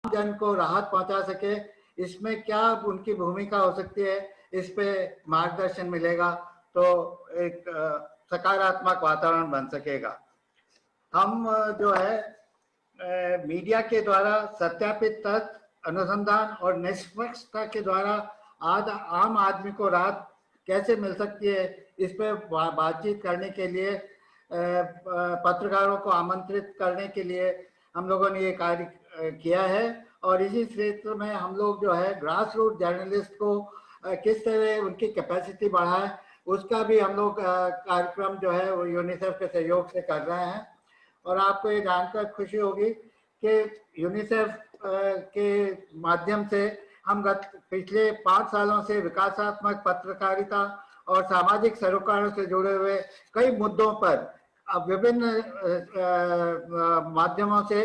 जन को राहत पहुंचा सके, इसमें क्या उनकी भूमिका हो सकती है, इस पे मार्गदर्शन मिलेगा तो एक सकारात्मक वातावरण बन सकेगा। हम जो है मीडिया के द्वारा सत्यापित तथ्य, अनुसंधान और निष्पक्षता के द्वारा आम आदमी को राहत कैसे मिल सकती है, इस पे बातचीत करने के लिए पत्रकारों को आमंत्रित करने के लिए हम लोगों ने ये कार्य किया है। और इसी क्षेत्र में हम लोग जो है ग्रास रूट जर्नलिस्ट को किस तरह उनकी कैपेसिटी बढ़ाए, उसका भी हम लोग कार्यक्रम जो है वो यूनिसेफ के सहयोग से कर रहे हैं। और आपको ये जानकर खुशी होगी कि यूनिसेफ के माध्यम से हम पिछले 5 सालों से विकासात्मक पत्रकारिता और सामाजिक सरोकारों से जुड़े हुए कई मुद्दों पर विभिन्न माध्यमों से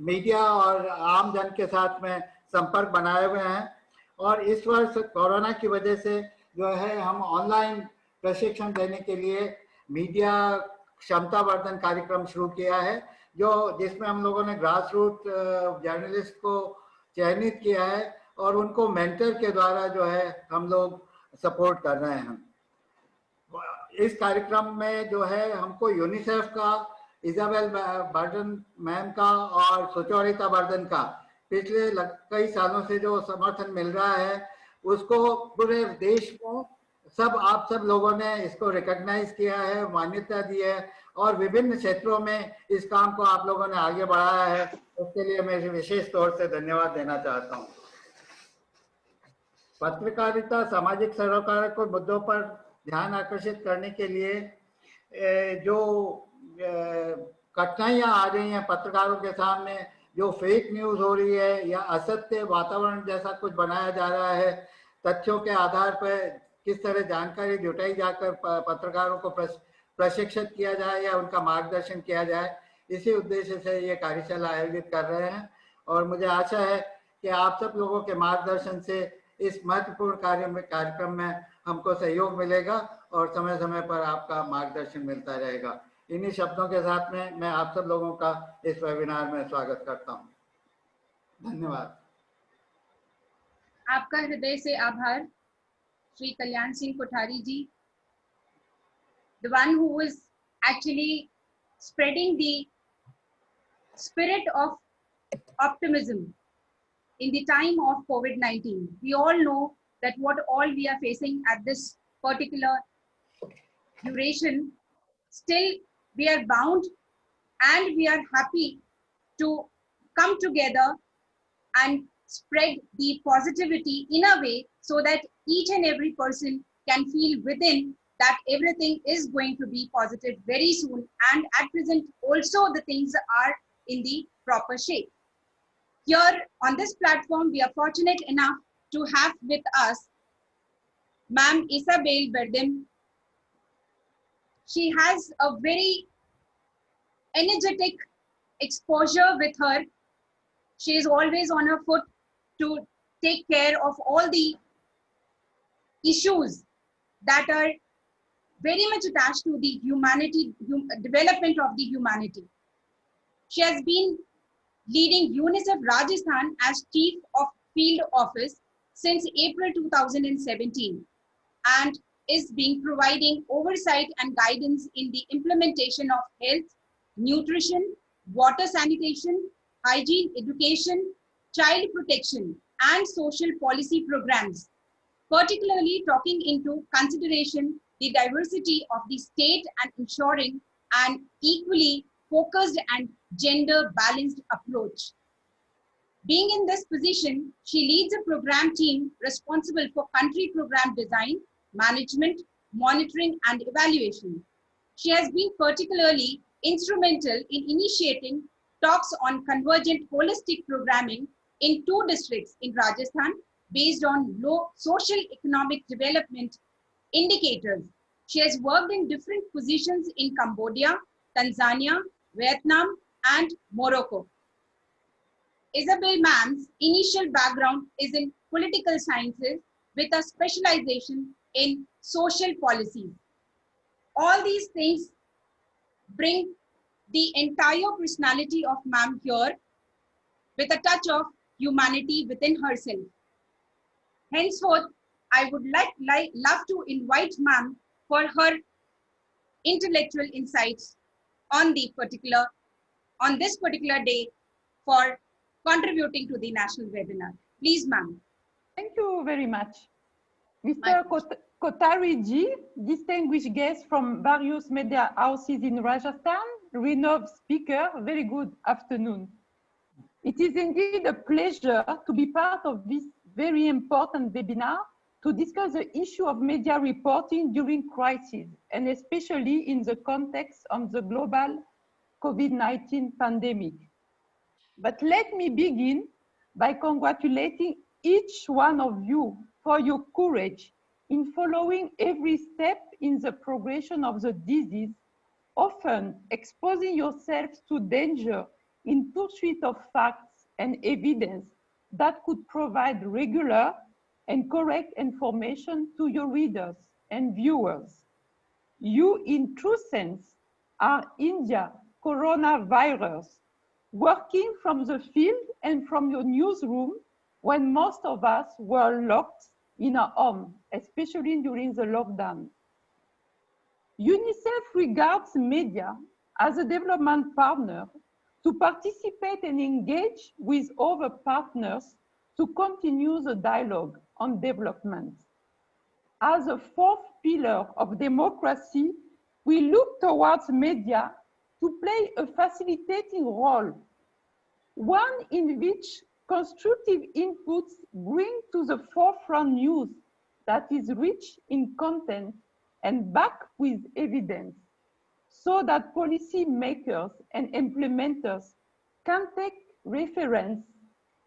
मीडिया और आम जन के साथ में संपर्क बनाए हुए हैं। और इस वर्ष कोरोना की वजह से जो है हम ऑनलाइन प्रशिक्षण देने के लिए मीडिया क्षमता वर्धन कार्यक्रम शुरू किया है, जो जिसमें हम लोगों ने ग्रास रूट जर्नलिस्ट को चयनित किया है और उनको मेंटर के द्वारा जो है हम लोग सपोर्ट कर रहे हैं। इस कार्यक्रम में जो है हमको यूनिसेफ का, इजाबेल बर्डन मैम का और सुचरिता वर्धन का पिछले कई सालों से जो समर्थन मिल रहा है, उसको पूरे देश को आप सब लोगों ने इसको रिकॉग्नाइज किया है, मान्यता दी है और विभिन्न क्षेत्रों में इस काम को आप लोगों ने आगे बढ़ाया है। उसके लिए मैं विशेष तौर से धन्यवाद देना चाहता हूँ। पत्रकारिता सामाजिक सरोकार को मुद्दों पर ध्यान आकर्षित करने के लिए जो कठिनाइयां आ रही हैं पत्रकारों के सामने, जो फेक न्यूज हो रही है या असत्य वातावरण जैसा कुछ बनाया जा रहा है, तथ्यों के आधार पर किस तरह जानकारी जुटाई जाकर पत्रकारों को प्रशिक्षित किया जाए या उनका मार्गदर्शन किया जाए, इसी उद्देश्य से ये कार्यशाला आयोजित कर रहे हैं। और मुझे आशा है कि आप सब लोगों के मार्गदर्शन से इस महत्वपूर्ण कार्यक्रम में हमको सहयोग मिलेगा और समय समय पर आपका मार्गदर्शन मिलता रहेगा। इन्हीं शब्दों के साथ में मैं आप सब लोगों का इस वेबिनार में स्वागत करता हूं। धन्यवाद। आपका हृदय से आभार श्री कल्याण सिंह कोठारी जी, the one who was actually spreading the spirit of optimism in the time of COVID-19. We all know that what all we are facing at this particular duration, still we are bound and we are happy to come together and spread the positivity in a way so that each and every person can feel within that everything is going to be positive very soon, and at present also the things are in the proper shape. Here on this platform, we are fortunate enough to have with us Ma'am Isabel Berdem. She has a very energetic exposure with her. She is always on her foot to take care of all the issues that are very much attached to the development of the humanity. She has been leading UNICEF Rajasthan as Chief of Field Office since April 2017 and is providing oversight and guidance in the implementation of health, nutrition, water sanitation, hygiene, education, child protection, and social policy programs, particularly taking into consideration the diversity of the state and ensuring an equally focused and gender balanced approach. Being in this position, she leads a program team responsible for country program design, management, monitoring, and evaluation. She has been particularly instrumental in initiating talks on convergent holistic programming in 2 districts in Rajasthan based on low social economic development indicators. She has worked in different positions in Cambodia, Tanzania, Vietnam, and Morocco. Isabel Ma'am's initial background is in political sciences with a specialization in social policies. All these things bring the entire personality of Ma'am here. with a touch of humanity within herself. Henceforth, I would love to invite ma'am for her intellectual insights on this particular day for contributing to the national webinar. Please, ma'am. Thank you very much. My Mr. Kotari Ji, distinguished guest from various media houses in Rajasthan, renowned speaker, very good afternoon. It is indeed a pleasure to be part of this very important webinar to discuss the issue of media reporting during crisis, and especially in the context of the global COVID-19 pandemic. But let me begin by congratulating each one of you for your courage in following every step in the progression of the disease, often exposing yourselves to danger in pursuit of facts and evidence that could provide regular and correct information to your readers and viewers. You, in true sense, are India coronavirus, working from the field and from your newsroom when most of us were locked in our home, especially during the lockdown. UNICEF regards media as a development partner to participate and engage with other partners to continue the dialogue on development. As a fourth pillar of democracy, we look towards media to play a facilitating role, one in which constructive inputs bring to the forefront news that is rich in content and backed with evidence, so that policy makers and implementers can take reference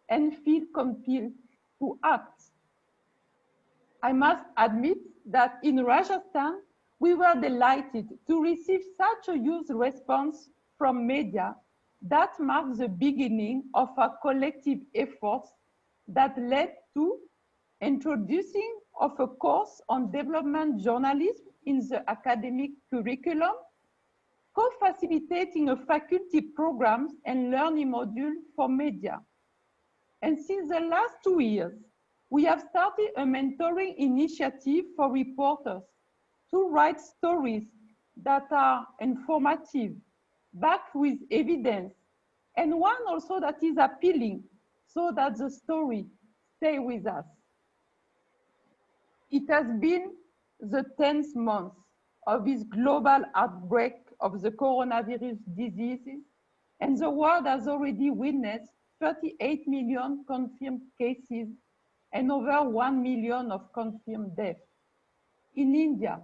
and feel compelled to act. I must admit that in Rajasthan, we were delighted to receive such a huge response from media that marks the beginning of our collective efforts that led to introducing of a course on development journalism in the academic curriculum, co-facilitating a faculty programs and learning module for media. And since the last 2 years, we have started a mentoring initiative for reporters to write stories that are informative, backed with evidence, and one also that is appealing so that the story stay with us. It has been the 10th month of this global outbreak of the coronavirus diseases, and the world has already witnessed 38 million confirmed cases and over 1 million of confirmed deaths. In India,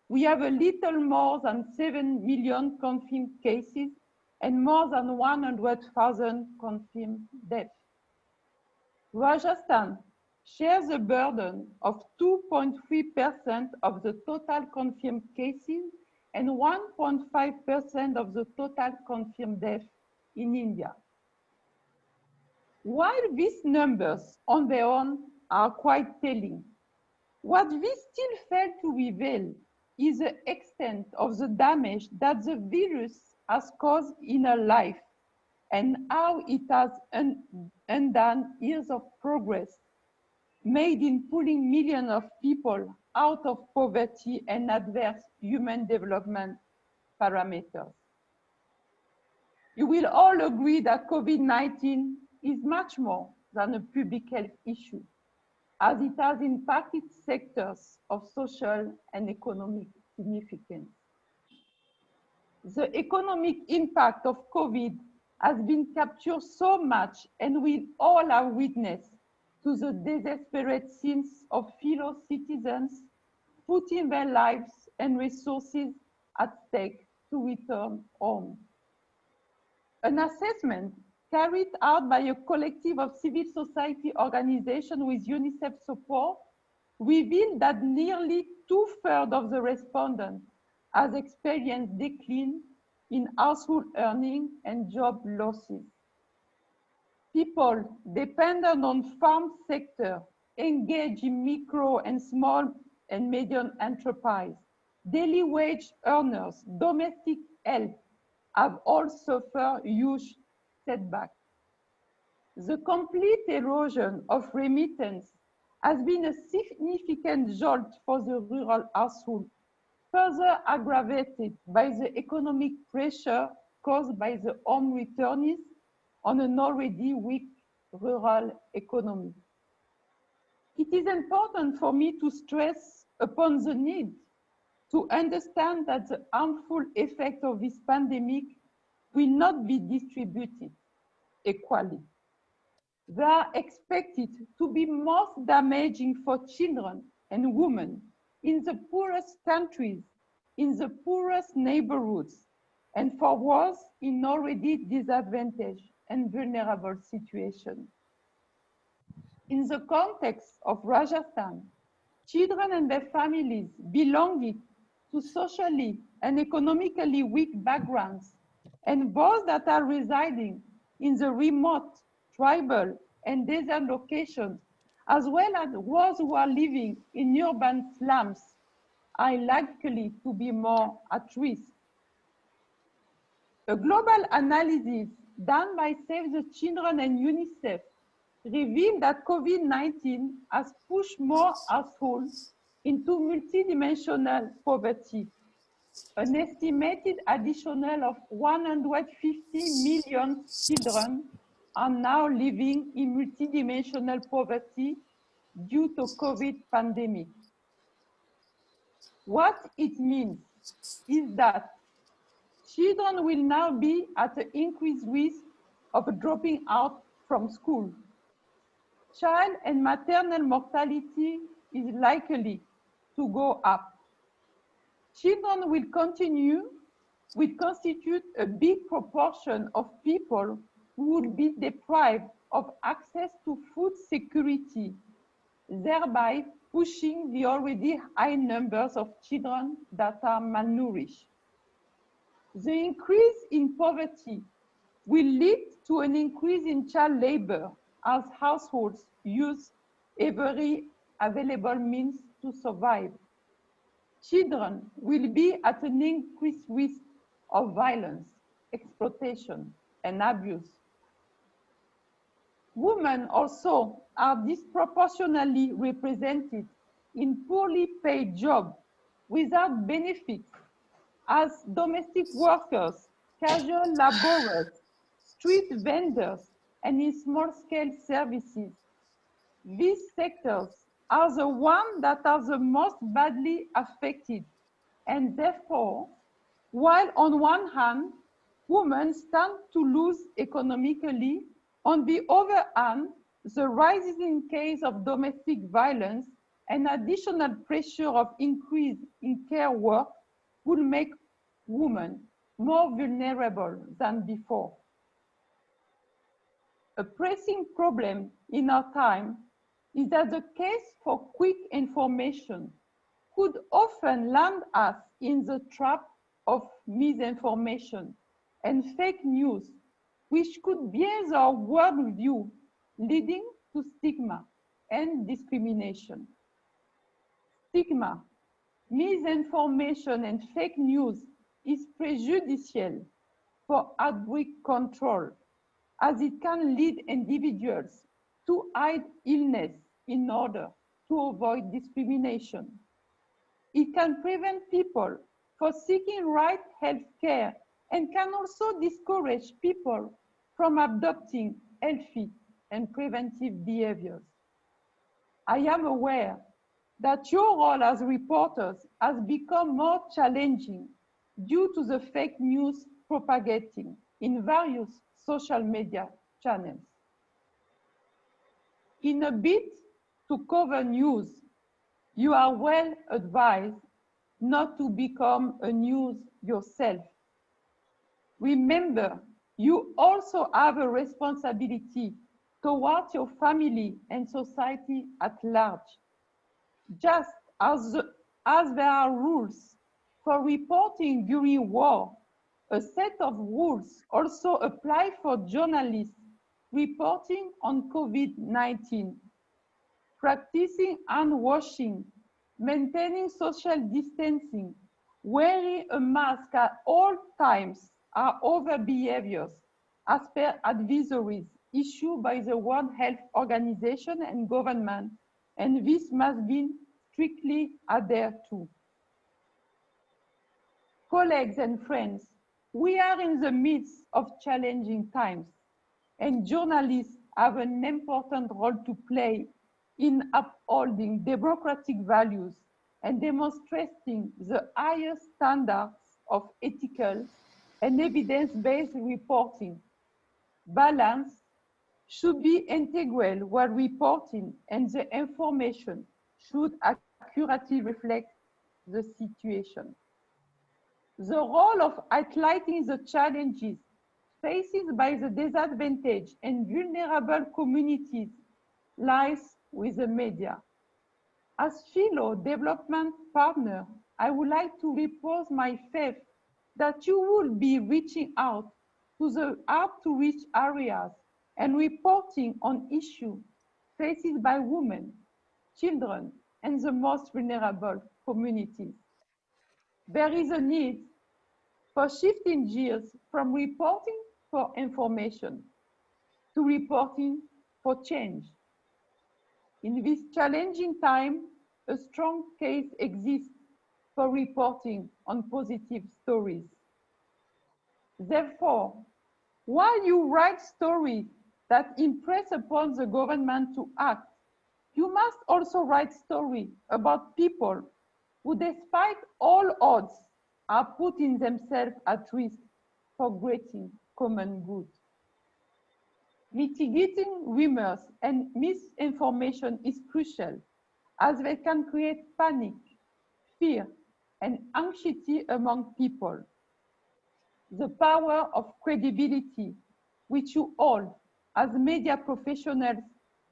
we have a little more than 7 million confirmed cases and more than 100,000 confirmed deaths. Rajasthan shares the burden of 2.3% of the total confirmed cases and 1.5% of the total confirmed deaths in India. While these numbers on their own are quite telling, what we still fail to reveal is the extent of the damage that the virus has caused in our life and how it has undone years of progress made in pulling millions of people out of poverty and adverse human development parameters. You will all agree that COVID-19 is much more than a public health issue, as it has impacted sectors of social and economic significance. The economic impact of COVID has been captured so much, and we all are witness to the desperate scenes of fellow citizens putting their lives and resources at stake to return home. An assessment carried out by a collective of civil society organizations with UNICEF support revealed that nearly 2/3 of the respondents has experienced decline in household earnings and job losses. People dependent on farm sector, engaged in micro and small and medium enterprise, daily wage earners, domestic help have all suffered huge setbacks. The complete erosion of remittance has been a significant jolt for the rural household, further aggravated by the economic pressure caused by the home returnees on an already weak rural economy. It is important for me to stress upon the need to understand that the harmful effect of this pandemic will not be distributed equally. They are expected to be most damaging for children and women in the poorest countries, in the poorest neighborhoods, and for those in already disadvantaged and vulnerable situations. In the context of Rajasthan, children and their families belonging to socially and economically weak backgrounds, and those that are residing in the remote, tribal, and desert locations, as well as those who are living in urban slums, are likely to be more at risk. A global analysis done by Save the Children and UNICEF revealed that COVID-19 has pushed more households into multidimensional poverty. An estimated additional of 150 million children are now living in multidimensional poverty due to COVID pandemic. What it means is that children will now be at an increased risk of dropping out from school. Child and maternal mortality is likely to go up. Children will constitute a big proportion of people who will be deprived of access to food security, thereby pushing the already high numbers of children that are malnourished. The increase in poverty will lead to an increase in child labor as households use every available means to survive. Children will be at an increased risk of violence, exploitation, and abuse. Women also are disproportionately represented in poorly paid jobs without benefits as domestic workers, casual laborers, street vendors, and in small-scale services. These sectors are the ones that are the most badly affected, and therefore, while on one hand, women stand to lose economically, on the other hand, the rising case of domestic violence and additional pressure of increase in care work will make women more vulnerable than before. A pressing problem in our time is that the case for quick information could often land us in the trap of misinformation and fake news, which could bias our worldview, leading to stigma and discrimination. Stigma, misinformation, and fake news is prejudicial for outbreak control, as it can lead individuals to hide illness in order to avoid discrimination. It can prevent people from seeking right health care and can also discourage people from adopting healthy and preventive behaviors. I am aware that your role as reporters has become more challenging due to the fake news propagating in various social media channels. In a bid to cover news, you are well advised not to become a news yourself. Remember, you also have a responsibility towards your family and society at large. Just as there are rules for reporting during war, a set of rules also apply for journalists reporting on COVID-19. Practicing hand washing, maintaining social distancing, wearing a mask at all times are other behaviors as per advisories issue by the World Health Organization and government, and this must be strictly adhered to. Colleagues and friends, we are in the midst of challenging times, and journalists have an important role to play in upholding democratic values and demonstrating the highest standards of ethical and evidence-based reporting. Balance should be integral while reporting, and the information should accurately reflect the situation. The role of highlighting the challenges faced by the disadvantaged and vulnerable communities lies with the media. As fellow development partner, I would like to repose my faith that you will be reaching out to the hard-to-reach areas and reporting on issues faced by women, children, and the most vulnerable communities. There is a need for shifting gears from reporting for information to reporting for change. In this challenging time, a strong case exists for reporting on positive stories. Therefore, while you write stories that impress upon the government to act, you must also write stories about people who, despite all odds, are putting themselves at risk for greater common good. Mitigating rumors and misinformation is crucial, as they can create panic, fear, and anxiety among people. The power of credibility, which you all, as media professionals,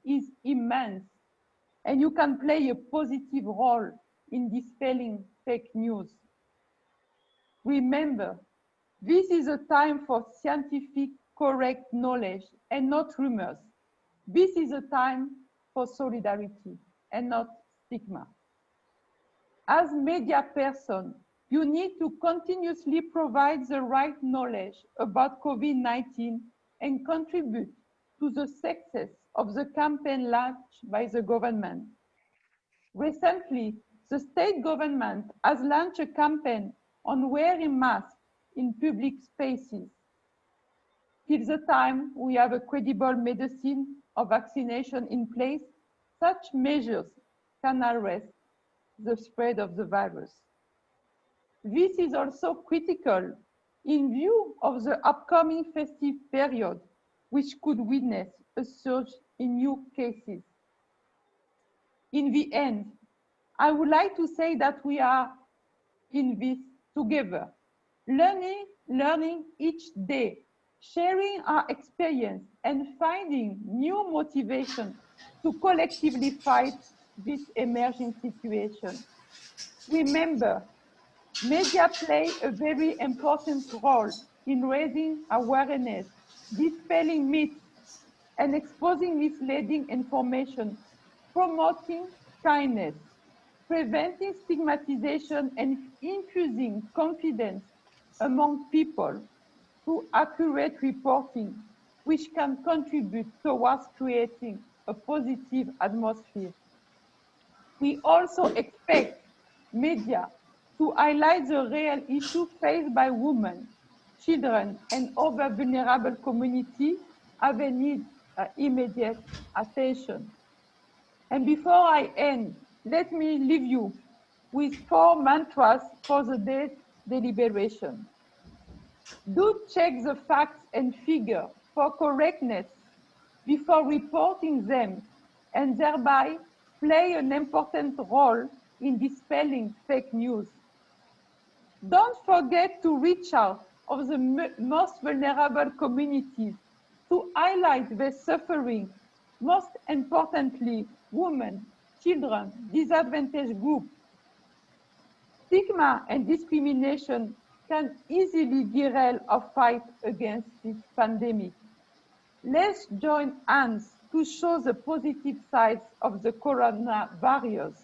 is immense, and you can play a positive role in dispelling fake news. Remember, this is a time for scientific, correct knowledge and not rumors. This is a time for solidarity and not stigma. As media person, you need to continuously provide the right knowledge about COVID-19 and contribute to the success of the campaign launched by the government. Recently, the state government has launched a campaign on wearing masks in public spaces. Till the time we have a credible medicine or vaccination in place, such measures can arrest the spread of the virus. This is also critical in view of the upcoming festive period, which could witness a surge in new cases. In the end, I would like to say that we are in this together, learning each day, sharing our experience and finding new motivation to collectively fight this emerging situation. Remember, media play a very important role in raising awareness, dispelling myths, and exposing misleading information, promoting kindness, preventing stigmatization, and infusing confidence among people through accurate reporting, which can contribute towards creating a positive atmosphere. We also expect media to highlight the real issues faced by women, children, and other vulnerable communities as they need immediate attention. And before I end, let me leave you with 4 mantras for the day's deliberation. Do check the facts and figures for correctness before reporting them, and thereby play an important role in dispelling fake news. Don't forget to reach out to the most vulnerable communities to highlight their suffering, most importantly, women, children, disadvantaged groups. Stigma and discrimination can easily derail our fight against this pandemic. Let's join hands to show the positive sides of the coronavirus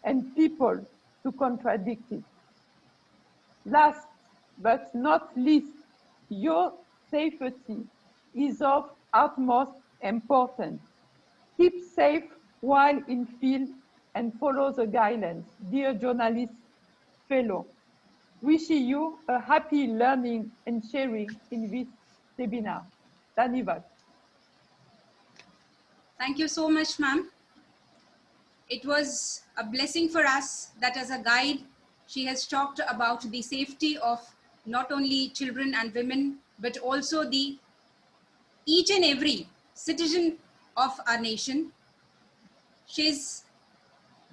and people to contradict it. Last but not least, your safety is of utmost important. Keep safe while in field and follow the guidelines. Dear journalist fellow, wishing you a happy learning and sharing in this webinar. Dhanyavad. Thank you so much, ma'am. It was a blessing for us that as a guide, she has talked about the safety of not only children and women, but also the each and every citizen of our nation. She's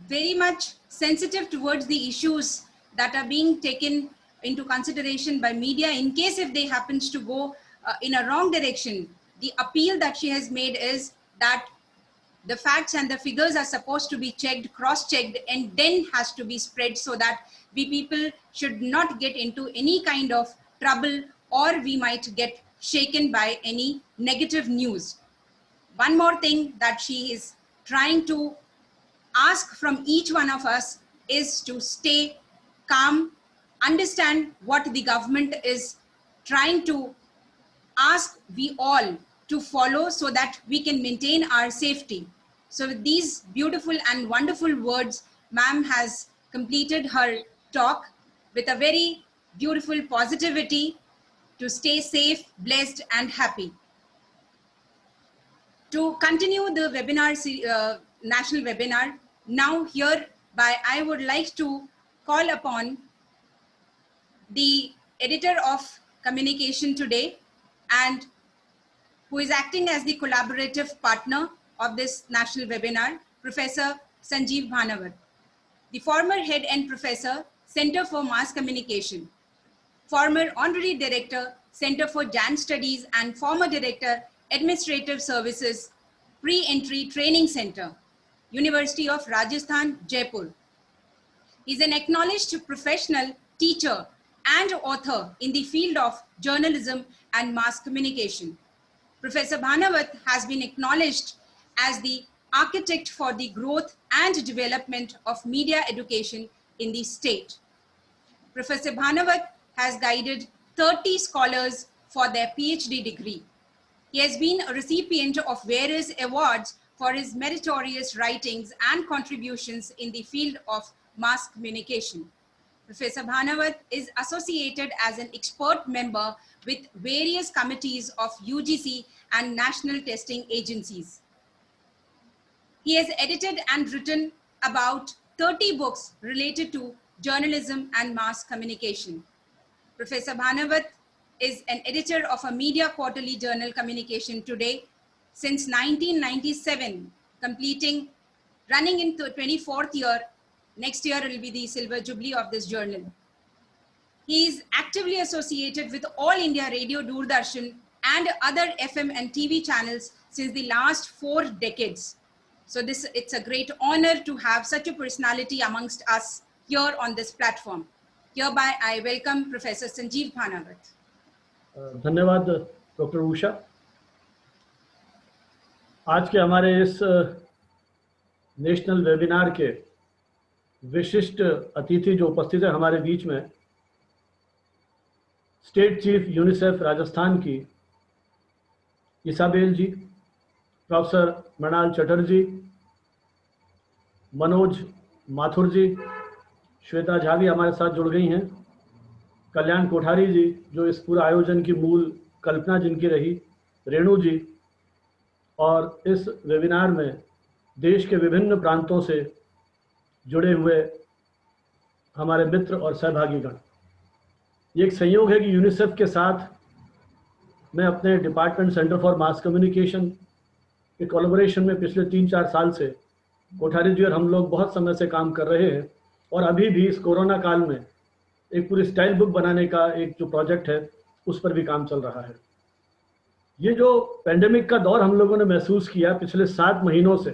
very much sensitive towards the issues that are being taken into consideration by media in case if they happens to go in a wrong direction. The appeal that she has made is that the facts and the figures are supposed to be checked, cross-checked, and then has to be spread so that we people should not get into any kind of trouble or we might get shaken by any negative news. One more thing that she is trying to ask from each one of us is to stay calm, understand what the government is trying to ask we all to follow so that we can maintain our safety. So with these beautiful and wonderful words, ma'am has completed her talk with a very beautiful positivity to stay safe, blessed and happy. To continue the webinar, national webinar, now hereby I would like to call upon the editor of communication today and who is acting as the collaborative partner of this national webinar, Professor Sanjeev Bhanawat, the former head and professor, Center for Mass Communication, former honorary director, Center for JAN Studies, and former director, Administrative Services, Pre-Entry Training Center, University of Rajasthan, Jaipur. He's an acknowledged professional, teacher, and author in the field of journalism and mass communication. Professor Bhanawat has been acknowledged as the architect for the growth and development of media education in the state. Professor Bhanawat has guided 30 scholars for their PhD degree. He has been a recipient of various awards for his meritorious writings and contributions in the field of mass communication. Professor Bhanawat is associated as an expert member with various committees of UGC and national testing agencies. He has edited and written about 30 books related to journalism and mass communication. Professor Bhanawat is an editor of a media quarterly journal, Communication Today, since 1997, running into 24th year. Next year it will be the silver jubilee of this journal. He is actively associated with All India Radio, Doordarshan, and other FM and TV channels since the last 4 decades. So it's a great honor to have such a personality amongst us here on this platform. Hereby, I welcome Professor Sanjeev Bhanawat. धन्यवाद doctor Usha. आज के हमारे इस national webinar के विशिष्ट अतिथि जो उपस्थित है हमारे बीच में, स्टेट चीफ यूनिसेफ राजस्थान की इसाबेल जी, प्रोफेसर मृणाल चटर्जी, मनोज माथुर जी, श्वेता झा भी हमारे साथ जुड़ गई हैं, कल्याण कोठारी जी जो इस पूरे आयोजन की मूल कल्पना जिनकी रही, रेणु जी, और इस वेबिनार में देश के विभिन्न प्रांतों से जुड़े हुए हमारे मित्र और सहभागीगण। ये एक संयोग है कि यूनिसेफ के साथ मैं अपने department centre for mass communication के कोलैबोरेशन में पिछले 3-4 साल से कोठारी जी और हम लोग बहुत समय से काम कर रहे हैं, और अभी भी इस कोरोना काल में एक पूरी स्टाइल बुक बनाने का एक जो प्रोजेक्ट है उस पर भी काम चल रहा है। ये जो पेंडेमिक का दौर हम लोगों ने महसूस किया पिछले 7 महीनों से,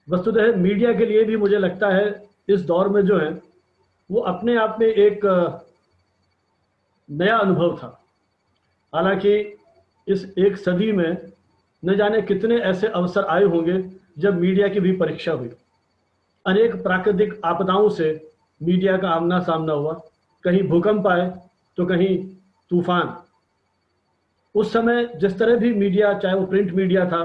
वस्तुतः मीडिया के लिए भी मुझे लगता है इस दौर में जो है वो अपने आप में एक नया अनुभव था। हालांकि इस एक सदी में न जाने कितने ऐसे अवसर आए होंगे जब मीडिया की भी परीक्षा हुई। अनेक प्राकृतिक आपदाओं से मीडिया का आमना सामना हुआ, कहीं भूकंप आए तो कहीं तूफान। उस समय जिस तरह भी मीडिया, चाहे वो प्रिंट मीडिया था,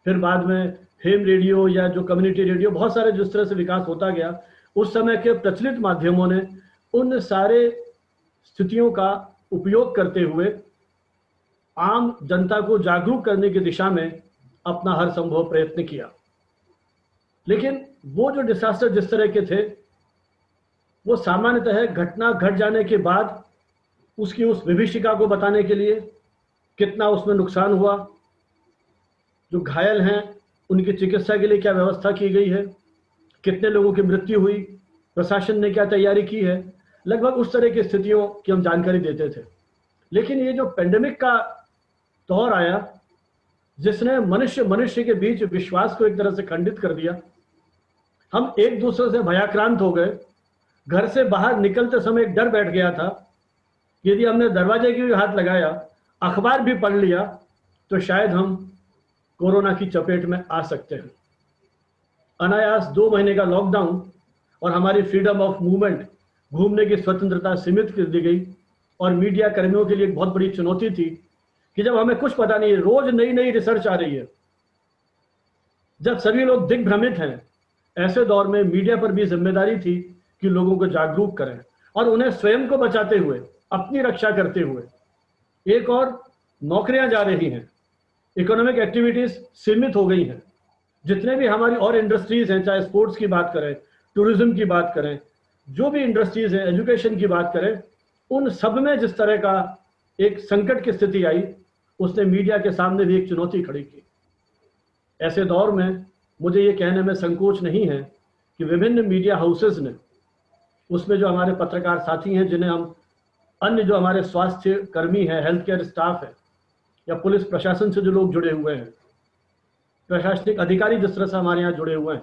फिर बाद में फेम रेडियो या जो कम्युनिटी रेडियो, बहुत सारे जिस तरह से विकास होता गया, उस समय के प्रचलित माध्यमों ने उन सारे स्थितियों का उपयोग करते हुए आम जनता को जागरूक करने की दिशा में अपना हर संभव प्रयत्न किया। लेकिन वो जो डिजास्टर जिस तरह के थे, वो सामान्यतः घटना घट जाने के बाद उसकी उस विभीषिका को बताने के लिए, कितना उसमें नुकसान हुआ, जो घायल हैं उनकी चिकित्सा के लिए क्या व्यवस्था की गई है, कितने लोगों की मृत्यु हुई, प्रशासन ने क्या तैयारी की है, लगभग उस तरह की स्थितियों की हम जानकारी देते थे। लेकिन ये जो पेंडेमिक का दौर आया, जिसने मनुष्य के बीच विश्वास को एक तरह से खंडित कर दिया, हम एक दूसरे से भयाक्रांत हो गए। घर से बाहर निकलते समय एक डर बैठ गया था, यदि हमने दरवाजे की भी हाथ लगाया, अखबार भी पढ़ लिया, तो शायद हम कोरोना की चपेट में आ सकते हैं। अनायास 2 महीने का लॉकडाउन और हमारी फ्रीडम ऑफ मूवमेंट, घूमने की स्वतंत्रता सीमित कर दी गई। और मीडिया कर्मियों के लिए एक बहुत बड़ी चुनौती थी कि जब हमें कुछ पता नहीं है, रोज नई नई रिसर्च आ रही है, जब सभी लोग दिग्भ्रमित हैं, ऐसे दौर में मीडिया पर भी जिम्मेदारी थी कि लोगों को जागरूक करें और उन्हें स्वयं को बचाते हुए, अपनी रक्षा करते हुए। एक और, नौकरियां जा रही हैं, इकोनॉमिक एक्टिविटीज सीमित हो गई हैं, जितने भी हमारी और इंडस्ट्रीज हैं, चाहे स्पोर्ट्स की बात करें, टूरिज्म की बात करें, जो भी इंडस्ट्रीज हैं, एजुकेशन की बात करें, उन सब में जिस तरह का एक संकट की स्थिति आई, उसने मीडिया के सामने भी एक चुनौती खड़ी की। ऐसे दौर में मुझे ये कहने में संकोच नहीं है कि विभिन्न मीडिया हाउसेस ने, उसमें जो हमारे पत्रकार साथी हैं, जिन्हें हम अन्य जो हमारे स्वास्थ्य कर्मी हैं, हेल्थ केयर स्टाफ है, या पुलिस प्रशासन से जो लोग जुड़े हुए हैं, प्रशासनिक अधिकारी जिस तरह से हमारे यहाँ जुड़े हुए हैं,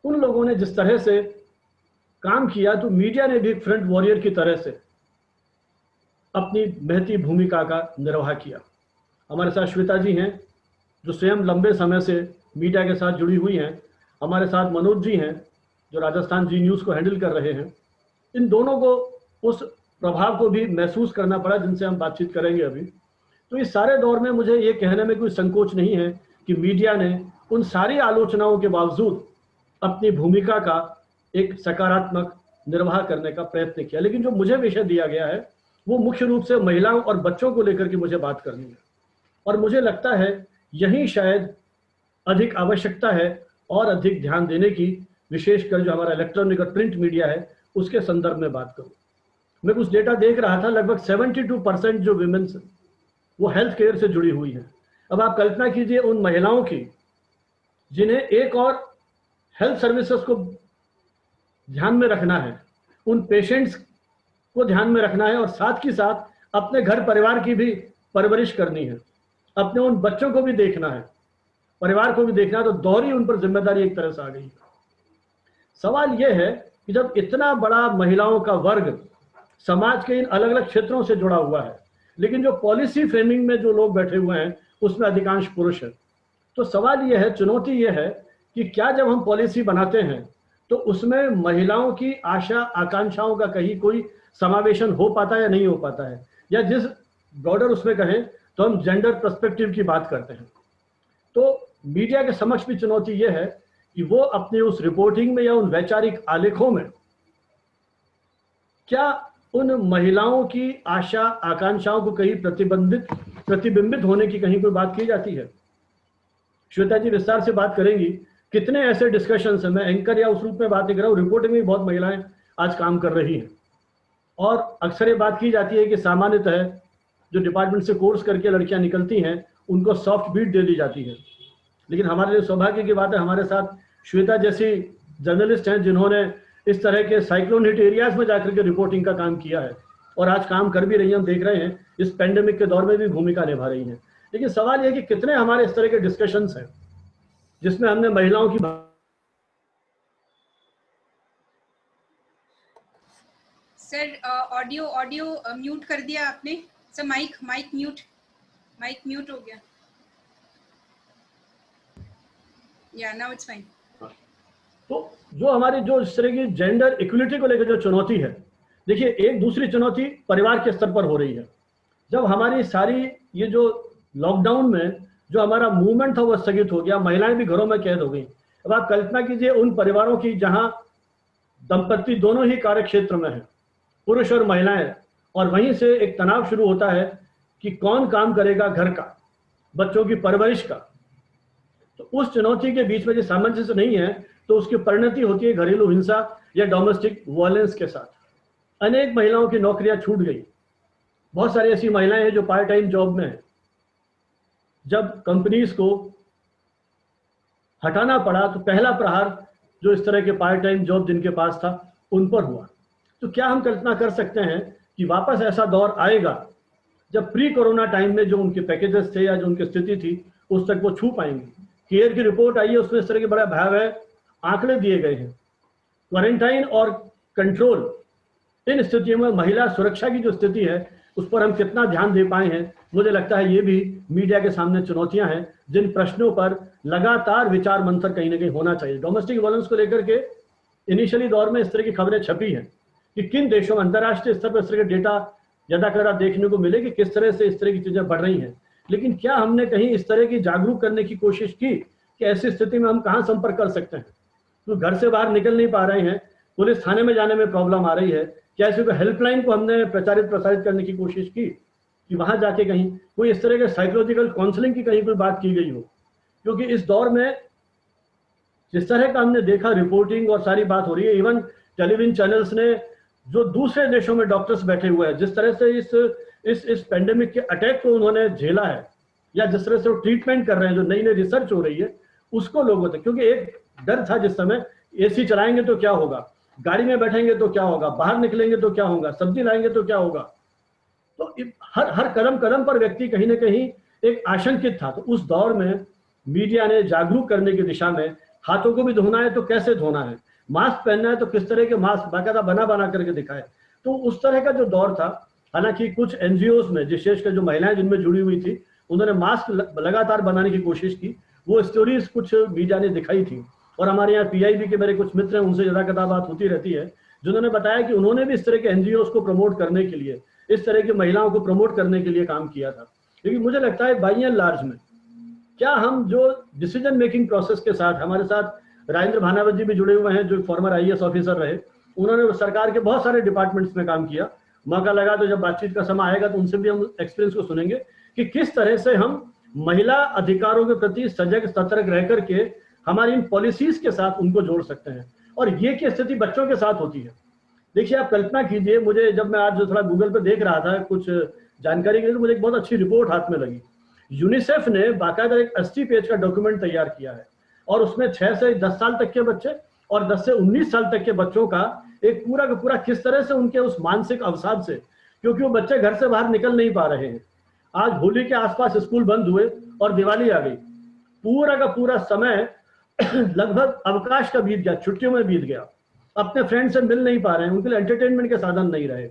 उन लोगों ने जिस तरह से काम किया, तो मीडिया ने भी एक फ्रंट वॉरियर की तरह से अपनी महती भूमिका का निर्वाह किया। हमारे साथ श्वेता जी हैं, जो स्वयं लंबे समय से मीडिया के साथ जुड़ी हुई हैं। हमारे साथ मनोज जी हैं, जो राजस्थान जी न्यूज़ को हैंडल कर रहे हैं। इन दोनों को उस प्रभाव को भी महसूस करना पड़ा, जिनसे हम बातचीत करेंगे अभी। तो इस सारे दौर में मुझे ये कहने में कोई संकोच नहीं है कि मीडिया ने उन सारी आलोचनाओं के बावजूद अपनी भूमिका का एक सकारात्मक निर्वाह करने का प्रयत्न किया। लेकिन जो मुझे विषय दिया गया है, वो मुख्य रूप से महिलाओं और बच्चों को लेकर के मुझे बात करनी है। और मुझे लगता है यही शायद अधिक आवश्यकता है और अधिक ध्यान देने की, विशेषकर जो हमारा इलेक्ट्रॉनिक और प्रिंट मीडिया है, उसके संदर्भ में बात करूं। मैं कुछ डेटा देख रहा था, लगभग 72% जो विमेन्स वो हेल्थ केयर से जुड़ी हुई हैं। अब आप कल्पना कीजिए उन महिलाओं की जिन्हें एक और हेल्थ सर्विसेज को ध्यान में रखना है, उन पेशेंट्स को ध्यान में रखना है, और साथ ही साथ अपने घर परिवार की भी परवरिश करनी है, अपने उन बच्चों को भी देखना है, परिवार को भी देखना है। तो दोहरी उन पर जिम्मेदारी एक तरह से आ गई। सवाल यह है कि जब इतना बड़ा महिलाओं का वर्ग समाज के इन अलग अलग क्षेत्रों से जुड़ा हुआ है, लेकिन जो पॉलिसी फ्रेमिंग में जो लोग बैठे हुए हैं उसमें अधिकांश पुरुष है, तो सवाल यह है, चुनौती यह है कि क्या जब हम पॉलिसी बनाते हैं तो उसमें महिलाओं की आशा आकांक्षाओं का कहीं कोई समावेशन हो पाता है या नहीं हो पाता है, या जिस ब्रॉडर उसमें कहें तो हम जेंडर पर्सपेक्टिव की बात करते हैं। तो मीडिया के समक्ष भी चुनौती यह है कि वो अपने उस रिपोर्टिंग में या उन वैचारिक आलेखों में क्या उन महिलाओं की आशा आकांक्षाओं को कहीं प्रतिबिंबित होने की कहीं कोई बात की जाती है। श्वेता जी विस्तार से बात करेंगी, कितने ऐसे डिस्कशंस हैं। मैं एंकर या उस रूप में बात नहीं कर रहा हूँ, रिपोर्टिंग में बहुत महिलाएं आज काम कर रही हैं। और अक्सर ये बात की जाती है कि सामान्यतः जो डिपार्टमेंट से कोर्स करके लड़कियां निकलती हैं उनको सॉफ्ट बीट दे दी जाती है। लेकिन हमारे लिए सौभाग्य की बात है, हमारे साथ श्वेता जैसी जर्नलिस्ट हैं जिन्होंने इस तरह के साइक्लोन हिट एरियाज में जाकर के रिपोर्टिंग का काम किया है और आज काम कर भी रही हैं। हम देख रहे हैं इस पेंडेमिक के दौर में भी भूमिका निभा रही हैं। लेकिन सवाल यह कि कितने हमारे इस तरह के डिस्कशंस हैं जिसमें हमने महिलाओं की सर ऑडियो म्यूट कर दिया आपने सर। माइक म्यूट हो गया। या नाउ इट्स फाइन। तो जो हमारी जो इस तरह की जेंडर इक्वलिटी को लेकर जो चुनौती है, देखिए एक दूसरी चुनौती परिवार के स्तर पर हो रही है। जब हमारी सारी ये जो लॉकडाउन में जो हमारा मूवमेंट था वो स्थगित हो गया, महिलाएं भी घरों में कैद हो गई। अब आप कल्पना कीजिए उन परिवारों की जहां दंपति दोनों ही कार्य क्षेत्र में हैं, पुरुष और महिलाएं, और वहीं से एक तनाव शुरू होता है कि कौन काम करेगा घर का, बच्चों की परवरिश का। तो उस चुनौती के बीच में जो सामंजस्य नहीं है तो उसकी परिणति होती है घरेलू हिंसा या डोमेस्टिक वायलेंस के साथ। अनेक महिलाओं की नौकरियां छूट गई, बहुत सारी ऐसी महिलाएं हैं जो पार्ट टाइम जॉब में हैं। जब कंपनीज को हटाना पड़ा तो पहला प्रहार जो इस तरह के पार्ट टाइम जॉब जिनके पास था उन पर हुआ। तो क्या हम कल्पना कर सकते हैं कि वापस ऐसा दौर आएगा जब प्री कोरोना टाइम में जो उनके पैकेजेस थे या जो उनकी स्थिति थी उस तक वो छू पाएंगे? केयर की रिपोर्ट आई है, उसमें इस तरह के बड़ा भयावह आंकड़े दिए गए हैं। क्वारंटाइन और कंट्रोल, इन स्थितियों में महिला सुरक्षा की जो स्थिति है उस पर हम कितना ध्यान दे पाए हैं, मुझे लगता है ये भी मीडिया के सामने चुनौतियां हैं जिन प्रश्नों पर लगातार विचार मंथन कहीं ना कहीं होना चाहिए। डोमेस्टिक वायलेंस को लेकर के इनिशियली दौर में इस तरह की खबरें छपी हैं कि किन देशों में अंतर्राष्ट्रीय स्तर पर इस तरह के डेटा ज्यादा देखने को मिले कि किस तरह से इस तरह की चीजें बढ़ रही हैं। लेकिन क्या हमने कहीं इस तरह की जागरूक करने की कोशिश की कि ऐसी स्थिति में हम कहाँ संपर्क कर सकते हैं? तो घर से बाहर निकल नहीं पा रहे हैं, पुलिस थाने में जाने में प्रॉब्लम आ रही है, क्या ऐसी कोई हेल्पलाइन को हमने प्रसारित करने की कोशिश की कि वहां जाके कहीं कोई इस तरह के साइकोलॉजिकल काउंसलिंग की कहीं कोई बात की गई हो? क्योंकि इस दौर में जिस तरह का हमने देखा रिपोर्टिंग और सारी बात हो रही है, इवन टेलीविजन चैनल्स ने जो दूसरे देशों में डॉक्टर्स बैठे हुए हैं जिस तरह से इस पेंडेमिक के अटैक को उन्होंने झेला है या जिस तरह से वो ट्रीटमेंट कर रहे हैं, जो नई नई रिसर्च हो रही है उसको लोगों तक, क्योंकि एक डर था जिस समय एसी चलाएंगे तो क्या होगा, गाड़ी में बैठेंगे तो क्या होगा, बाहर निकलेंगे तो क्या होगा, सब्जी लाएंगे तो क्या होगा। तो हर कदम कदम पर व्यक्ति कहीं ना कहीं एक आशंकित था। तो उस दौर में मीडिया ने जागरूक करने की दिशा में हाथों को भी धोना है तो कैसे धोना है, मास्क पहनना है तो किस तरह के मास्क बाकायदा बना करके दिखाए। तो उस तरह का जो दौर था, हालांकि कुछ एनजीओज में विशेषकर जो महिलाएं जिनमें जुड़ी हुई थी उन्होंने मास्क लगातार बनाने की कोशिश की, वो स्टोरीज कुछ मीडिया ने दिखाई थी। और हमारे यहाँ पीआईबी के मेरे कुछ मित्र हैं, उनसे ज्यादा बात होती रहती है, जिन्होंने बताया कि उन्होंने भी इस तरह के एनजीओज को प्रमोट करने के लिए, इस तरह की महिलाओं को प्रमोट करने के लिए काम किया था। लेकिन मुझे लगता है बाई एंड लार्ज में क्या हम जो डिसीजन मेकिंग प्रोसेस के साथ, हमारे साथ राजेंद्र भानावत जी भी जुड़े हुए हैं जो फॉर्मर आईएएस ऑफिसर रहे, उन्होंने सरकार के बहुत सारे डिपार्टमेंट्स में काम किया। मौका लगा तो जब बातचीत का समय आएगा तो उनसे भी हम एक्सपीरियंस को सुनेंगे कि किस तरह से हम महिला अधिकारों के प्रति सजग सतर्क रह करके हमारी इन पॉलिसीज के साथ उनको जोड़ सकते हैं। और ये की स्थिति बच्चों के साथ होती है। देखिए आप कल्पना कीजिए, मुझे जब मैं आज जो थोड़ा गूगल पे देख रहा था कुछ जानकारी के लिए, तो मुझे एक बहुत अच्छी रिपोर्ट हाथ में लगी। यूनिसेफ ने बाकायदा एक 80 पेज का डॉक्यूमेंट तैयार किया है और उसमें 6 से 10 साल तक के बच्चे और 10 से 19 साल तक के बच्चों का एक पूरा का पूरा किस तरह से उनके उस मानसिक अवसाद से, क्योंकि वो बच्चे घर से बाहर निकल नहीं पा रहे हैं। आज होली के आसपास स्कूल बंद हुए और दिवाली आ गई, पूरा का पूरा समय लगभग अवकाश का बीत गया, छुट्टियों में बीत गया, अपने फ्रेंड से मिल नहीं पा रहे हैं, उनके लिए एंटरटेनमेंट के साधन नहीं रहे।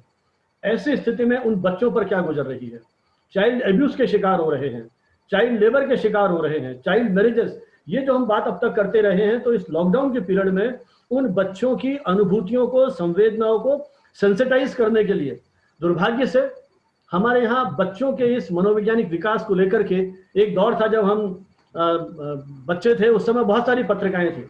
ऐसी स्थिति में उन बच्चों पर क्या गुजर रही है? चाइल्ड एब्यूज के शिकार हो रहे हैं, चाइल्ड लेबर के शिकार हो रहे हैं, चाइल्ड मैरिजेस, ये जो हम बात अब तक करते रहे हैं। तो इस लॉकडाउन के पीरियड में उन बच्चों की अनुभूतियों को, संवेदनाओं को सेंसिटाइज करने के लिए दुर्भाग्य से हमारे यहाँ बच्चों के इस मनोवैज्ञानिक विकास को लेकर के एक दौर था जब हम बच्चे थे, उस समय बहुत सारी पत्रिकाएं थी,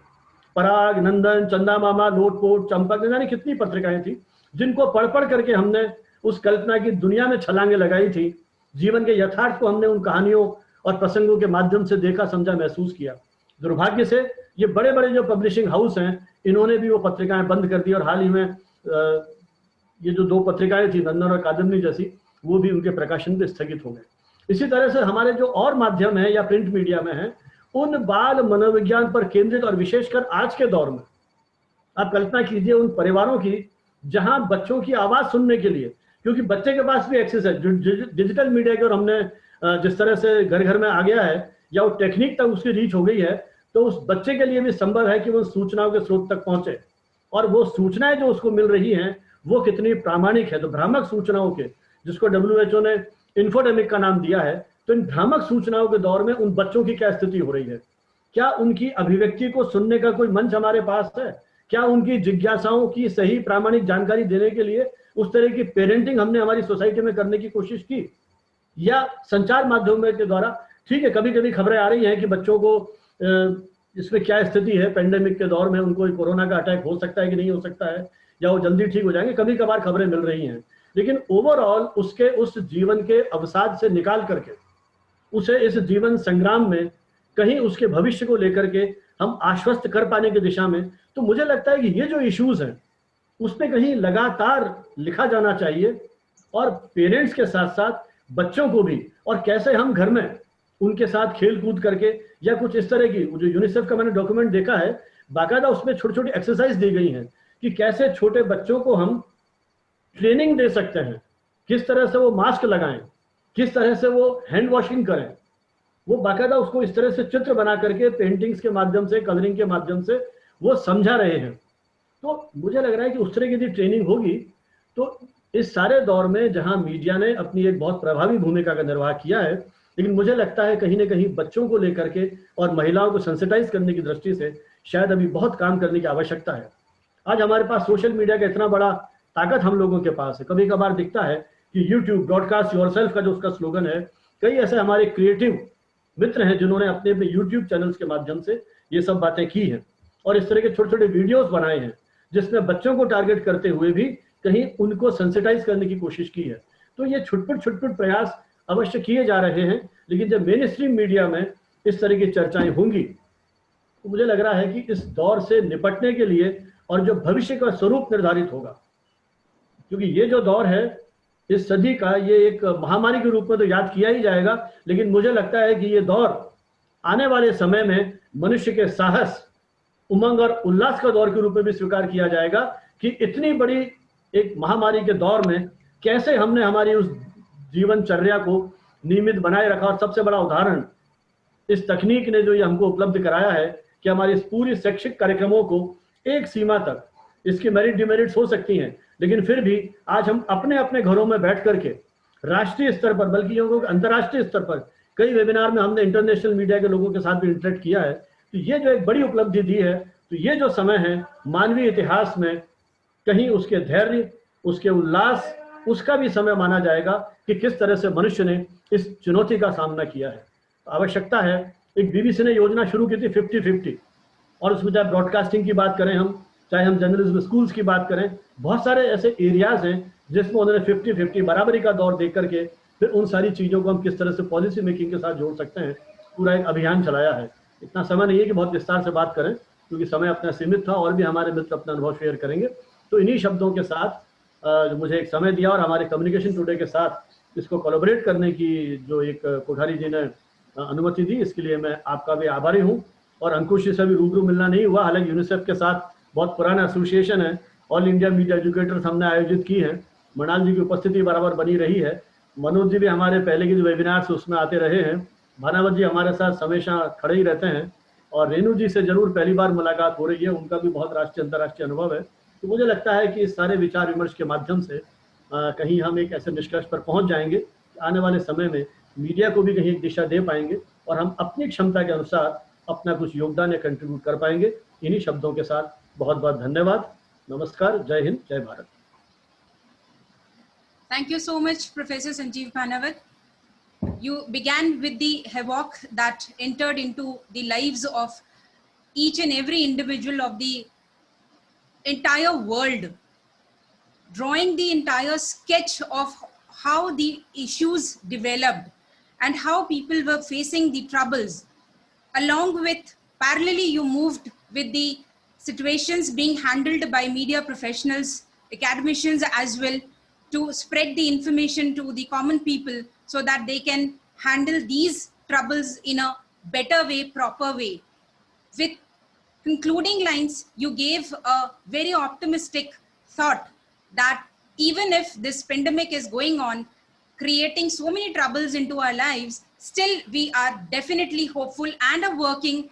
पराग, नंदन, चंदा मामा, नोटपोट, चंपक, न जाने कितनी पत्रिकाएं थी जिनको पढ़ करके हमने उस कल्पना की दुनिया में छलांगे लगाई थी। जीवन के यथार्थ को हमने उन कहानियों और प्रसंगों के माध्यम से देखा, समझा, महसूस किया। दुर्भाग्य से ये बड़े बड़े जो पब्लिशिंग हाउस हैं, इन्होंने भी वो पत्रिकाएं बंद कर दी और हाल ही में ये जो 2 पत्रिकाएं थी, नंदन और कादम्बनी जैसी, वो भी उनके प्रकाशन पे स्थगित हो गए। इसी तरह से हमारे जो और माध्यम है या प्रिंट मीडिया में है, उन बाल मनोविज्ञान पर केंद्रित और विशेषकर आज के दौर में आप कल्पना कीजिए उन परिवारों की जहां बच्चों की आवाज सुनने के लिए, क्योंकि बच्चे के पास भी एक्सेस है डिजिटल मीडिया की, और हमने जिस तरह से घर घर में आ गया है या वो टेक्निक तक उसकी रीच हो गई है, तो उस बच्चे के लिए भी संभव है कि वो सूचनाओं के स्रोत तक पहुंचे और वो सूचनाएं जो उसको मिल रही हैं वो कितनी प्रामाणिक है। तो भ्रामक सूचनाओं के, जिसको WHO ने इन्फोडेमिक का नाम दिया है, तो इन भ्रामक सूचनाओं के दौर में उन बच्चों की क्या स्थिति हो रही है? क्या उनकी अभिव्यक्ति को सुनने का कोई मंच हमारे पास है? क्या उनकी जिज्ञासाओं की सही प्रामाणिक जानकारी देने के लिए उस तरह की पेरेंटिंग हमने हमारी सोसाइटी में करने की कोशिश की? या संचार माध्यमों के द्वारा। ठीक है, कभी कभी खबरें आ रही हैं कि बच्चों को इसमें क्या स्थिति है, पेंडेमिक के दौर में उनको कोरोना का अटैक हो सकता है कि नहीं हो सकता है, या वो जल्दी ठीक हो जाएंगे, कभी कभार खबरें मिल रही हैं। लेकिन ओवरऑल उसके उस जीवन के अवसाद से निकाल करके उसे इस जीवन संग्राम में कहीं उसके भविष्य को लेकर के हम आश्वस्त कर पाने की दिशा में, तो मुझे लगता है कि ये जो इश्यूज हैं उस पर कहीं लगातार लिखा जाना चाहिए, और पेरेंट्स के साथ साथ बच्चों को भी, और कैसे हम घर में उनके साथ खेल कूद करके या कुछ इस तरह की, जो यूनिसेफ का मैंने डॉक्यूमेंट देखा है, बाकायदा उसमें छोटी छोटी एक्सरसाइज दी गई हैं कि कैसे छोटे बच्चों को हम ट्रेनिंग दे सकते हैं, किस तरह से वो मास्क लगाएं, किस तरह से वो हैंड वॉशिंग करें। वो बाकायदा उसको इस तरह से चित्र बना करके पेंटिंग्स के माध्यम से, कलरिंग के माध्यम से वो समझा रहे हैं। तो मुझे लग रहा है कि उस तरह की यदि ट्रेनिंग होगी तो इस सारे दौर में जहां मीडिया ने अपनी एक बहुत प्रभावी भूमिका का निर्वाह किया है, लेकिन मुझे लगता है कहीं ना कहीं बच्चों को लेकर के और महिलाओं को सेंसिटाइज करने की दृष्टि से शायद अभी बहुत काम करने की आवश्यकता है। आज हमारे पास सोशल मीडिया का इतना बड़ा ताकत हम लोगों के पास है। कभी कभार दिखता है कि यूट्यूब ब्रॉडकास्ट योरसेल्फ का जो उसका स्लोगन है, कई ऐसे हमारे क्रिएटिव मित्र हैं जिन्होंने अपने अपने यूट्यूब चैनल्स के माध्यम से ये सब बातें की हैं और इस तरह के छोटे छोटे वीडियोस बनाए हैं जिसमें बच्चों को टारगेट करते हुए भी कहीं उनको सेंसिटाइज करने की कोशिश की है। तो ये छुटपुट प्रयास अवश्य किए जा रहे हैं, लेकिन जब मेन स्ट्रीम मीडिया में इस तरह की चर्चाएं होंगी तो मुझे लग रहा है कि इस दौर से निपटने के लिए और जो भविष्य का स्वरूप निर्धारित होगा, क्योंकि ये जो दौर है इस सदी का, ये एक महामारी के रूप में तो याद किया ही जाएगा, लेकिन मुझे लगता है कि ये दौर आने वाले समय में मनुष्य के साहस, उमंग और उल्लास का दौर के रूप में भी स्वीकार किया जाएगा कि इतनी बड़ी एक महामारी के दौर में कैसे हमने हमारी उस जीवनचर्या को नियमित बनाए रखा। और सबसे बड़ा उदाहरण इस तकनीक ने जो ये हमको उपलब्ध कराया है कि हमारी इस पूरी शैक्षिक कार्यक्रमों को एक सीमा तक, इसकी मेरिट डिमेरिट्स हो सकती हैं, लेकिन फिर भी आज हम अपने अपने घरों में बैठ करके राष्ट्रीय स्तर पर, बल्कि अंतर्राष्ट्रीय स्तर पर कई वेबिनार में हमने इंटरनेशनल मीडिया के लोगों के साथ भी इंटरेक्ट किया है। तो ये जो एक बड़ी उपलब्धि दी है, तो ये जो समय है मानवीय इतिहास में कहीं उसके धैर्य, उसके उल्लास, उसका भी समय माना जाएगा कि किस तरह से मनुष्य ने इस चुनौती का सामना किया है। तो आवश्यकता है, एक बीबीसी ने योजना शुरू की थी 50-50, और उसमें चाहे ब्रॉडकास्टिंग की बात करें हम, चाहे हम जर्नलिज्म स्कूल्स की बात करें, बहुत सारे ऐसे एरियाज हैं जिसमें उन्होंने 50-50 बराबरी का दौर देख करके फिर उन सारी चीज़ों को हम किस तरह से पॉलिसी मेकिंग के साथ जोड़ सकते हैं, पूरा एक अभियान चलाया है। इतना समय नहीं है कि बहुत विस्तार से बात करें, क्योंकि समय अपना सीमित था, और भी हमारे मित्र अपना अनुभव शेयर करेंगे। तो इन्हीं शब्दों के साथ मुझे एक समय दिया और हमारे कम्युनिकेशन टुडे के साथ इसको कोलैबोरेट करने की जो एक कोठारी जी ने अनुमति दी, इसके लिए मैं आपका भी आभारी हूँ। और अंकुश जी से भी रूबरू मिलना नहीं हुआ, हालांकि यूनिसेफ के साथ बहुत पुराना एसोसिएशन है, ऑल इंडिया मीडिया एजुकेटर्स हमने आयोजित की है, मृणाल जी की उपस्थिति बराबर बनी रही है, मनोज जी भी हमारे पहले के जो वेबिनार्स उसमें आते रहे हैं, भानावत जी हमारे साथ हमेशा खड़े ही रहते हैं, और रेणु जी से जरूर पहली बार मुलाकात हो रही है, उनका भी बहुत राष्ट्रीय अंतर्राष्ट्रीय अनुभव है। तो मुझे लगता है कि इस सारे विचार विमर्श के माध्यम से कहीं हम एक ऐसे निष्कर्ष पर पहुंच जाएंगे कि आने वाले समय में मीडिया को भी कहीं एक दिशा दे पाएंगे और हम अपनी क्षमता के अनुसार अपना कुछ योगदान या कंट्रीब्यूट कर पाएंगे। इन्हीं शब्दों के साथ बहुत बहुत धन्यवाद, नमस्कार, जय हिंद, जय Bharat. Thank you so much, Professor Sanjeev Bhanavat. You began with the havoc that entered into the lives of each and every individual of the entire world, drawing the entire sketch of how the issues developed and how people were facing the troubles. Along with, parallelly, you moved with the situations being handled by media professionals, academicians as well, to spread the information to the common people so that they can handle these troubles in a better way, proper way. With concluding lines, you gave a very optimistic thought that even if this pandemic is going on, creating so many troubles into our lives, still we are definitely hopeful and are working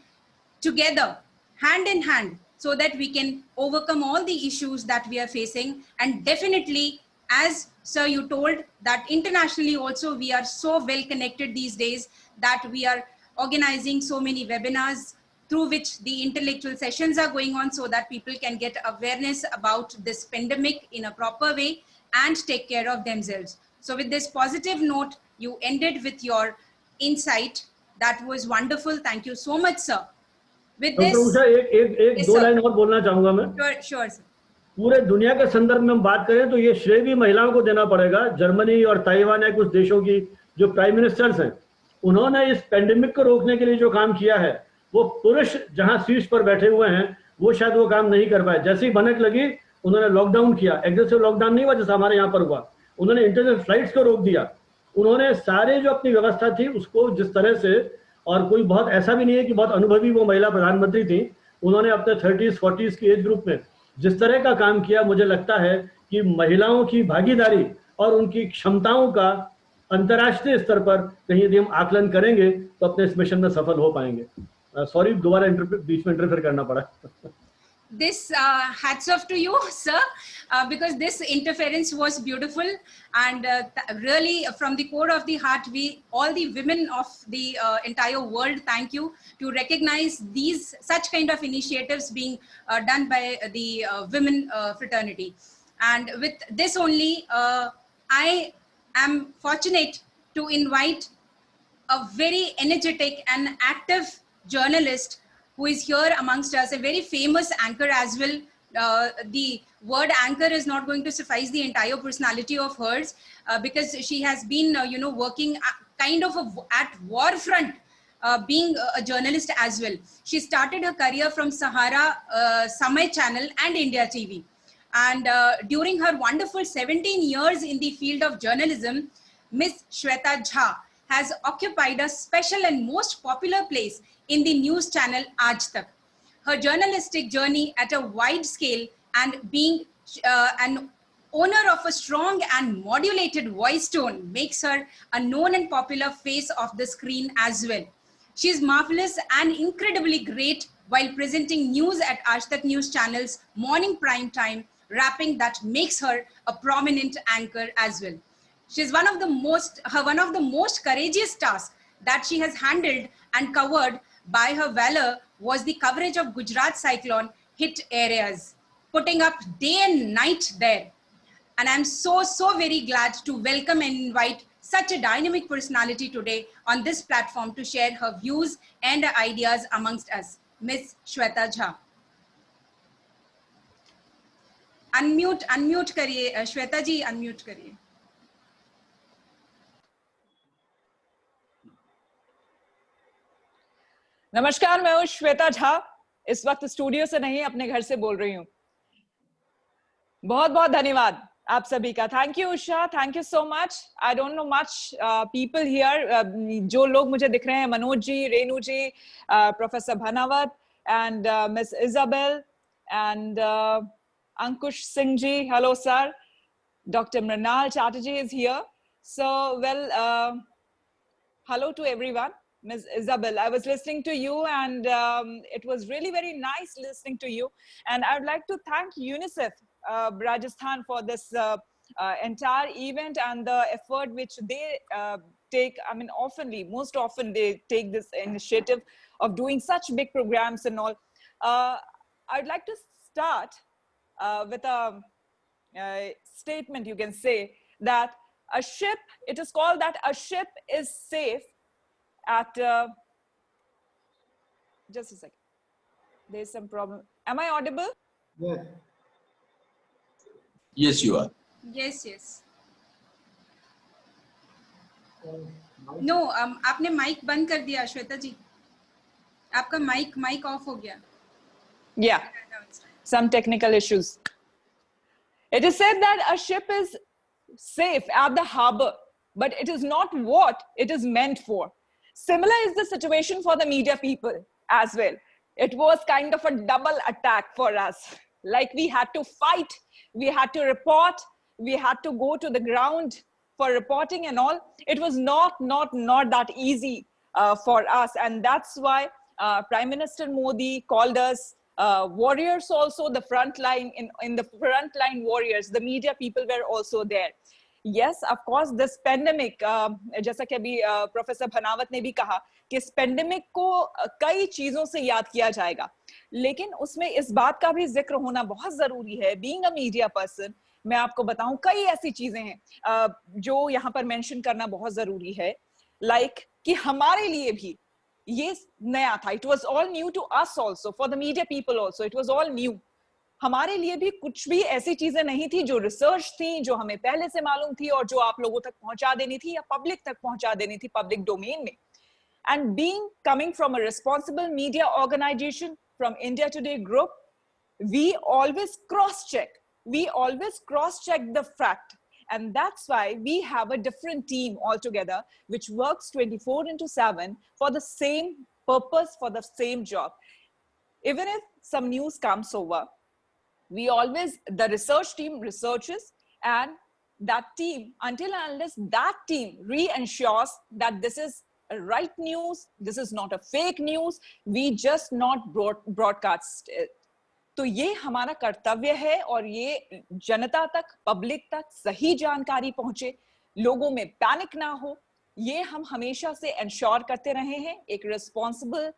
together, hand in hand, so that we can overcome all the issues that we are facing. And definitely, as sir, you told that internationally also we are so well connected these days that we are organizing so many webinars through which the intellectual sessions are going on so that people can get awareness about this pandemic in a proper way and take care of themselves. So with this positive note, You ended with your insight. That was wonderful. Thank you so much, sir. With this, doctor Usha एक yes, दो sir. Line और बोलना चाहूंगा मैं। Sure, sir. पूरे दुनिया के संदर्भ में हम बात करें तो ये श्रेय भी महिलाओं को देना पड़ेगा। जर्मनी और ताइवान है कुछ देशों की जो प्राइम मिनिस्टर्स हैं, उन्होंने इस पेंडेमिक को रोकने के लिए जो काम किया है, वो पुरुष जहां शीर्ष पर बैठे हुए हैं वो शायद वो काम नहीं कर पाए। जैसी भनक लगी उन्होंने लॉकडाउन किया। एग्रेसिव लॉकडाउन नहीं हुआ जैसा हमारे यहाँ पर हुआ, उन्होंने इंटरनेशनल फ्लाइट्स को रोक दिया। उन्होंने सारे जो अपनी व्यवस्था थी उसको जिस तरह से, और कोई बहुत ऐसा भी नहीं है कि बहुत अनुभवी वो महिला प्रधानमंत्री थी, उन्होंने अपने 30s 40s की एज ग्रुप में जिस तरह का काम किया, मुझे लगता है कि महिलाओं की भागीदारी और उनकी क्षमताओं का अंतर्राष्ट्रीय स्तर पर कहीं यदि हम आकलन करेंगे तो अपने इस मिशन में सफल हो पाएंगे। सॉरी दोबारा बीच में इंटरफेयर करना पड़ा। This hats off to you, sir, because this interference was beautiful, and really from the core of the heart, we all the women of the entire world thank you to recognize these such kind of initiatives being done by the women fraternity. And with this only, I am fortunate to invite a very energetic and active journalist who is here amongst us, a very famous anchor as well. The word anchor is not going to suffice the entire personality of hers, because she has been, working kind of at war front, being a journalist as well. She started her career from Sahara Samay channel and India TV. And during her wonderful 17 years in the field of journalism, Miss Shweta Jha has occupied a special and most popular place in the news channel Aaj Tak. Her journalistic journey at a wide scale and being an owner of a strong and modulated voice tone makes her a known and popular face of the screen as well. She is marvelous and incredibly great while presenting news at Aaj Tak News channel's morning prime time, rapping that makes her a prominent anchor as well. She is one of the most courageous tasks that she has handled and covered by her valor was the coverage of Gujarat cyclone hit areas, putting up day and night there. And I'm so very glad to welcome and invite such a dynamic personality today on this platform to share her views and ideas amongst us, Miss Shweta Jha. Unmute करिए, श्वेता जी unmute करिए। नमस्कार, मैं हूँ श्वेता झा। इस वक्त studio से नहीं, अपने घर से बोल रही हूँ। बहुत बहुत धन्यवाद आप सभी का। Thank you Usha, thank you so much. I don't know much people here. जो लोग मुझे दिख रहे हैं, Manoj ji, Renu ji, professor Bhanawat and miss Isabel and Ankush Singh ji, hello sir. Dr. Mrinal Chatterjee is here. So, well, hello to everyone. Ms. Isabel, I was listening to you and it was really very nice listening to you. And I would like to thank UNICEF Rajasthan for this entire event and the effort which they take. I mean, most often they take this initiative of doing such big programs and all. I'd like to start with a statement, you can say, that a ship, it is called that a ship is safe at, just a second, there's some problem. Am I audible? Yes. Yes, you are. Yes. No, आपने mic बंद कर दिया श्वेता जी, आपका mic off हो गया. Yeah, some technical issues. It is said that a ship is safe at the harbor, but it is not what it is meant for. Similar is the situation for the media people as well. It was kind of a double attack for us. Like we had to fight, we had to report, we had to go to the ground for reporting and all. It was not that easy for us. And that's why Prime Minister Modi called us warriors also, the front line, in the front line warriors, the media people were also there. Yes, of course, this pandemic, जैसा कि अभी professor भनावत ने भी कहा कि इस pandemic को कई चीजों से याद किया जाएगा, लेकिन उसमें इस बात का भी जिक्र होना बहुत जरूरी है, बीइंग अ मीडिया पर्सन, मैं आपको बताऊं कई ऐसी चीजें हैं जो यहाँ पर मेंशन करना बहुत जरूरी है, लाइक कि हमारे लिए भी ये नया था. It was all new to us also, for the media people also it was all new. हमारे लिए भी कुछ भी ऐसी चीजें नहीं थी जो रिसर्च थी, जो हमें पहले से मालूम थी और जो आप लोगों तक पहुंचा देनी थी या पब्लिक तक पहुंचा देनी थी, पब्लिक डोमेन में. And being coming from a responsible media organization from India Today Group, we always cross-check. We always cross-check the fact. And that's why we have a different team altogether, which works 24/7 for the same purpose, for the same job. Even if some news comes over, we always, the research team researches, and that team, until and unless that team re-ensures that this is a right news, this is not a fake news, we just not broadcast it. तो ये हमारा कर्तव्य है और ये जनता तक, public तक सही जानकारी पहुंचे, लोगों में पैनिक ना हो, ये हम हमेशा से इंश्योर करते रहे हैं. एक रिस्पॉन्सिबल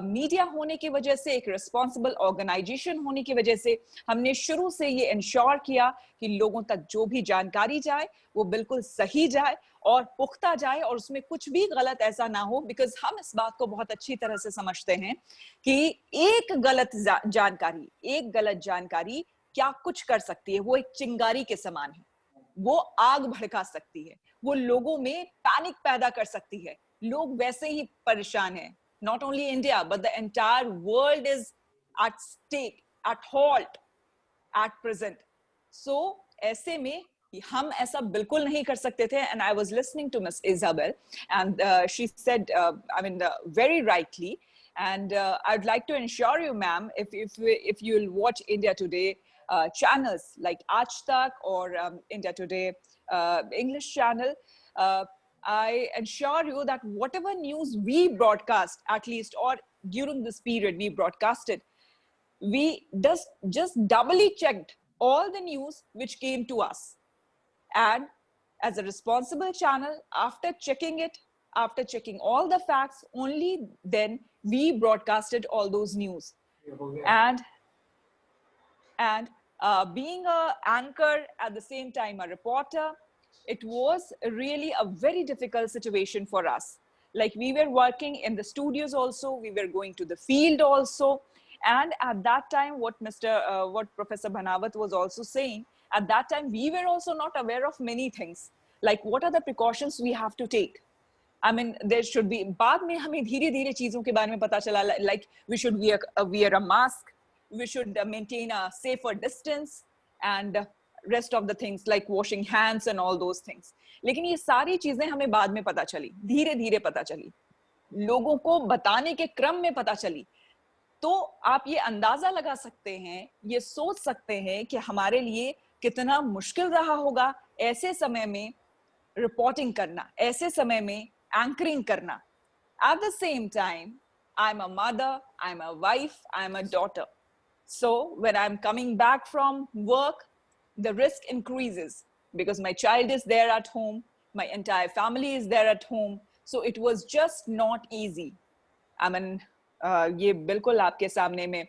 मीडिया होने की वजह से, एक रिस्पॉन्सिबल ऑर्गेनाइजेशन होने की वजह से हमने शुरू से ये इंश्योर किया कि लोगों तक जो भी जानकारी जाए वो बिल्कुल सही जाए और पुख्ता जाए और उसमें कुछ भी गलत ऐसा ना हो. बिकॉज हम इस बात को बहुत अच्छी तरह से समझते हैं कि एक गलत जानकारी क्या कुछ कर सकती है. वो एक चिंगारी के समान है, वो आग भड़का सकती है, वो लोगों में पैनिक पैदा कर सकती है. लोग वैसे ही परेशान हैं. Not only India, but the entire world is at stake, at halt, at present. So, ऐसे में हम ऐसा बिल्कुल नहीं कर सकते थे. And I was listening to Miss Isabel, and she said, very rightly. And I'd like to ensure you, ma'am, if you'll watch India Today channels like Aaj Tak or India Today English channel, I assure you that whatever news we broadcast, at least, or during this period we broadcasted, we just doubly checked all the news which came to us. And as a responsible channel, after checking it, after checking all the facts, only then we broadcasted all those news. And being an anchor, at the same time a reporter, it was really a very difficult situation for us. Like, we were working in the studios also, we were going to the field also. And at that time, what Professor Bhanawat was also saying, at that time, we were also not aware of many things. Like, what are the precautions we have to take? I mean, there should be, बाद में हमें धीरे-धीरे चीजों के बारे में पता चला, like we should wear a mask, we should maintain a safer distance, and rest of the things like washing hands and all those things. लेकिन ये सारी चीजें हमें बाद में पता चली, धीरे-धीरे पता चली, लोगों को बताने के क्रम में पता चली. तो आप ये अंदाजा लगा सकते हैं, ये सोच सकते हैं कि हमारे लिए कितना मुश्किल रहा होगा ऐसे समय में रिपोर्टिंग करना, ऐसे समय में एंकरिंग करना. At the same time, I'm a mother, I'm a wife, I'm a daughter. So when I'm coming back from work, the risk increases because my child is there at home, my entire family is there at home. So it was just not easy. I mean, ये बिल्कुल आपके सामने में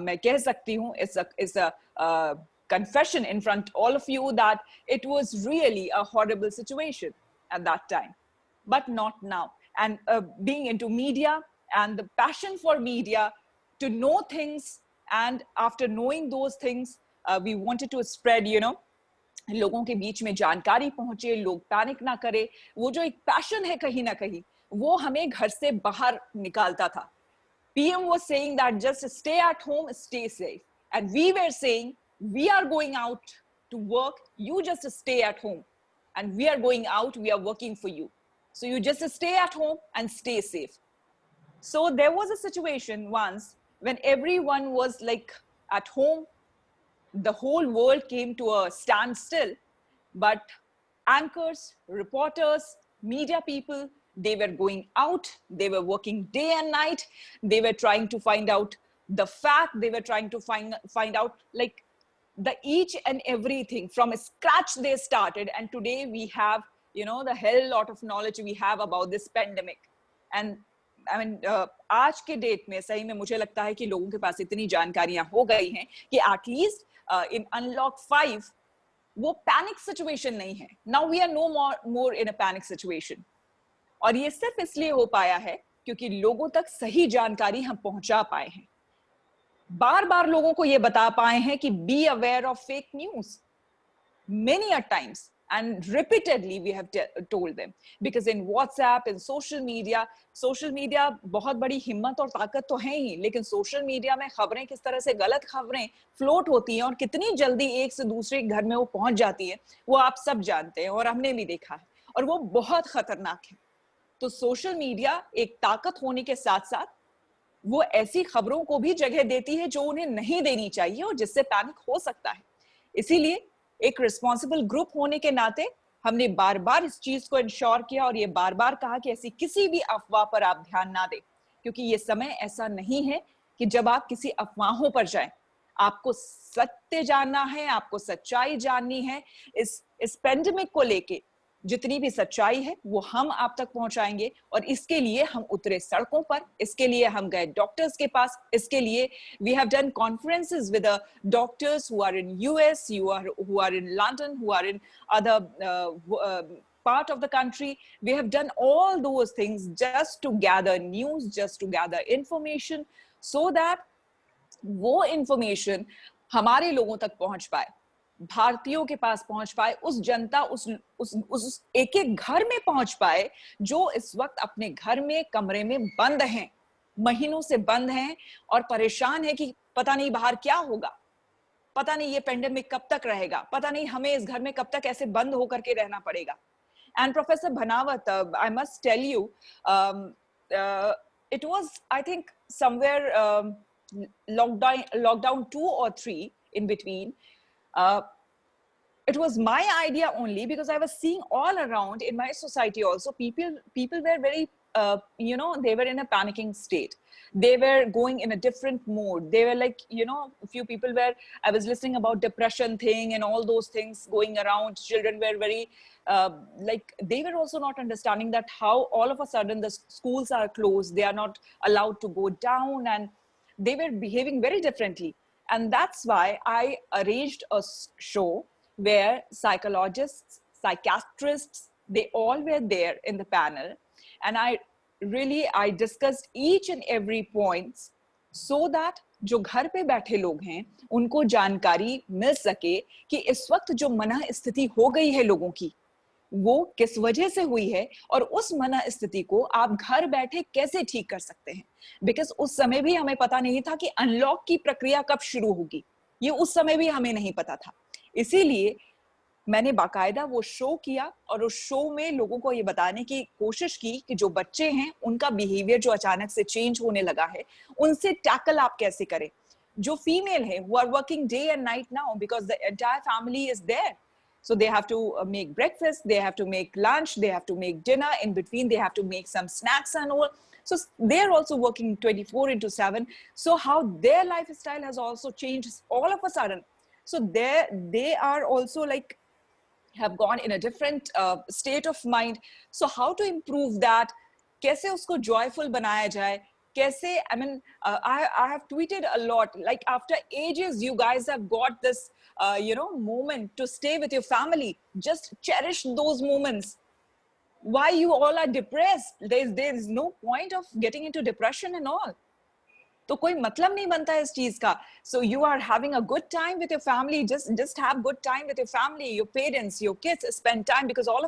मैं कह सकती हूँ, it's a confession in front all of you that it was really a horrible situation at that time, but not now. And being into media and the passion for media, to know things, and after knowing those things, we wanted to spread, you know, लोगों के बीच में जानकारी पहुंचे, लोग panic ना करे. वो जो एक पैशन है कहीं ना कहीं, वो हमें घर से बाहर निकालता था. PM was saying that just stay at home, stay safe. And we were saying, we are going out to work, you just stay at home. And we are going out, we are working for you. So you just stay at home and stay safe. So there was a situation once when everyone was like at home, the whole world came to a standstill, but anchors, reporters, media people, they were going out, they were working day and night, they were trying to find out the fact, they were trying to find out like the each and everything from scratch they started. And today we have, you know, the hell lot of knowledge we have about this pandemic. And I mean, आज के date में सही में मुझे लगता है कि लोगों के पास इतनी जानकारियां हो गई हैं कि at least in Unlock 5 वो पैनिक सिचुएशन नहीं है. Now we are no more in a panic situation. और ये सिर्फ इसलिए हो पाया है क्योंकि लोगों तक सही जानकारी हम पहुंचा पाए हैं, बार बार लोगों को ये बता पाए हैं कि be aware of fake news. Many a times and repeatedly we have told them, because in WhatsApp, in social media बहुत बड़ी हिम्मत और ताकत तो है ही, लेकिन सोशल मीडिया में खबरें किस तरह से, गलत खबरें फ्लोट होती हैं और कितनी जल्दी एक से दूसरे घर में वो पहुंच जाती है, वो आप सब जानते हैं और हमने भी देखा है, और वो बहुत खतरनाक है. तो सोशल मीडिया एक ताकत होने के साथ साथ वो ऐसी खबरों को भी जगह देती है जो उन्हें नहीं देनी चाहिए और जिससे पैनिक हो सकता है. इसीलिए एक रिस्पॉन्सिबल ग्रुप होने के नाते हमने बार बार इस चीज को इंश्योर किया और ये बार बार कहा कि ऐसी किसी भी अफवाह पर आप ध्यान ना दें, क्योंकि ये समय ऐसा नहीं है कि जब आप किसी अफवाहों पर जाएं. आपको सत्य जानना है, आपको सच्चाई जाननी है. इस पेंडेमिक को लेके जितनी भी सच्चाई है वो हम आप तक पहुंचाएंगे, और इसके लिए हम उतरे सड़कों पर, इसके लिए हम गए डॉक्टर्स के पास, इसके लिए we have done conferences with the doctors who are in US, who are in London, who are in other part of the country. We have done all those things just to gather news, just to gather information, so that वो information हमारे लोगों तक पहुंच पाए, भारतीयों के पास पहुंच पाए, उस जनता, उस एक एक घर में पहुंच पाए जो इस वक्त अपने घर में कमरे में बंद हैं, महीनों से बंद हैं और परेशान है कि पता नहीं बाहर क्या होगा, पता नहीं ये पेंडेमिक कब तक रहेगा, पता नहीं हमें इस घर में कब तक ऐसे बंद होकर के रहना पड़ेगा. And Professor Bhanawat, I must tell you, it was, I think, somewhere lockdown 2 or 3 in between. It was my idea only because I was seeing all around in my society also, people were very, they were in a panicking state. They were going in a different mode. They were like, a few people were, I was listening about depression thing and all those things going around. Children were very, they were also not understanding that how all of a sudden the schools are closed. They are not allowed to go down, and they were behaving very differently. And that's why I arranged a show where psychologists, psychiatrists, they all were there in the panel. And I discussed each and every points so that जो घर पे बैठे लोग हैं उनको जानकारी मिल सके कि इस वक्त जो मना स्थिति हो गई है लोगों की वो किस वजह से हुई है और उस मना स्थिति को आप घर बैठे कैसे ठीक कर सकते हैं. बिकॉज उस समय भी हमें पता नहीं था कि अनलॉक की प्रक्रिया कब शुरू होगी, ये उस समय भी हमें नहीं पता था. इसीलिए मैंने बाकायदा वो शो किया और उस शो में लोगों को ये बताने की कोशिश की कि जो बच्चे हैं उनका बिहेवियर जो अचानक से चेंज होने लगा है उनसे टैकल आप कैसे करें. जो फीमेल है वो are working day and night now because the entire family is there. So they have to make breakfast, they have to make lunch, they have to make dinner. In between, they have to make some snacks and all. So they're also working 24/7. So how their lifestyle has also changed all of a sudden. So they are also like have gone in a different state of mind. So how to improve that? कैसे उसको joyful बनाया जाए? कैसे, I mean, I have tweeted a lot. Like after ages, you guys have got this moment to stay with your family. Just cherish those moments. Why you all are depressed? There is no point of getting into depression and all. तो कोई मतलब नहीं बनता है इस चीज का. So you are having a good time with your family. Just have good time with your family, your parents, your kids. Spend time, because all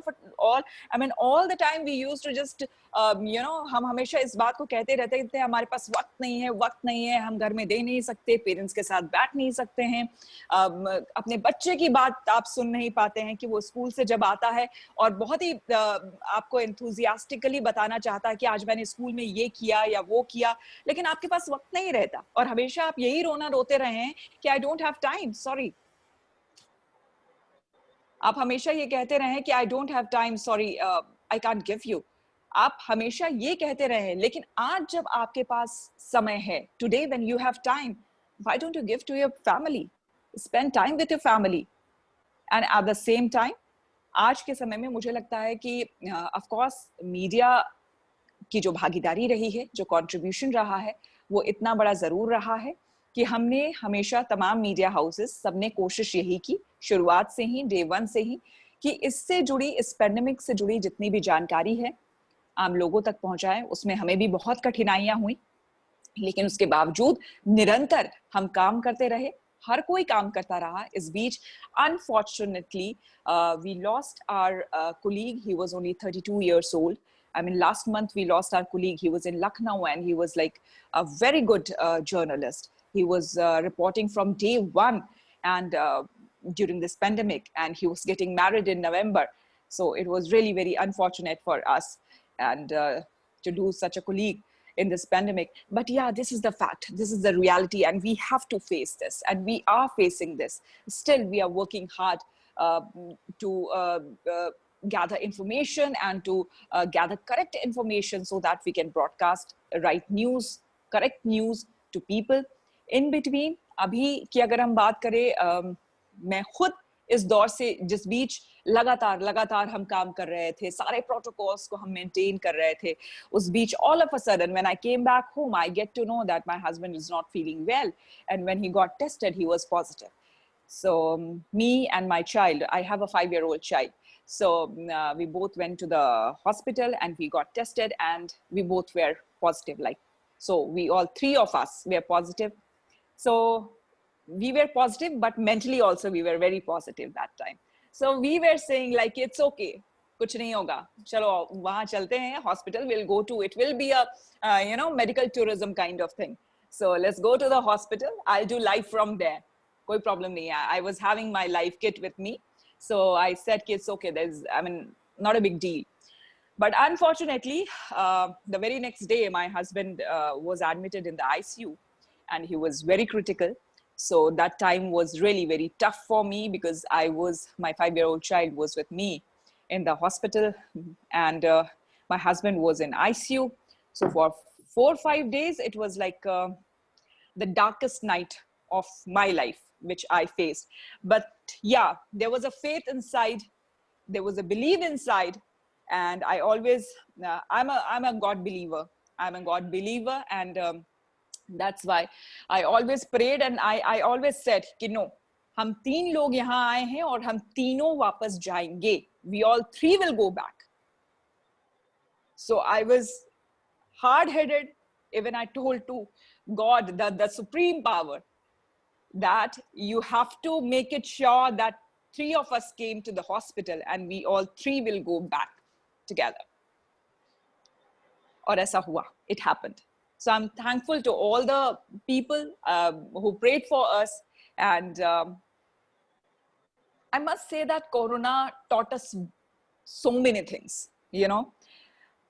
the time we used to just हम हमेशा इस बात को कहते रहते थे हमारे पास वक्त नहीं है, हम घर में दे नहीं सकते, पेरेंट्स के साथ बैठ नहीं सकते हैं, अपने बच्चे की बात आप सुन नहीं पाते हैं कि वो स्कूल से जब आता है और बहुत ही आपको एंथुजियास्टिकली बताना चाहता है कि आज मैंने स्कूल में ये किया या वो किया, लेकिन आपके पास वक्त नहीं रहता और हमेशा आप यही रोते रहे हैं कि I don't have time. Sorry, आप हमेशा ये कहते रहे हैं कि I don't have time, sorry, I can't give you. आप हमेशा ये कहते रहे, लेकिन आज जब आपके पास समय है, today when you have time, why don't you give to your family? Spend time with your family. And at the same time आज के समय में मुझे लगता है कि ऑफ कोर्स मीडिया की जो भागीदारी रही है, जो कंट्रीब्यूशन रहा है, वो इतना बड़ा जरूर रहा है. कि हमने हमेशा तमाम मीडिया हाउसेस सबने कोशिश यही की शुरुआत से ही, डे 1 से ही, कि इससे जुड़ी, इस पेंडेमिक से जुड़ी जितनी भी जानकारी है आम लोगों तक पहुंचाएं। उसमें हमें भी बहुत कठिनाइयां हुई, लेकिन उसके बावजूद निरंतर हम काम करते रहे, हर कोई काम करता रहा। इस बीच unfortunately we lost our colleague. He was only 32 years old. I mean, last month we lost our colleague. He was in Lucknow and he was like a very good journalist. He was reporting from day 1 and during this pandemic, and he was getting married in November. So it was really very unfortunate for us and to lose such a colleague in this pandemic. But yeah, this is the fact, this is the reality, and we have to face this, and we are facing this. Still, we are working hard to gather information and to gather correct information so that we can broadcast right news, correct news to people. In between, अभी की अगर हम बात करें, मैं खुद इस दौर से जिस बीच लगातार हम काम कर रहे थे, सारे प्रोटोकॉल्स को हम मेंटेन कर रहे थे, उस बीच all of a sudden when I came back home, I get to know that my husband is not feeling well, and when he got tested, he was positive. So me and my child, I have a 5-year-old child, so we both went to the hospital and we got tested, and we both were positive. Like, so we all 3 of us were positive. So we were positive, but mentally also we were very positive that time. So we were saying like, it's okay, kuch nahi hoga, chalo wahan chalte hain hospital, we'll go to, it will be a medical tourism kind of thing, so let's go to the hospital, I'll do live from there, koi problem nahi hai. I was having my live kit with me, so I said it's okay, not a big deal. But unfortunately, the very next day my husband was admitted in the ICU, and he was very critical. So that time was really very tough for me, because my 5-year-old child was with me in the hospital, and my husband was in ICU. So for 4 or 5 days, it was like the darkest night of my life, which I faced. But yeah, there was a faith inside, there was a belief inside, and I always, I'm a God believer. I'm a God believer, and that's why I always prayed, and I always said कि no, हम 3 लोग यहाँ आए हैं और हम तीनों वापस जाएंगे. We all 3 will go back. So I was hard-headed. Even I told to God, the supreme power, that you have to make it sure that 3 of us came to the hospital and we all 3 will go back together. और ऐसा हुआ. It happened. So I'm thankful to all the people who prayed for us. And I must say that Corona taught us so many things,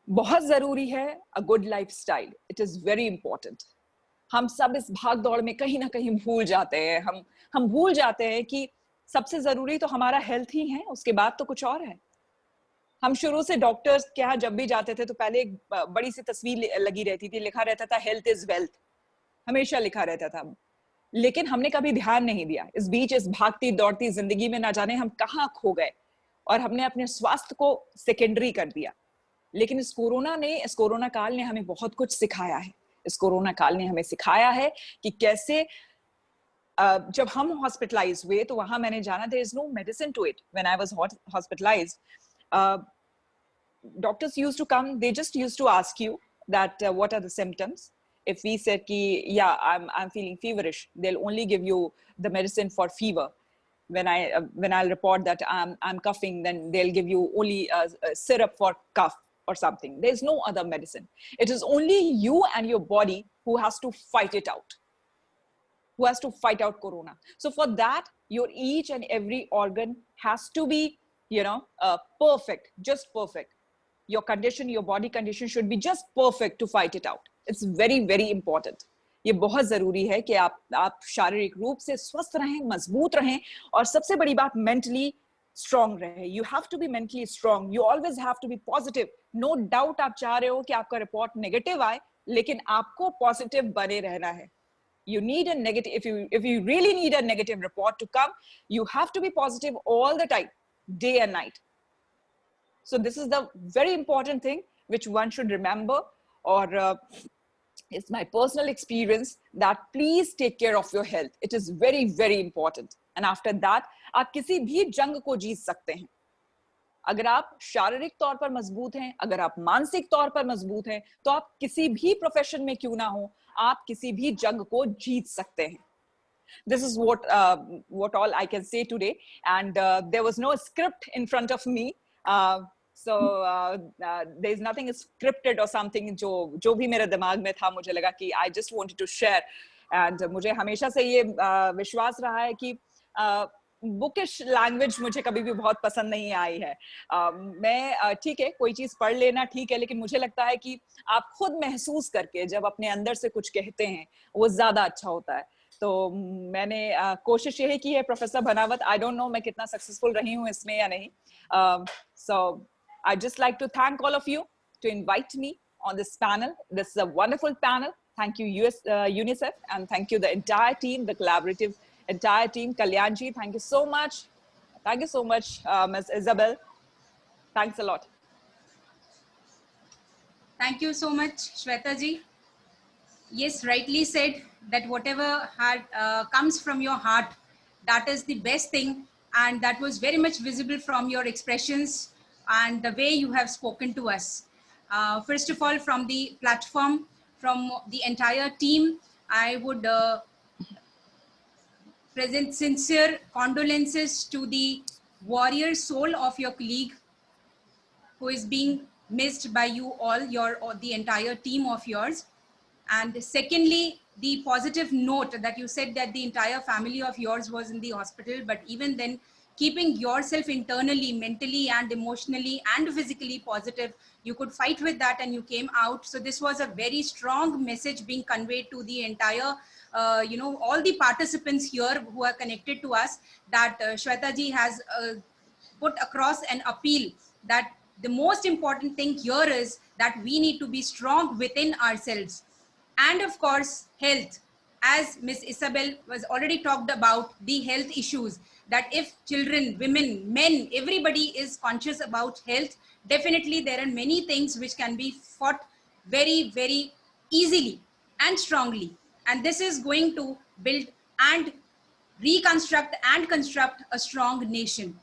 बहुत ज़रूरी है a good lifestyle. It is very important. हम सब इस भाग दौड़ में कहीं ना कहीं भूल जाते हैं. हम भूल जाते हैं कि सबसे ज़रूरी तो हमारा हेल्थ ही है, उसके बाद तो कुछ और है. हम शुरू से डॉक्टर्स के यहाँ जब भी जाते थे तो पहले एक बड़ी सी तस्वीर लगी रहती थी, लिखा रहता था हेल्थ इज वेल्थ, हमेशा लिखा रहता था, लेकिन हमने कभी ध्यान नहीं दिया. इस बीच इस भागती दौड़ती जिंदगी में ना जाने हम कहाँ खो गए और हमने अपने स्वास्थ्य को सेकेंडरी कर दिया. लेकिन इस कोरोना काल ने हमें बहुत कुछ सिखाया है. इस कोरोना काल ने हमें सिखाया है कि कैसे जब हम हॉस्पिटलाइज हुए तो वहां मैंने जाना there is no medicine to it. When I was hospitalized, doctors used to come, they just used to ask you that what are the symptoms. If we said ki yeah, I'm feeling feverish, they'll only give you the medicine for fever. When I'll report that I'm coughing, then they'll give you only a syrup for cough or something. There's no other medicine. It is only you and your body who has to fight it out, who has to fight out corona. So for that, your each and every organ has to be perfect, just perfect. Your condition, your body condition should be just perfect to fight it out. It's very, very important. ये बहुत जरूरी है कि आप शारीरिक रूप से स्वस्थ रहें, मजबूत रहें, और सबसे बड़ी बात mentally strong रहें. You have to be mentally strong. You always have to be positive. No doubt आप चाह रहे हो कि आपका रिपोर्ट नेगेटिव आए, लेकिन आपको पॉजिटिव बने रहना है. You need a negative, if you really need a negative report to come, you have to be positive all the time, day and night. So this is the very important thing which one should remember. और It's my personal experience that please take care of your health. It is very, very important. And after that, आप किसी भी जंग को जीत सकते हैं. अगर आप शारीरिक तौर पर मजबूत हैं, अगर आप मानसिक तौर पर मजबूत हैं, तो आप किसी भी प्रोफेशन में क्यों ना हो, आप किसी भी जंग को जीत सकते हैं. This is what all I can say today. And there was no script in front of me. So there is nothing scripted or something जो भी मेरे दिमाग में था, मुझे लगा कि I just wanted to share. And मुझे हमेशा से ये विश्वास रहा है कि बुकिश लैंग्वेज मुझे कभी भी बहुत पसंद नहीं आई है. मैं ठीक है, कोई चीज पढ़ लेना ठीक है, लेकिन मुझे लगता है कि आप खुद महसूस करके जब अपने अंदर से कुछ कहते हैं, वो ज्यादा अच्छा होता है. तो मैंने कोशिश यही की है प्रोफेसर बनावत. आई डोंट नो मैं कितना सक्सेसफुल रही हूँ इसमें या नहीं. So I just like to thank all of you to invite me on this panel. This is a wonderful panel. Thank you, UNICEF, and thank you the entire team, the collaborative entire team. Kalyanji, thank you so much. Thank you so much, Ms. Isabel. Thanks a lot. Thank you so much, Shweta ji. Yes, rightly said that whatever comes from your heart, that is the best thing, and that was very much visible from your expressions and the way you have spoken to us. First of all, from the platform, from the entire team, I would present sincere condolences to the warrior soul of your colleague who is being missed by you all, the entire team of yours. And secondly, the positive note that you said that the entire family of yours was in the hospital, but even then, keeping yourself internally, mentally and emotionally and physically positive, you could fight with that and you came out. So this was a very strong message being conveyed to the entire, all the participants here who are connected to us, that Shweta ji has put across an appeal that the most important thing here is that we need to be strong within ourselves. And of course, health. As Ms. Isabel was already talked about the health issues, that if children, women, men, everybody is conscious about health, definitely there are many things which can be fought very, very easily and strongly. And this is going to build and reconstruct and construct a strong nation.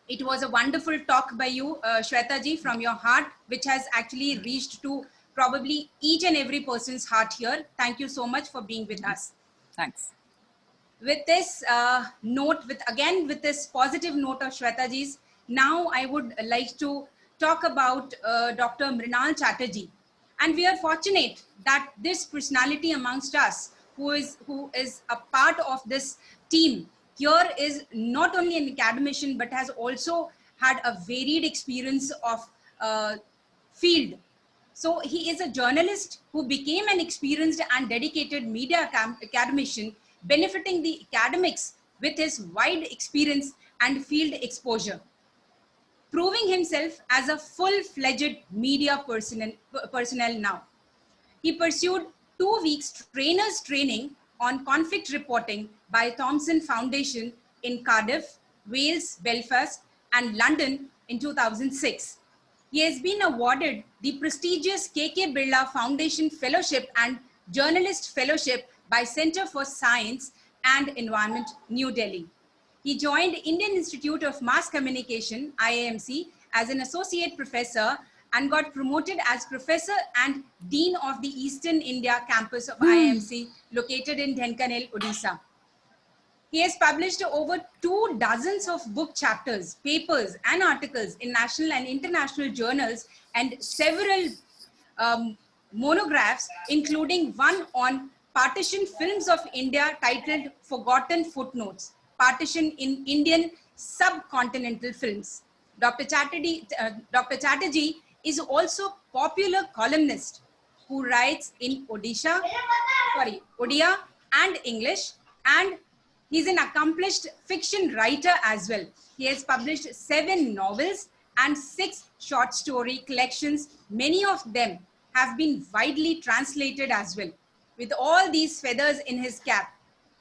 It was a wonderful talk by you, Shweta ji, from your heart, which has actually reached to probably each and every person's heart here. Thank you so much for being with us. Thanks. With this note, with this positive note of Shweta ji's, now I would like to talk about Dr. Mrinal Chatterjee. And we are fortunate that this personality amongst us, who is a part of this team here, is not only an academician, but has also had a varied experience of field. So he is a journalist who became an experienced and dedicated media academician, benefiting the academics with his wide experience and field exposure, proving himself as a full-fledged media personnel now. He pursued 2 weeks trainer's training on conflict reporting by Thomson Foundation in Cardiff, Wales, Belfast, and London in 2006. He has been awarded the prestigious KK Birla Foundation Fellowship and Journalist Fellowship by Center for Science and Environment, New Delhi. He joined Indian Institute of Mass Communication, IIMC, as an associate professor and got promoted as professor and dean of the Eastern India campus of IIMC, located in Dhenkanel, Odisha. He has published over 2 dozens of book chapters, papers, and articles in national and international journals, and several monographs, including one on partition films of India titled Forgotten Footnotes, Partition in Indian Subcontinental Films. Dr. Chatterjee is also a popular columnist who writes in Odia and English, and he's an accomplished fiction writer as well. He has published 7 novels and 6 short story collections. Many of them have been widely translated as well. With all these feathers in his cap,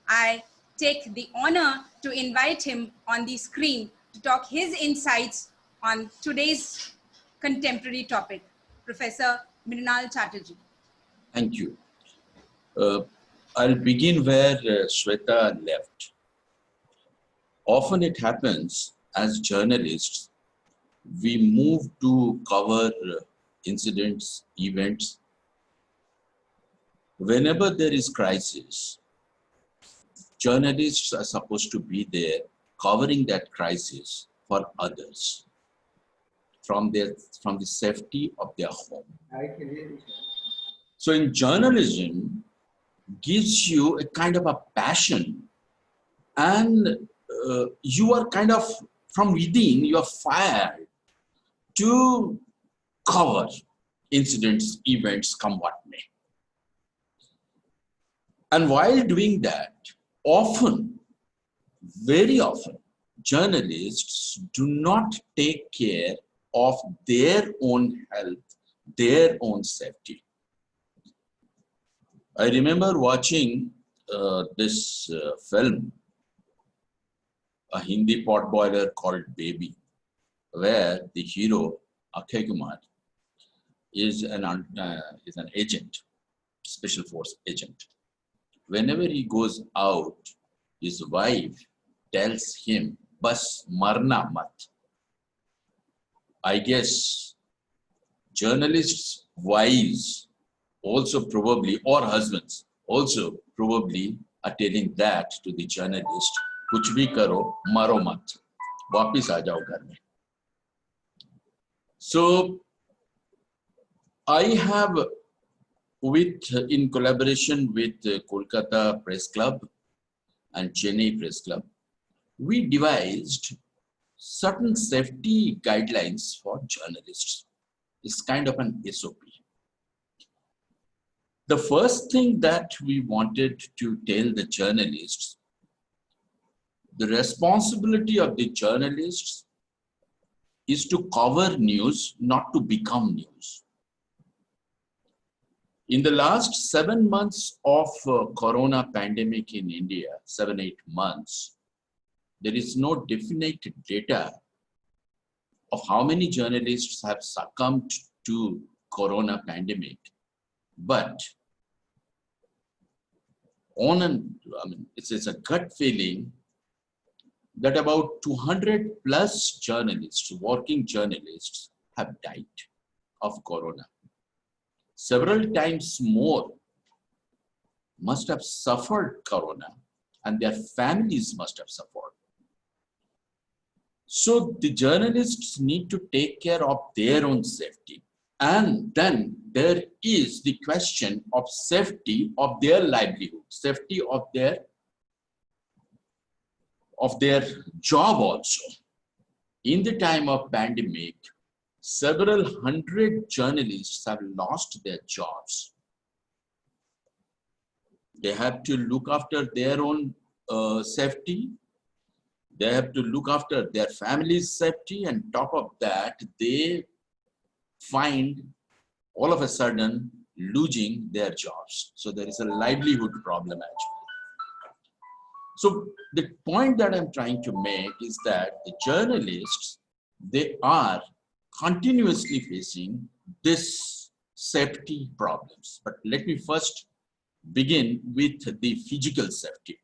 I take the honor to invite him on the screen to talk his insights on today's contemporary topic. Professor Mrinal Chatterjee. Thank you. I'll begin where Shweta left. Often it happens as journalists, we move to cover incidents, events. Whenever there is crisis, journalists are supposed to be there covering that crisis for others from the safety of their home. So in journalism, gives you a kind of a passion, and you are kind of from within, you are fired to cover incidents, events, come what may. And while doing that, often, very often, journalists do not take care of their own health, their own safety. I remember watching this film, a Hindi potboiler called Baby, where the hero, Akshay Kumar, is an agent, special force agent. Whenever he goes out, his wife tells him, "Bas marna mat." I guess journalists' wives also probably, or husbands also probably are telling that to the journalist, "Kuch bhi karo, maro mat, wapis aa jao ghar mein." So I have, in collaboration with Kolkata Press Club and Chennai Press Club, we devised certain safety guidelines for journalists. It's kind of an SOP. The first thing that we wanted to tell the journalists, the responsibility of the journalists is to cover news, not to become news. In the last 7 months of corona pandemic in India, 7-8 months, there is no definite data of how many journalists have succumbed to corona pandemic. But it's a gut feeling that about 200 plus journalists, working journalists, have died of corona. Several times more must have suffered corona, and their families must have suffered. So the journalists need to take care of their own safety. And then there is the question of safety of their livelihood, safety of their job also. In the time of pandemic, several hundred journalists have lost their jobs. They have to look after their own safety. They have to look after their family's safety, and top of that, they find all of a sudden losing their jobs. So there is a livelihood problem actually. So the point that I'm trying to make is that the journalists, they are continuously facing this safety problems. But let me first begin with the physical safety.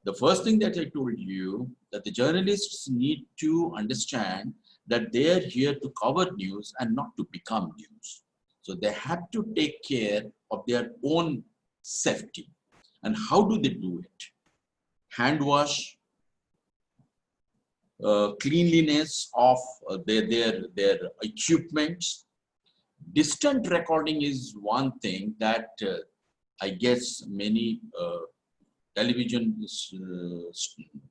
The first thing that I told you, that the journalists need to understand that they are here to cover news and not to become news. So they have to take care of their own safety. And how do they do it? Hand wash, cleanliness of their equipment. Distant recording is one thing that I guess many television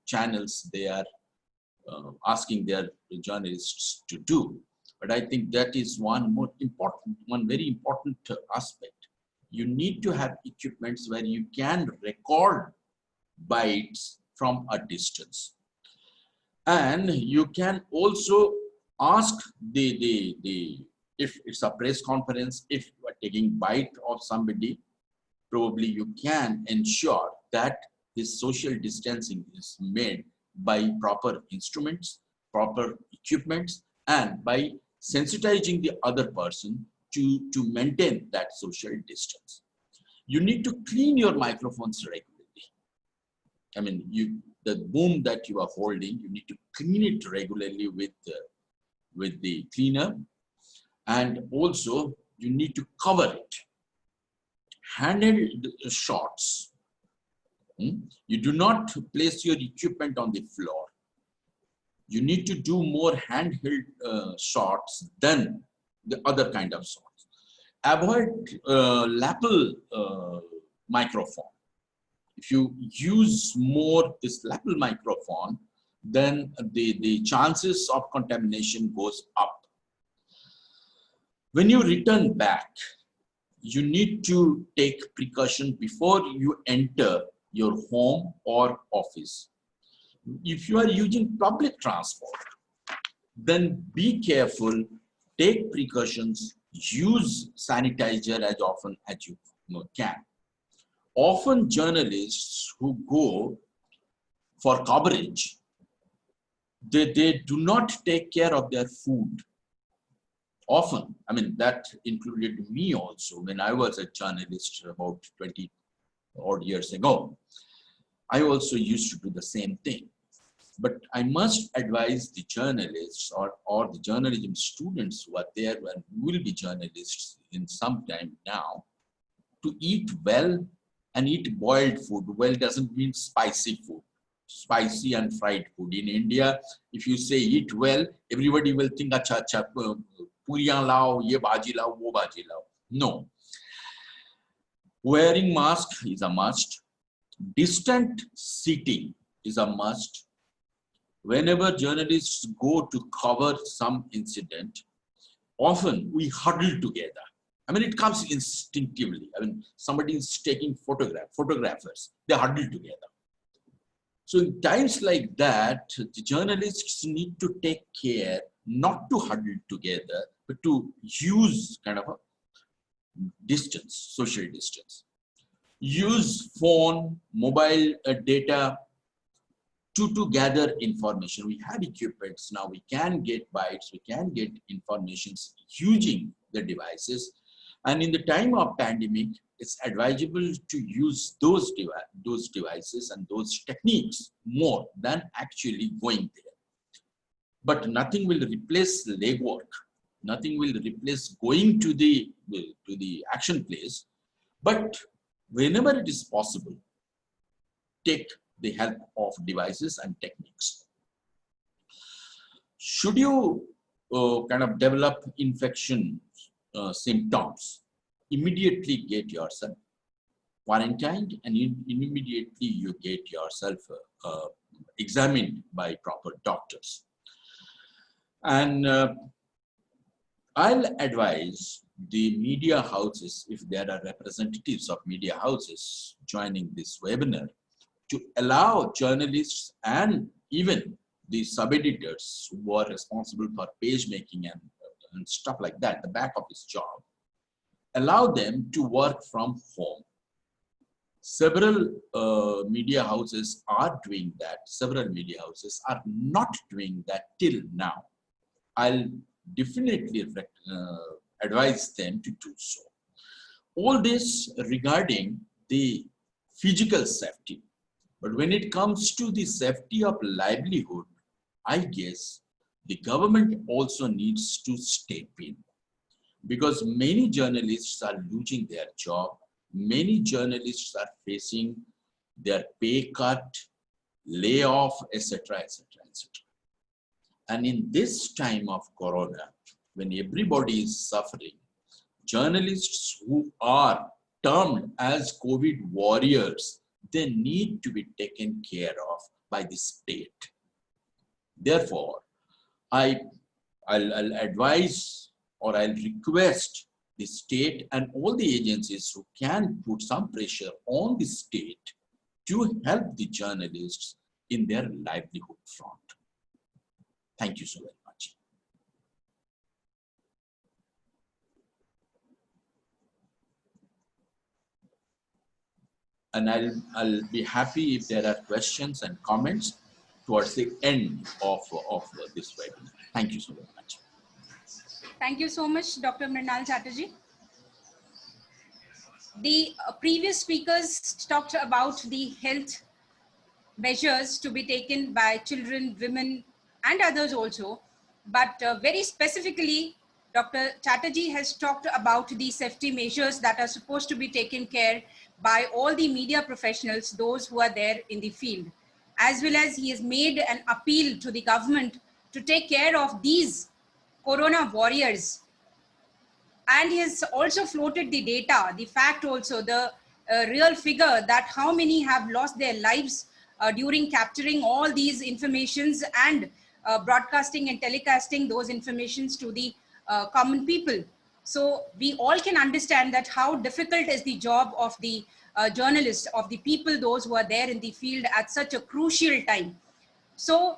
channels, they are asking their journalists to do. But I think that is one very important aspect. You need to have equipments where you can record bites from a distance. And you can also ask if it's a press conference, if you are taking bite of somebody, probably you can ensure that this social distancing is made by proper instruments, proper equipments, and by sensitizing the other person to maintain that social distance. You need to clean your microphones regularly. I mean, the boom that you are holding, you need to clean it regularly with the cleaner, and also you need to cover it. Handheld shots. You do not place your equipment on the floor. You need to do more handheld shots than the other kind of shots. Avoid lapel microphone. If you use more this lapel microphone, then the chances of contamination goes up. When you return back, you need to take precaution before you enter your home or office. If you are using public transport, then be careful, take precautions, use sanitizer as often as you can. Often journalists who go for coverage, they do not take care of their food. Often, I mean, that included me also when I was a journalist about 20 odd years ago. I also used to do the same thing. But I must advise the journalists or the journalism students who are there and will be journalists in some time now to eat well and eat boiled food. Well doesn't mean spicy food, spicy and fried food. In India, if you say eat well, everybody will think, acha, acha, puriyan lao, ye bhaji lao, wo bhaji lao. No. Wearing mask is a must. Distant seating is a must. Whenever journalists go to cover some incident, often we huddle together. I mean, it comes instinctively. I mean, somebody is taking photographers, they huddle together. So in times like that, the journalists need to take care not to huddle together, but to use kind of a distance, social distance. Use phone, mobile data to gather information. We have equipments now, we can get bytes, we can get information using the devices. And in the time of pandemic, it's advisable to use those devices and those techniques more than actually going there. But nothing will replace legwork. Nothing will replace going to the action place. But whenever it is possible, take the help of devices and techniques. Should you kind of develop infection symptoms, immediately get yourself quarantined and immediately you get yourself examined by proper doctors. And I'll advise the media houses, if there are representatives of media houses joining this webinar, to allow journalists and even the sub-editors who are responsible for page making and stuff like that, the back office job, allow them to work from home. Several media houses are doing that. Several media houses are not doing that till now. I'll definitely advise them to do so. All this regarding the physical safety. But when it comes to the safety of livelihood, I guess the government also needs to step in, because many journalists are losing their job. Many journalists are facing their pay cut, layoff, etc., etc., etc. And in this time of Corona, when everybody is suffering, journalists who are termed as COVID warriors, they need to be taken care of by the state. Therefore, I'll advise or I'll request the state and all the agencies who can put some pressure on the state to help the journalists in their livelihood front. Thank you so very much. And I'll be happy if there are questions and comments towards the end of this webinar. Thank you so very much. Thank you so much, Dr. Mrinal Chatterjee. The previous speakers talked about the health measures to be taken by children, women, and others also. But very specifically, Dr. Chatterjee has talked about the safety measures that are supposed to be taken care by all the media professionals, those who are there in the field, as well as he has made an appeal to the government to take care of these corona warriors. And he has also floated the data, the fact also, the real figure that how many have lost their lives during capturing all these informations and broadcasting and telecasting those informations to the common people. So we all can understand that how difficult is the job of the journalists, of the people, those who are there in the field at such a crucial time. So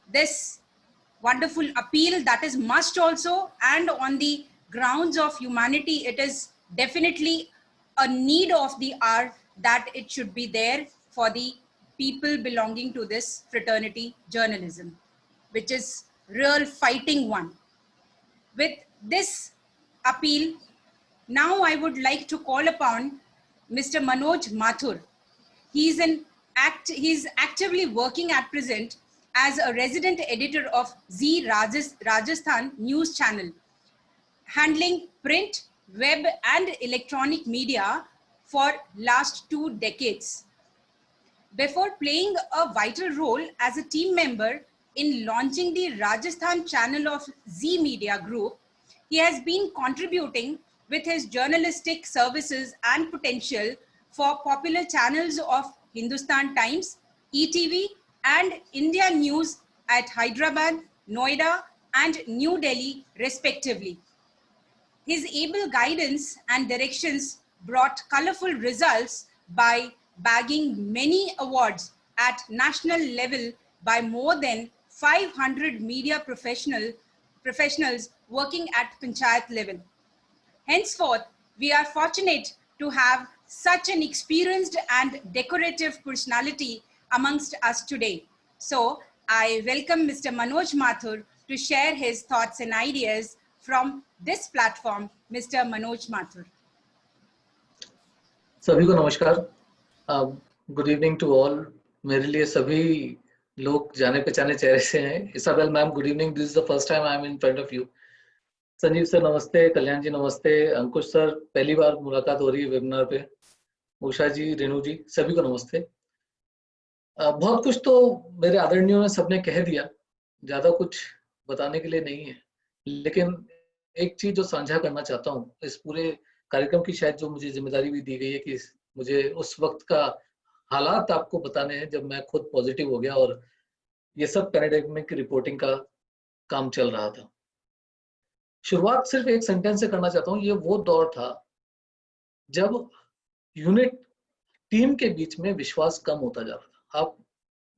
this wonderful appeal, that is must also, and on the grounds of humanity, it is definitely a need of the hour that it should be there for the people belonging to this fraternity journalism, which is real fighting one. With this appeal, now I would like to call upon Mr. Manoj Mathur. He's actively working at present as a resident editor of Zee Rajasthan news channel, handling print, web, and electronic media for last 2 decades. Before playing a vital role as a team member in launching the Rajasthan channel of Zee Media Group, he has been contributing with his journalistic services and potential for popular channels of Hindustan Times, ETV, and India News at Hyderabad, Noida, and New Delhi, respectively. His able guidance and directions brought colorful results by bagging many awards at national level by more than 500 media professionals working at Panchayat level. Henceforth, we are fortunate to have such an experienced and decorative personality amongst us today. So I welcome Mr. Manoj Mathur to share his thoughts and ideas from this platform. Mr. Manoj Mathur. सभी को नमस्कार, good evening to all. मेरे लिए सभी लोग जाने पहचाने चेहरे से हैं। Isabel ma'am, good evening, this is the first time I am in front of you. Sanjeev sir नमस्ते, कल्याण जी नमस्ते, अंकुश सर पहली बार मुलाकात हो रही है वेबिनार पे, उषा जी, रेणु जी, सभी को नमस्ते। बहुत कुछ तो मेरे आदरणीयों ने सबने कह दिया, ज्यादा कुछ बताने के लिए नहीं है, लेकिन एक चीज जो साझा करना चाहता हूँ इस पूरे कार्यक्रम की, शायद जो मुझे जिम्मेदारी भी दी गई है कि मुझे उस वक्त का हालात आपको बताने हैं जब मैं खुद पॉजिटिव हो गया और ये सब पैंडेमिक की रिपोर्टिंग का काम चल रहा था। शुरुआत सिर्फ एक सेंटेंस से करना चाहता हूँ। ये वो दौर था जब यूनिट टीम के बीच में विश्वास कम होता जा रहा था। आप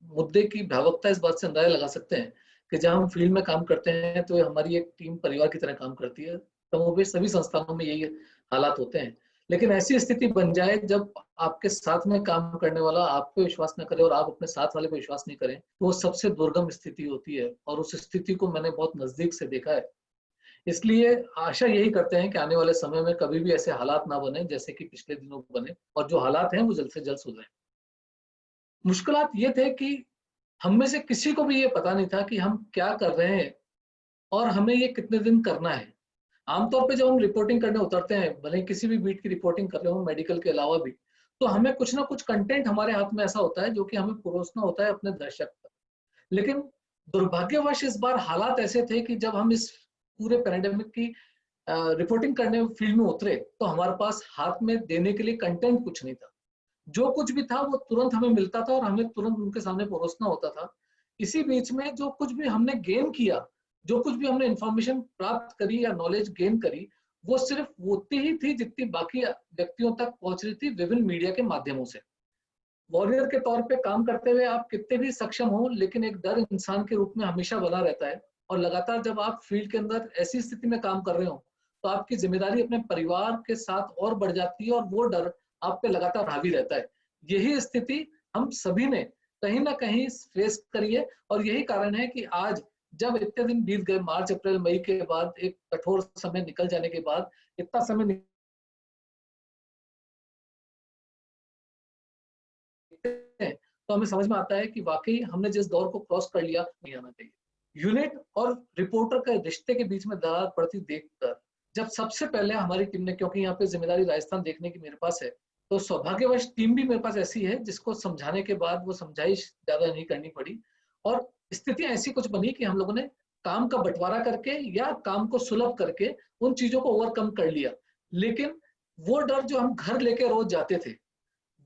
मुद्दे की भयावकता इस बात से अंदाजा लगा सकते हैं कि जब हम फील्ड में काम करते हैं तो हमारी एक टीम परिवार की तरह काम करती है। तो सभी संस्थानों में यही हालात होते हैं, लेकिन ऐसी स्थिति बन जाए जब आपके साथ में काम करने वाला आप पे विश्वास न करे और आप अपने साथ वाले पे विश्वास नहीं करें, तो वो सबसे दुर्गम स्थिति होती है और उस स्थिति को मैंने बहुत नजदीक से देखा है। इसलिए आशा यही करते हैं कि आने वाले समय में कभी भी ऐसे हालात ना बने जैसे कि पिछले दिनों बने, और जो हालात हैं वो जल्द से जल्द सुधरे। मुश्किलात ये थे कि हम में से किसी को भी ये पता नहीं था कि हम क्या कर रहे हैं और हमें ये कितने दिन करना है। आमतौर पे जब हम रिपोर्टिंग करने उतरते हैं, भले किसी भी बीट की रिपोर्टिंग कर रहे हो मेडिकल के अलावा भी, तो हमें कुछ ना कुछ कंटेंट हमारे हाथ में ऐसा होता है जो कि हमें परोसना होता है अपने दर्शक तक। लेकिन दुर्भाग्यवश इस बार हालात ऐसे थे कि जब हम इस पूरे पैंडेमिक की रिपोर्टिंग करने फील्ड में उतरे तो हमारे पास हाथ में देने के लिए कंटेंट कुछ नहीं था। जो कुछ भी था वो तुरंत हमें मिलता था और हमें तुरंत उनके सामने परोसना होता था। इसी बीच में जो कुछ भी हमने गेन किया, जो कुछ भी हमने इंफॉर्मेशन प्राप्त करी या नॉलेज गेन करी, वो सिर्फ उतनी ही थी जितनी बाकी व्यक्तियों तक पहुंच रही थी विभिन्न मीडिया के माध्यमों से। वॉरियर के तौर पे काम करते हुए आप कितने भी सक्षम हो, लेकिन एक डर इंसान के रूप में हमेशा बना रहता है, और लगातार जब आप फील्ड के अंदर ऐसी स्थिति में काम कर रहे हो तो आपकी जिम्मेदारी अपने परिवार के साथ और बढ़ जाती है और वो डर आप पे लगातार हावी रहता है। यही स्थिति हम सभी ने कहीं ना कहीं फेस करी है और यही कारण है कि आज जब इतने दिन बीत गए, मार्च अप्रैल मई के बाद, एक कठोर समय निकल जाने के बाद, इतना समय तो हमें समझ में आता है कि वाकई हमने जिस दौर को क्रॉस कर लिया, नहीं आना चाहिए। यूनिट और रिपोर्टर के रिश्ते के बीच में दरार पड़ती देखकर जब सबसे पहले हमारी टीम ने, क्योंकि यहाँ पे जिम्मेदारी राजस्थान देखने की मेरे पास है, तो सौभाग्यवश टीम भी मेरे पास ऐसी है जिसको समझाने के बाद वो समझाइश ज्यादा नहीं करनी पड़ी, और स्थितियां ऐसी कुछ बनी कि हम लोगों ने काम का बंटवारा करके या काम को सुलभ करके उन चीजों को ओवरकम कर लिया। लेकिन वो डर जो हम घर लेके रोज जाते थे,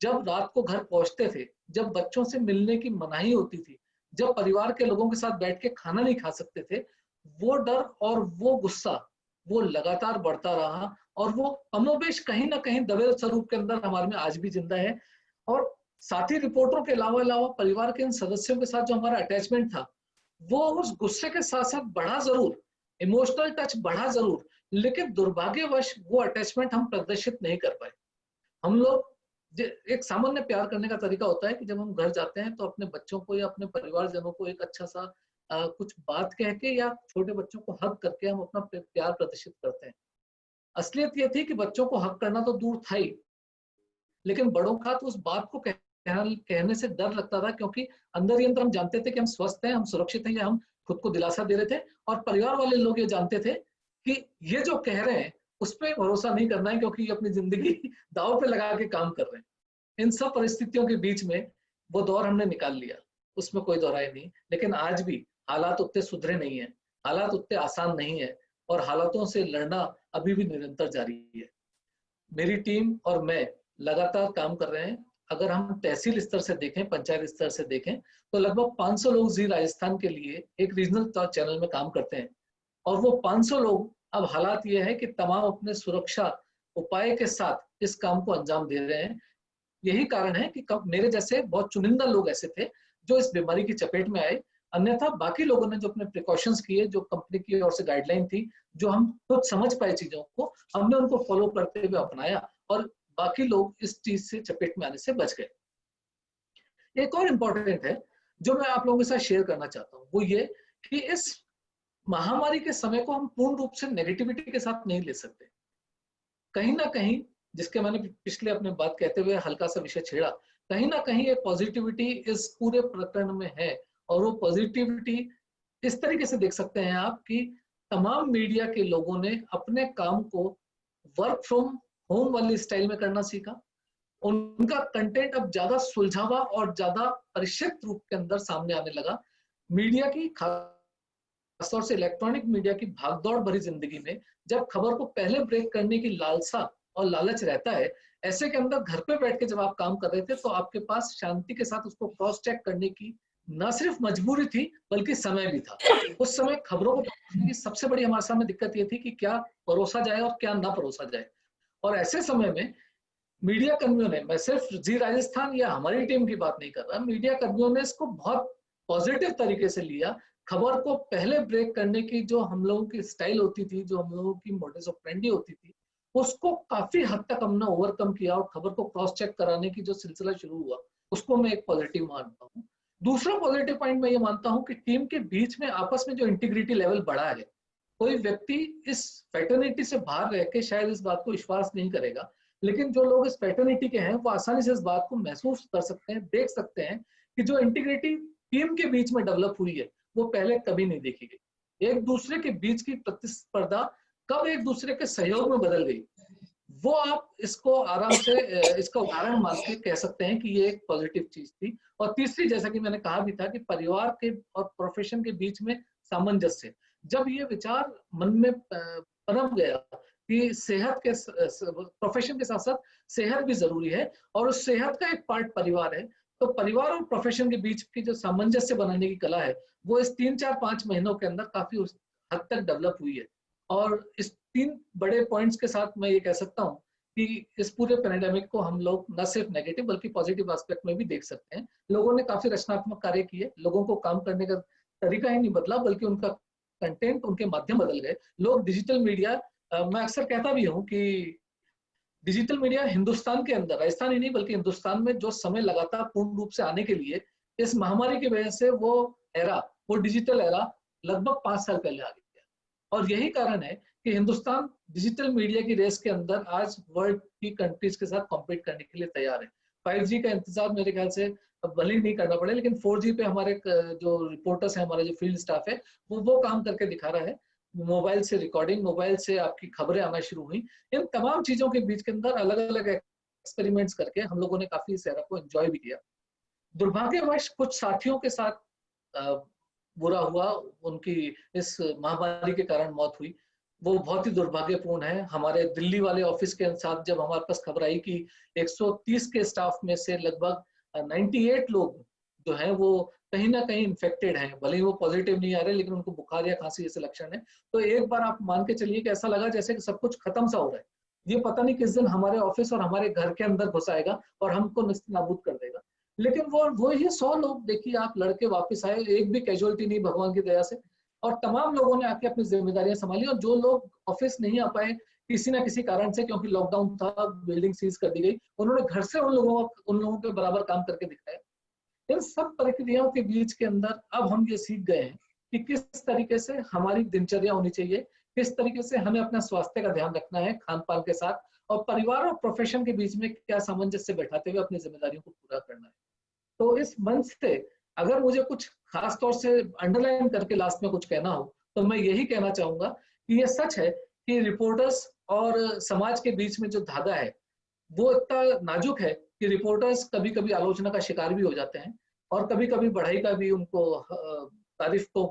जब रात को घर पहुंचते थे, जब बच्चों से मिलने की मनाही होती थी, जब परिवार के लोगों के साथ बैठ के खाना नहीं खा सकते थे, वो डर और वो गुस्सा वो लगातार बढ़ता रहा, और वो कमोबेश कहीं ना कहीं दबे स्वरूप के अंदर हमारे में आज भी जिंदा है। और साथी रिपोर्टरों के अलावा परिवार के इन सदस्यों के साथ जो हमारा अटैचमेंट था, वो उस गुस्से के साथ साथ बढ़ा जरूर, इमोशनल टच बढ़ा जरूर, लेकिन दुर्भाग्यवश वो अटैचमेंट हम प्रदर्शित नहीं कर पाए। हम लोग, एक सामान्य प्यार करने का तरीका होता है कि जब हम घर जाते हैं तो अपने बच्चों को या अपने परिवारजनों को एक अच्छा सा कुछ बात कह के या छोटे बच्चों को हक करके हम अपना प्यार प्रदर्शित करते हैं। असलियत ये थी कि बच्चों को हक करना तो दूर था ही, लेकिन बड़ों का तो उस बात को कहने से डर लगता था, क्योंकि अंदर ही अंदर हम जानते थे कि हम स्वस्थ हैं, हम सुरक्षित हैं, या हम खुद को दिलासा दे रहे थे, और परिवार वाले लोग ये जानते थे कि ये जो कह रहे हैं उस पर भरोसा नहीं करना है, क्योंकि ये अपनी जिंदगी दांव पे लगा के काम कर रहे हैं। इन सब परिस्थितियों के बीच में वो दौर हमने निकाल लिया, उसमें कोई दोहराई नहीं। लेकिन आज भी हालात उतने सुधरे नहीं है, हालात उतने आसान नहीं है, और हालातों से लड़ना अभी भी निरंतर जारी है। मेरी टीम और मैं लगातार काम कर रहे हैं। अगर हम तहसील स्तर से देखें, पंचायत स्तर से देखें, तो लगभग 500 लोग जी राजस्थान के लिए एक रीजनल चैनल में काम करते हैं, और वो 500 लोग, अब हालात ये है कि तमाम अपने सुरक्षा उपाय के साथ इस काम को अंजाम दे रहे हैं। यही कारण है कि मेरे जैसे बहुत चुनिंदा लोग ऐसे थे जो इस बीमारी की चपेट में आए, अन्यथा बाकी लोगों ने जो अपने प्रिकॉशंस किए, जो कंपनी की ओर से गाइडलाइन थी, जो हम खुद समझ पाए चीजों को, हमने उनको फॉलो करते हुए अपनाया, और बाकी लोग इस चीज से चपेट में आने से बच गए। एक और इम्पोर्टेंट है जो मैं आप लोगों के साथ शेयर करना चाहता हूँ, वो ये कि इस महामारी के समय को हम पूर्ण रूप से नेगेटिविटी के साथ नहीं ले सकते। कहीं ना कहीं, जिसके मैंने पिछले अपने बात कहते हुए हल्का सा विषय छेड़ा, कहीं ना कहीं एक पॉजिटिविटी इस पूरे प्रकरण में है, और वो पॉजिटिविटी इस तरीके से देख सकते हैं आप कि तमाम मीडिया के लोगों ने अपने काम को वर्क फ्रॉम होम वाली स्टाइल में करना सीखा। उनका कंटेंट अब ज्यादा सुलझावा और ज्यादा परिष्कृत रूप के अंदर सामने आने लगा। मीडिया की, खासतौर से इलेक्ट्रॉनिक मीडिया की भागदौड़ भरी जिंदगी में जब खबर को पहले ब्रेक करने की लालसा और लालच रहता है, ऐसे के अंदर घर पे बैठ के जब आप काम कर रहे थे, तो आपके पास शांति के साथ उसको क्रॉस चेक करने की न सिर्फ मजबूरी थी बल्कि समय भी था। उस समय खबरों को परोसने की सबसे बड़ी हमारे सामने दिक्कत ये थी कि क्या परोसा जाए और क्या ना परोसा जाए। और ऐसे समय में मीडिया कर्मियों ने, मैं सिर्फ जी राजस्थान या हमारी टीम की बात नहीं कर रहा, मीडिया कर्मियों ने इसको बहुत पॉजिटिव तरीके से लिया। खबर को पहले ब्रेक करने की जो हम लोगों की स्टाइल होती थी, जो हम लोगों की मोडस ऑपरेंडी होती थी, उसको काफी हद तक हमने ओवरकम किया, और खबर को क्रॉस चेक कराने की जो सिलसिला शुरू हुआ, उसको मैं एक पॉजिटिव मानता हूँ। दूसरा पॉजिटिव पॉइंट मैं ये मानता हूँ कि टीम के बीच में आपस में जो इंटीग्रिटी लेवल बढ़ा है, कोई व्यक्ति इस फैटर्निटी से बाहर रह के शायद इस बात को विश्वास नहीं करेगा, लेकिन जो लोग इस फैटर्निटी के हैं वो आसानी से इस बात को महसूस कर सकते हैं, देख सकते हैं कि जो इंटीग्रिटी टीम के बीच में डेवलप हुई है वो पहले कभी नहीं देखी गई। एक दूसरे के बीच की प्रतिस्पर्धा कब एक दूसरे के सहयोग में बदल गई, वो आप इसको आराम से इसका उदाहरण मान के कह सकते हैं कि ये एक पॉजिटिव चीज थी। और तीसरी, जैसा कि मैंने कहा भी था कि परिवार के और प्रोफेशन के बीच में सामंजस्य, जब ये विचार मन में पनप गया कि सेहत के, प्रोफेशन के साथ साथ सेहत भी जरूरी है, और उस सेहत का एक पार्ट परिवार है, तो परिवार और प्रोफेशन के बीच की जो सामंजस्य बनाने की कला है, वो इस 3-4-5 महीनों के अंदर काफी हद तक डेवलप हुई है। और इस 3 बड़े पॉइंट्स के साथ मैं ये कह सकता हूँ कि इस पूरे पैंडेमिक को हम लोग न सिर्फ नेगेटिव बल्कि पॉजिटिव एस्पेक्ट में भी देख सकते हैं। लोगों ने काफी रचनात्मक कार्य किए, लोगों को काम करने का तरीका ही नहीं बदला बल्कि उनका कंटेंट, उनके माध्यम बदल गए। लोग डिजिटल मीडिया, मैं अक्सर कहता भी हूँ कि डिजिटल मीडिया हिंदुस्तान के अंदर, राजस्थान ही नहीं बल्कि हिंदुस्तान में जो समय लगातार पूर्ण रूप से आने के लिए, इस महामारी की वजह से वो एरा, वो डिजिटल एरा लगभग 5 साल पहले आ गया। और यही कारण है कि हिंदुस्तान डिजिटल मीडिया की रेस के अंदर आज वर्ल्ड की कंट्रीज के साथ कॉम्पीट करने के लिए तैयार है। 5G का इंतजार मेरे ख्याल से अब भले ही नहीं करना पड़े, लेकिन 4G पे हमारे जो रिपोर्टर्स हैं, हमारे जो फील्ड स्टाफ है, वो काम करके दिखा रहा है। मोबाइल से रिकॉर्डिंग, मोबाइल से आपकी खबरें आना शुरू हुई। इन तमाम चीजों के बीच के अंदर अलग अलग एक्सपेरिमेंट्स करके हम लोगों ने काफी इस एरा को एंजॉय भी किया। दुर्भाग्यवश कुछ साथियों के साथ बुरा हुआ, उनकी इस महामारी के कारण मौत हुई। वो बहुत ही दुर्भाग्यपूर्ण है। हमारे दिल्ली वाले ऑफिस के साथ जब हमारे पास खबर आई कि 130 के स्टाफ में से लगभग 98 लोग जो हैं वो कहीं ना कहीं इन्फेक्टेड हैं, भले ही वो पॉजिटिव नहीं आ रहे लेकिन उनको बुखार या खांसी जैसे लक्षण है, तो एक बार आप मान के चलिए कि ऐसा लगा जैसे कि सब कुछ खत्म सा हो रहा है। ये पता नहीं किस दिन हमारे ऑफिस और हमारे घर के अंदर घुस आएगा और हमको नाबूद कर देगा। लेकिन वो ही 100 लोग देखिए आप लड़के वापस आए, एक भी कैजुअलिटी नहीं भगवान की दया से, और तमाम लोगों ने आके अपनी जिम्मेदारियां संभाली। और जो लोग ऑफिस नहीं आ पाए किसी ना किसी कारण से, क्योंकि लॉकडाउन था, बिल्डिंग सीज कर दी गई, उन्होंने घर से उन लोगों के बराबर काम करके दिखाया। इन सब प्रक्रियाओं के बीच के अंदर अब हम ये सीख गए हैं कि किस तरीके से हमारी दिनचर्या होनी चाहिए, किस तरीके से हमें अपना स्वास्थ्य का ध्यान रखना है खान पान के साथ, और परिवार और प्रोफेशन के बीच में क्या सामंजस्य बैठाते हुए अपनी जिम्मेदारियों को पूरा करना है। तो इस मंच से अगर मुझे कुछ खास तौर से अंडरलाइन करके लास्ट में कुछ कहना हो तो मैं यही कहना चाहूंगा कि ये सच है कि रिपोर्टर्स और समाज के बीच में जो धागा है वो इतना नाजुक है कि रिपोर्टर्स कभी कभी आलोचना का शिकार भी हो जाते हैं और कभी कभी बढ़ाई का भी उनको तारीफ तो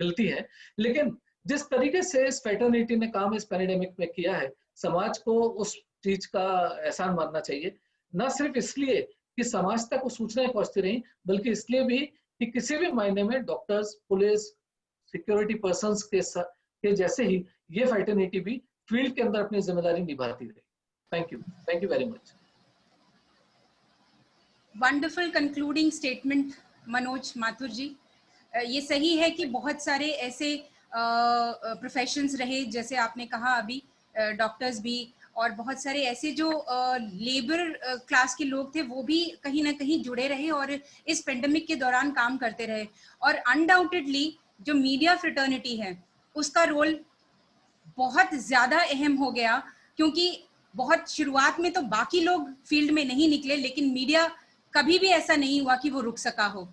मिलती है। लेकिन जिस तरीके से इस फैटर्निटी ने काम इस पैंडेमिक में किया है, समाज को उस चीज का एहसान मानना चाहिए। न सिर्फ इसलिए कि समाज तक वो सूचनाएं पहुंचती रही, बल्कि इसलिए भी कि किसी भी मायने में डॉक्टर्स, पुलिस, सिक्योरिटी पर्संस के जैसे ही ये फैटर्निटी भी फील्ड के अंदर अपनी जिम्मेदारी निभाती रही। Thank you very much. Wonderful concluding statement Manoj Mathur ji. ये सही है कि बहुत सारे ऐसे प्रोफेशंस रहे, जैसे आपने कहा अभी, डॉक्टर्स भी, और बहुत सारे ऐसे जो लेबर क्लास के लोग थे वो भी कहीं ना कहीं जुड़े रहे और इस पेंडेमिक के दौरान काम करते रहे। और अनडाउटेडली जो मीडिया फ्रेटर्निटी है उसका रोल बहुत ज़्यादा अहम हो गया, क्योंकि बहुत शुरुआत में तो बाकी लोग फील्ड में नहीं निकले, लेकिन मीडिया कभी भी ऐसा नहीं हुआ कि वो रुक सका हो।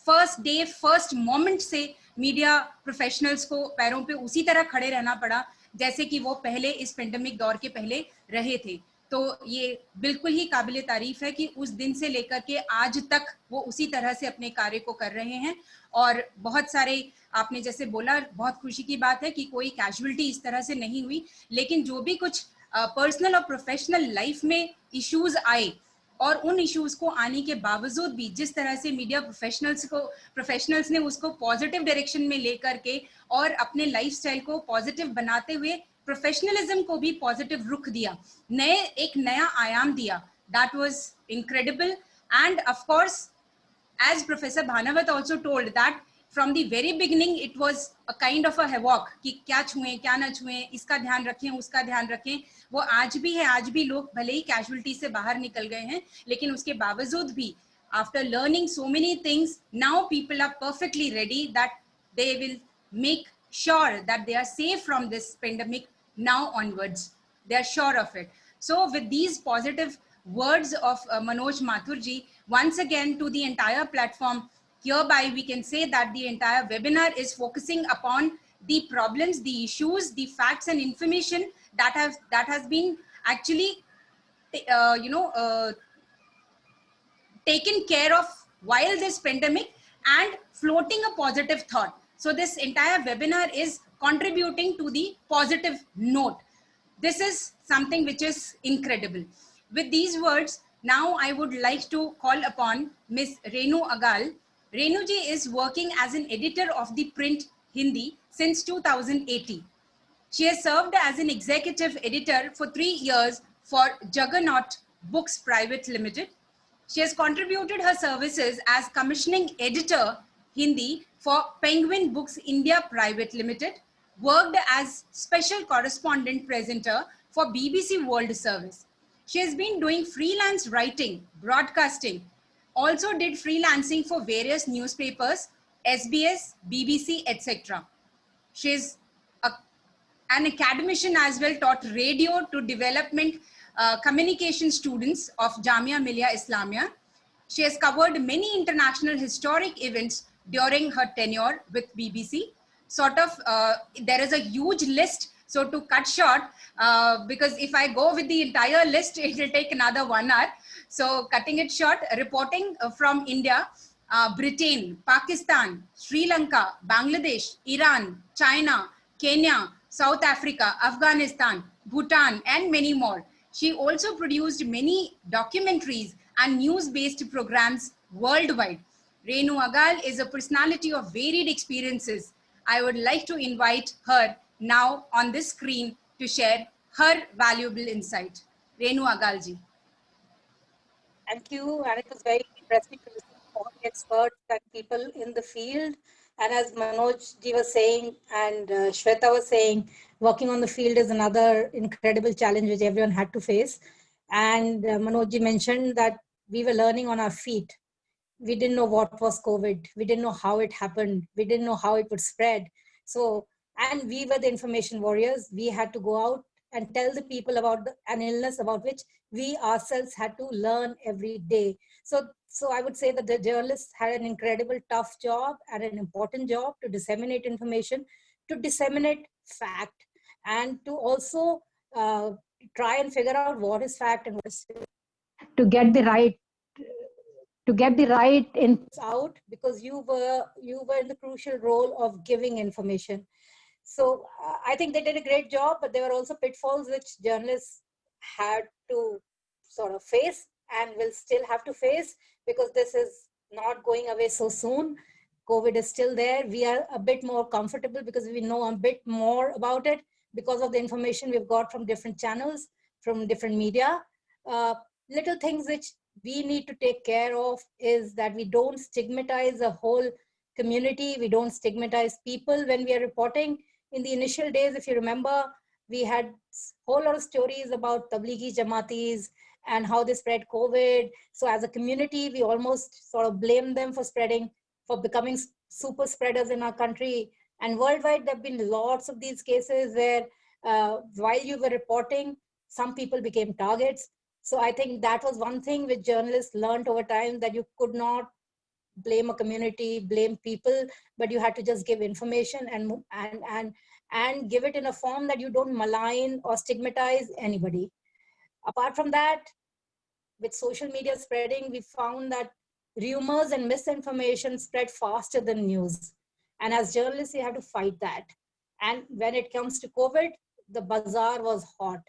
फर्स्ट डे, फर्स्ट मोमेंट से मीडिया प्रोफेशनल्स को पैरों पे उसी तरह खड़े रहना पड़ा जैसे कि वो पहले इस पेंडेमिक दौर के पहले रहे थे। तो ये बिल्कुल ही काबिले तारीफ है कि उस दिन से लेकर के आज तक वो उसी तरह से अपने कार्य को कर रहे हैं। और बहुत सारे, आपने जैसे बोला, बहुत खुशी की बात है कि कोई कैजुअलिटी इस तरह से नहीं हुई, लेकिन जो भी कुछ पर्सनल और प्रोफेशनल लाइफ में इश्यूज आए और उन इश्यूज को आने के बावजूद भी जिस तरह से मीडिया प्रोफेशनल्स ने उसको पॉजिटिव डायरेक्शन में लेकर के और अपने लाइफस्टाइल को पॉजिटिव बनाते हुए प्रोफेशनलिज्म को भी पॉजिटिव रुख दिया, एक नया आयाम दिया, that was incredible. End of course, as Professor Bhanawat also told, that from the very beginning it was a kind of a havoc कि क्या छुएं क्या ना छुएं, इसका ध्यान रखें उसका ध्यान रखें। वो आज भी है, आज भी लोग भले ही कैजुअलिटी से बाहर निकल गए हैं, लेकिन उसके बावजूद भी after learning so many things, now people are perfectly ready that they will make sure that they are safe from this pandemic now onwards. They are sure of it. So with these positive words of Manoj Mathur ji, once again to the entire platform, hereby we can say that the entire webinar is focusing upon the problems, the issues, the facts and information that has been actually taken care of while this pandemic and floating a positive thought. So this entire webinar is contributing to the positive note. This is something which is incredible. With these words, now I would like to call upon Ms. Renu Agal. Renu ji is working as an editor of the print Hindi since 2018. She has served as an executive editor for 3 years for Juggernaut Books Private Limited. She has contributed her services as commissioning editor Hindi for Penguin Books India Private Limited, worked as special correspondent presenter for BBC World Service. She has been doing freelance writing, broadcasting, also did freelancing for various newspapers, SBS, BBC, etc. She is an academician as well, taught radio to development communication students of Jamia Millia Islamia. She has covered many international historic events during her tenure with BBC. There is a huge list. So to cut short, because if I go with the entire list, it will take another 1 hour. So cutting it short, reporting from India, Britain, Pakistan, Sri Lanka, Bangladesh, Iran, China, Kenya, South Africa, Afghanistan, Bhutan, and many more. She also produced many documentaries and news-based programs worldwide. Renu Agal is a personality of varied experiences. I would like to invite her now on this screen to share her valuable insight. Renu Agal ji. Thank you, and it was very interesting to listen to all the experts and people in the field. And as Manoj ji was saying, and Shweta was saying, working on the field is another incredible challenge which everyone had to face. And Manoj ji mentioned that we were learning on our feet. We didn't know what was COVID. We didn't know how it happened. We didn't know how it would spread. So, and we were the information warriors. We had to go out and tell the people about an illness about which we ourselves had to learn every day. So I would say that the journalists had an incredible tough job and an important job to disseminate information, to disseminate fact, and to also try and figure out what is fact and what is to get the right inputs out, because you were in the crucial role of giving information. So I think they did a great job, but there were also pitfalls which journalists had to sort of face and will still have to face, because this is not going away so soon. COVID is still there. We are a bit more comfortable because we know a bit more about it because of the information we've got from different channels, from different media. Little things which we need to take care of is that we don't stigmatize a whole community. We don't stigmatize people when we are reporting. In the initial days, if you remember, we had a whole lot of stories about Tablighi Jamaatis and how they spread COVID. So as a community, we almost sort of blame them for becoming super spreaders in our country. And worldwide, there have been lots of these cases where while you were reporting, some people became targets. So I think that was one thing which journalists learned over time, that you could not blame a community, blame people, but you had to just give information and give it in a form that you don't malign or stigmatize anybody. Apart from that, with social media spreading, we found that rumors and misinformation spread faster than news. And as journalists, you have to fight that. And when it comes to COVID, the bazaar was hot.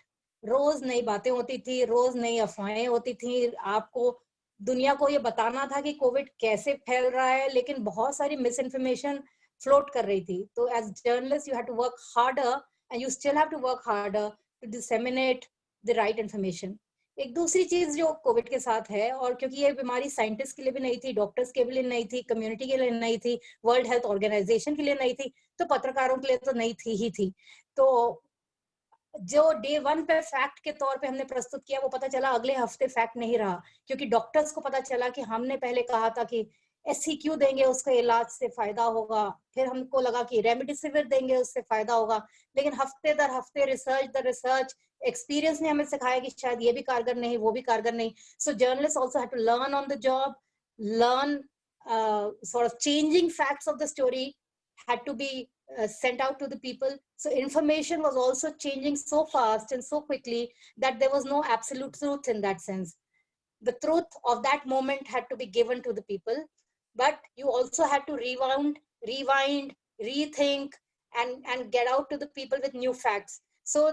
रोज नई बातें होती थी, रोज नई अफवाहें होती थी. आपको दुनिया को ये बताना था कि कोविड कैसे फैल रहा है, लेकिन बहुत सारी मिस इन्फॉर्मेशन फ्लोट कर रही थी. तो as journalist you have to work harder and you still have to work harder to disseminate the right information. एक दूसरी चीज जो कोविड के साथ है, और क्योंकि ये बीमारी साइंटिस्ट के लिए भी नहीं थी, डॉक्टर्स के लिए नहीं थी, कम्युनिटी के लिए नहीं थी, वर्ल्ड हेल्थ ऑर्गेनाइजेशन के लिए नहीं थी, तो पत्रकारों के लिए तो नहीं थी ही थी. तो जो डे 1 पे फैक्ट के तौर पे हमने प्रस्तुत किया, वो पता चला अगले हफ्ते फैक्ट नहीं रहा, क्योंकि डॉक्टर्स को पता चला कि हमने पहले कहा था कि SCQ देंगे उसका इलाज से फायदा होगा, फिर हमको लगा कि रेमडेसिविर देंगे उससे फायदा होगा, लेकिन हफ्ते दर हफ्ते रिसर्च एक्सपीरियंस ने हमें सिखाया कि शायद ये भी कारगर नहीं, वो भी कारगर नहीं. So journalist also had to learn on the job, learn sort of changing facts of the story had to be sent out to the people. So information was also changing so fast and so quickly that there was no absolute truth in that sense. The truth of that moment had to be given to the people, but you also had to rewind, rethink, and get out to the people with new facts. So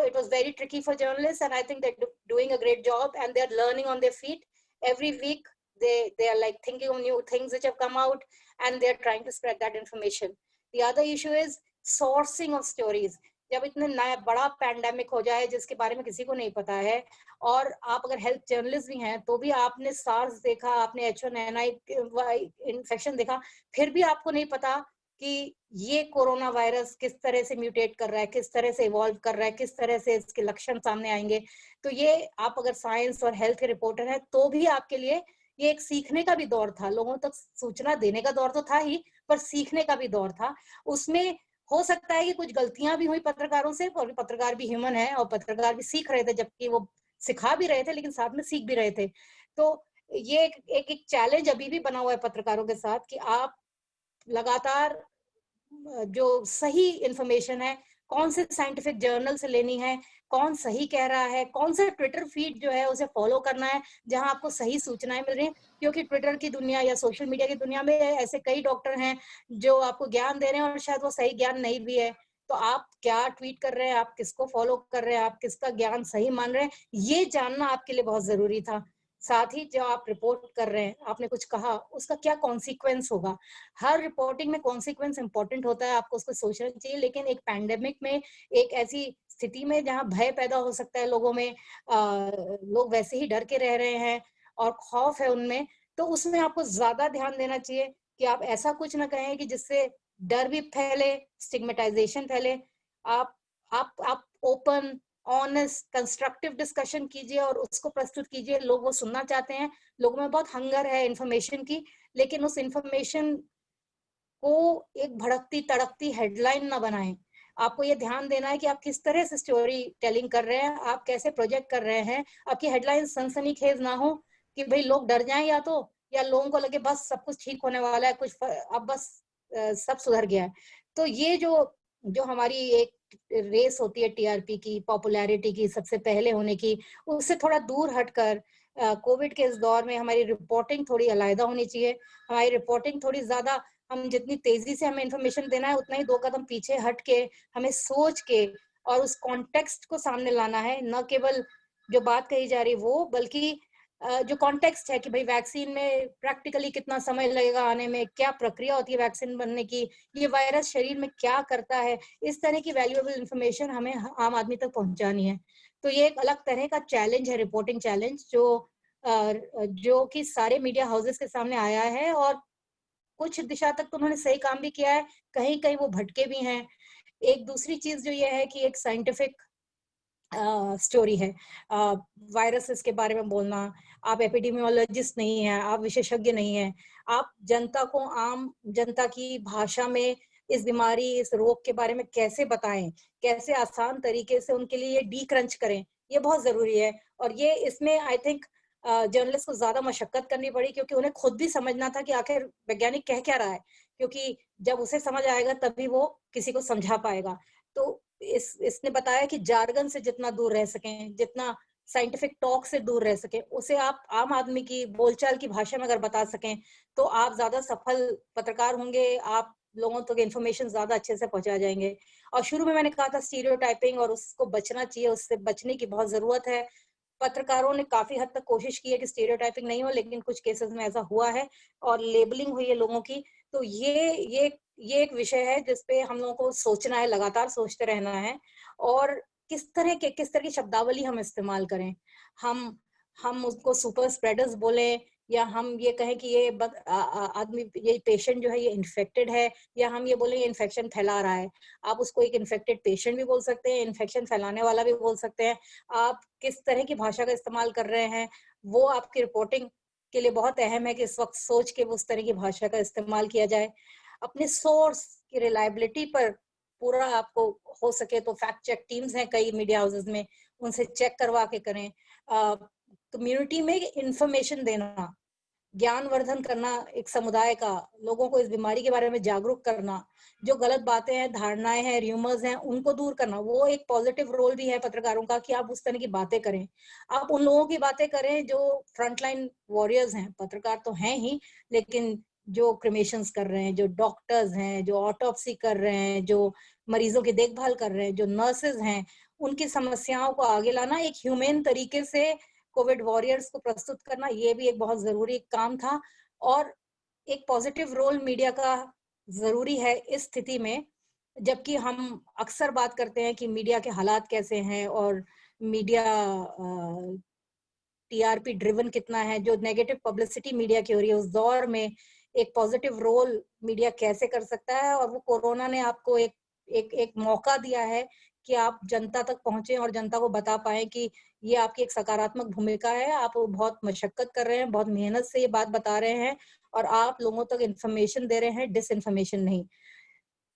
it was very tricky for journalists, and I think they're doing a great job, and they're learning on their feet. Every week, they are like thinking of new things which have come out, and they're trying to spread that information. The other issue is sourcing of stories. जब इतना नया बड़ा pandemic हो जाए जिसके बारे में किसी को नहीं पता है, और आप अगर हेल्थ जर्नलिस्ट भी हैं तो भी आपने SARS देखा, आपने H1N1 इन्फेक्शन देखा, फिर भी आपको नहीं पता कि ये कोरोना वायरस किस तरह से म्यूटेट कर रहा है, किस तरह से इवॉल्व कर रहा है, किस तरह से इसके लक्षण सामने आएंगे. तो ये आप अगर साइंस और हेल्थ के रिपोर्टर हैं तो भी आपके लिए ये एक सीखने का भी दौर था, लोगों तक सूचना देने का दौर तो था ही, पर सीखने का भी दौर था। उसमें हो सकता है कि कुछ गलतियां भी हुई पत्रकारों से, और पत्रकार भी ह्यूमन है और पत्रकार भी सीख रहे थे, जबकि वो सिखा भी रहे थे लेकिन साथ में सीख भी रहे थे। तो ये एक चैलेंज अभी भी बना हुआ है पत्रकारों के साथ कि आप लगातार जो सही इंफॉर्मेशन है, कौन से साइंटिफिक जर्नल से लेनी है, कौन सही कह रहा है, कौन सा ट्विटर फीड जो है उसे फॉलो करना है जहां आपको सही सूचनाएं मिल रही हैं। क्योंकि ट्विटर की दुनिया या सोशल मीडिया की दुनिया में ऐसे कई डॉक्टर हैं जो आपको ज्ञान दे रहे हैं और शायद वो सही ज्ञान नहीं भी है। तो आप क्या ट्वीट कर रहे हैं, आप किसको फॉलो कर रहे हैं, आप किसका ज्ञान सही मान रहे हैं, ये जानना आपके लिए बहुत जरूरी था। साथ ही जो आप रिपोर्ट कर रहे हैं, आपने कुछ कहा, उसका क्या कॉन्सिक्वेंस होगा। हर रिपोर्टिंग में कॉन्सिक्वेंस इंपॉर्टेंट होता है, आपको उसको सोचना चाहिए। लेकिन एक पैंडेमिक में, एक ऐसी स्थिति में जहां भय पैदा हो सकता है लोगों में, लोग वैसे ही डर के रह रहे हैं और खौफ है उनमें, तो उसमें आपको ज्यादा ध्यान देना चाहिए कि आप ऐसा कुछ ना कहें कि जिससे डर भी फैले, स्टिग्मेटाइजेशन फैले। आप ओपन, ऑनेस्ट, कंस्ट्रक्टिव डिस्कशन कीजिए और उसको प्रस्तुत कीजिए। लोग वो सुनना चाहते हैं, लोगों में बहुत हंगर है इंफॉर्मेशन की, लेकिन उस इंफॉर्मेशन को एक भड़कती तड़कती हेडलाइन ना बनाएं। आपको ये ध्यान देना है कि आप किस तरह से स्टोरी टेलिंग कर रहे हैं, आप कैसे प्रोजेक्ट कर रहे हैं। आपकी हेडलाइन सनसनीखेज ना हो कि भाई लोग डर जाएं, या लोगों को लगे बस सब कुछ ठीक होने वाला है, अब बस सब सुधर गया है। तो ये जो हमारी एक रेस होती है टीआरपी की, पॉपुलैरिटी की, सबसे पहले होने की, उससे थोड़ा दूर हटकर कोविड के इस दौर में हमारी रिपोर्टिंग थोड़ी अलग होनी चाहिए। हमारी रिपोर्टिंग थोड़ी ज्यादा, हम जितनी तेजी से हमें इंफॉर्मेशन देना है उतना ही 2 कदम पीछे हट के हमें सोच के और उस कॉन्टेक्स्ट को सामने लाना है। न केवल जो बात कही जा रही वो, बल्कि जो कॉन्टेक्स्ट है कि भाई वैक्सीन में प्रैक्टिकली कितना समय लगेगा आने में, क्या प्रक्रिया होती है वैक्सीन बनने की, ये वायरस शरीर में क्या करता है, इस तरह की वैल्यूएबल इंफॉर्मेशन हमें आम आदमी तक पहुंचानी है। तो ये एक अलग तरह का चैलेंज है, रिपोर्टिंग चैलेंज, जो कि सारे मीडिया हाउसेस के सामने आया है। और कुछ दिशा तक तो उन्होंने सही काम भी किया है, कहीं कहीं वो भटके भी हैं। एक दूसरी चीज जो ये है कि एक साइंटिफिक स्टोरी है, वायरसेस के बारे में बोलना। आप एपिडेमियोलॉजिस्ट नहीं है, आप विशेषज्ञ नहीं है, आप जनता को, आम जनता की भाषा में इस बीमारी, इस रोग के बारे में कैसे बताएं, कैसे आसान तरीके से उनके लिए ये डीक्रंच करें, ये बहुत जरूरी है। और ये इसमें आई थिंक जर्नलिस्ट को ज्यादा मशक्कत करनी पड़ी, क्योंकि उन्हें खुद भी समझना था कि आखिर वैज्ञानिक कह क्या रहा है, क्योंकि जब उसे समझ आएगा तभी वो किसी को समझा पाएगा। तो इसने बताया कि जार्गन से जितना दूर रह सकें, जितना साइंटिफिक टॉक से दूर रह सके, उसे आप आम आदमी की बोलचाल की भाषा में अगर बता सकें तो आप ज्यादा सफल पत्रकार होंगे, आप लोगों तक इंफॉर्मेशन ज्यादा अच्छे से पहुंचा जाएंगे। और शुरू में मैंने कहा था स्टीरियोटाइपिंग, और उसको बचना चाहिए, उससे बचने की बहुत जरूरत है। पत्रकारों ने काफी हद तक कोशिश की है कि स्टीरियोटाइपिंग नहीं हो, लेकिन कुछ केसेस में ऐसा हुआ है और लेबलिंग हुई है लोगों की। तो ये एक विषय है जिसपे हम लोगों को सोचना है, लगातार सोचते रहना है। और किस तरह की शब्दावली हम इस्तेमाल करें, हम उसको सुपर स्प्रेडर्स बोले, या हम ये कहें कि ये आदमी, ये पेशेंट जो है ये इन्फेक्टेड है, या हम ये बोले ये इन्फेक्शन फैला रहा है। आप उसको एक इन्फेक्टेड पेशेंट भी बोल सकते हैं, इन्फेक्शन फैलाने वाला भी बोल सकते हैं। आप किस तरह की भाषा का इस्तेमाल कर रहे हैं, वो आपकी रिपोर्टिंग के लिए बहुत अहम है कि इस वक्त सोच के उस तरह की भाषा का इस्तेमाल किया जाए। अपने सोर्स की रिलायबिलिटी पर पूरा आपको हो सके तो फैक्ट चेक टीम्स हैं कई मीडिया हाउसेस में, उनसे चेक करवा के करें। कम्युनिटी में इंफॉर्मेशन देना, ज्ञानवर्धन करना, एक समुदाय का, लोगों को इस बीमारी के बारे में जागरूक करना, जो गलत बातें हैं, धारणाएं हैं, र्यूमर्स हैं, उनको दूर करना, वो एक पॉजिटिव रोल भी है पत्रकारों का कि आप उस तरह की बातें करें। आप उन लोगों की बातें करें जो फ्रंटलाइन वॉरियर्स हैं, पत्रकार तो हैं ही, लेकिन जो क्रिमेशंस कर रहे हैं, जो डॉक्टर्स हैं, जो ऑटोप्सी कर रहे हैं, जो मरीजों की देखभाल कर रहे हैं, जो नर्सेज हैं, उनकी समस्याओं को आगे लाना, एक ह्यूमेन तरीके से कोविड वॉरियर्स को प्रस्तुत करना, ये भी एक बहुत जरूरी काम था। और एक पॉजिटिव रोल मीडिया का जरूरी है इस स्थिति में, जबकि हम अक्सर बात करते हैं कि मीडिया के हालात कैसे हैं और मीडिया टीआरपी ड्रिवन कितना है, जो नेगेटिव पब्लिसिटी मीडिया की हो रही है, उस दौर में एक पॉजिटिव रोल मीडिया कैसे कर सकता है। और वो कोरोना ने आपको एक मौका दिया है कि आप जनता तक पहुंचे और जनता को बता पाए कि ये आपकी एक सकारात्मक भूमिका है। आप बहुत मशक्कत कर रहे हैं, बहुत मेहनत से ये बात बता रहे हैं और आप लोगों तक इंफॉर्मेशन दे रहे हैं, डिसइंफॉर्मेशन नहीं।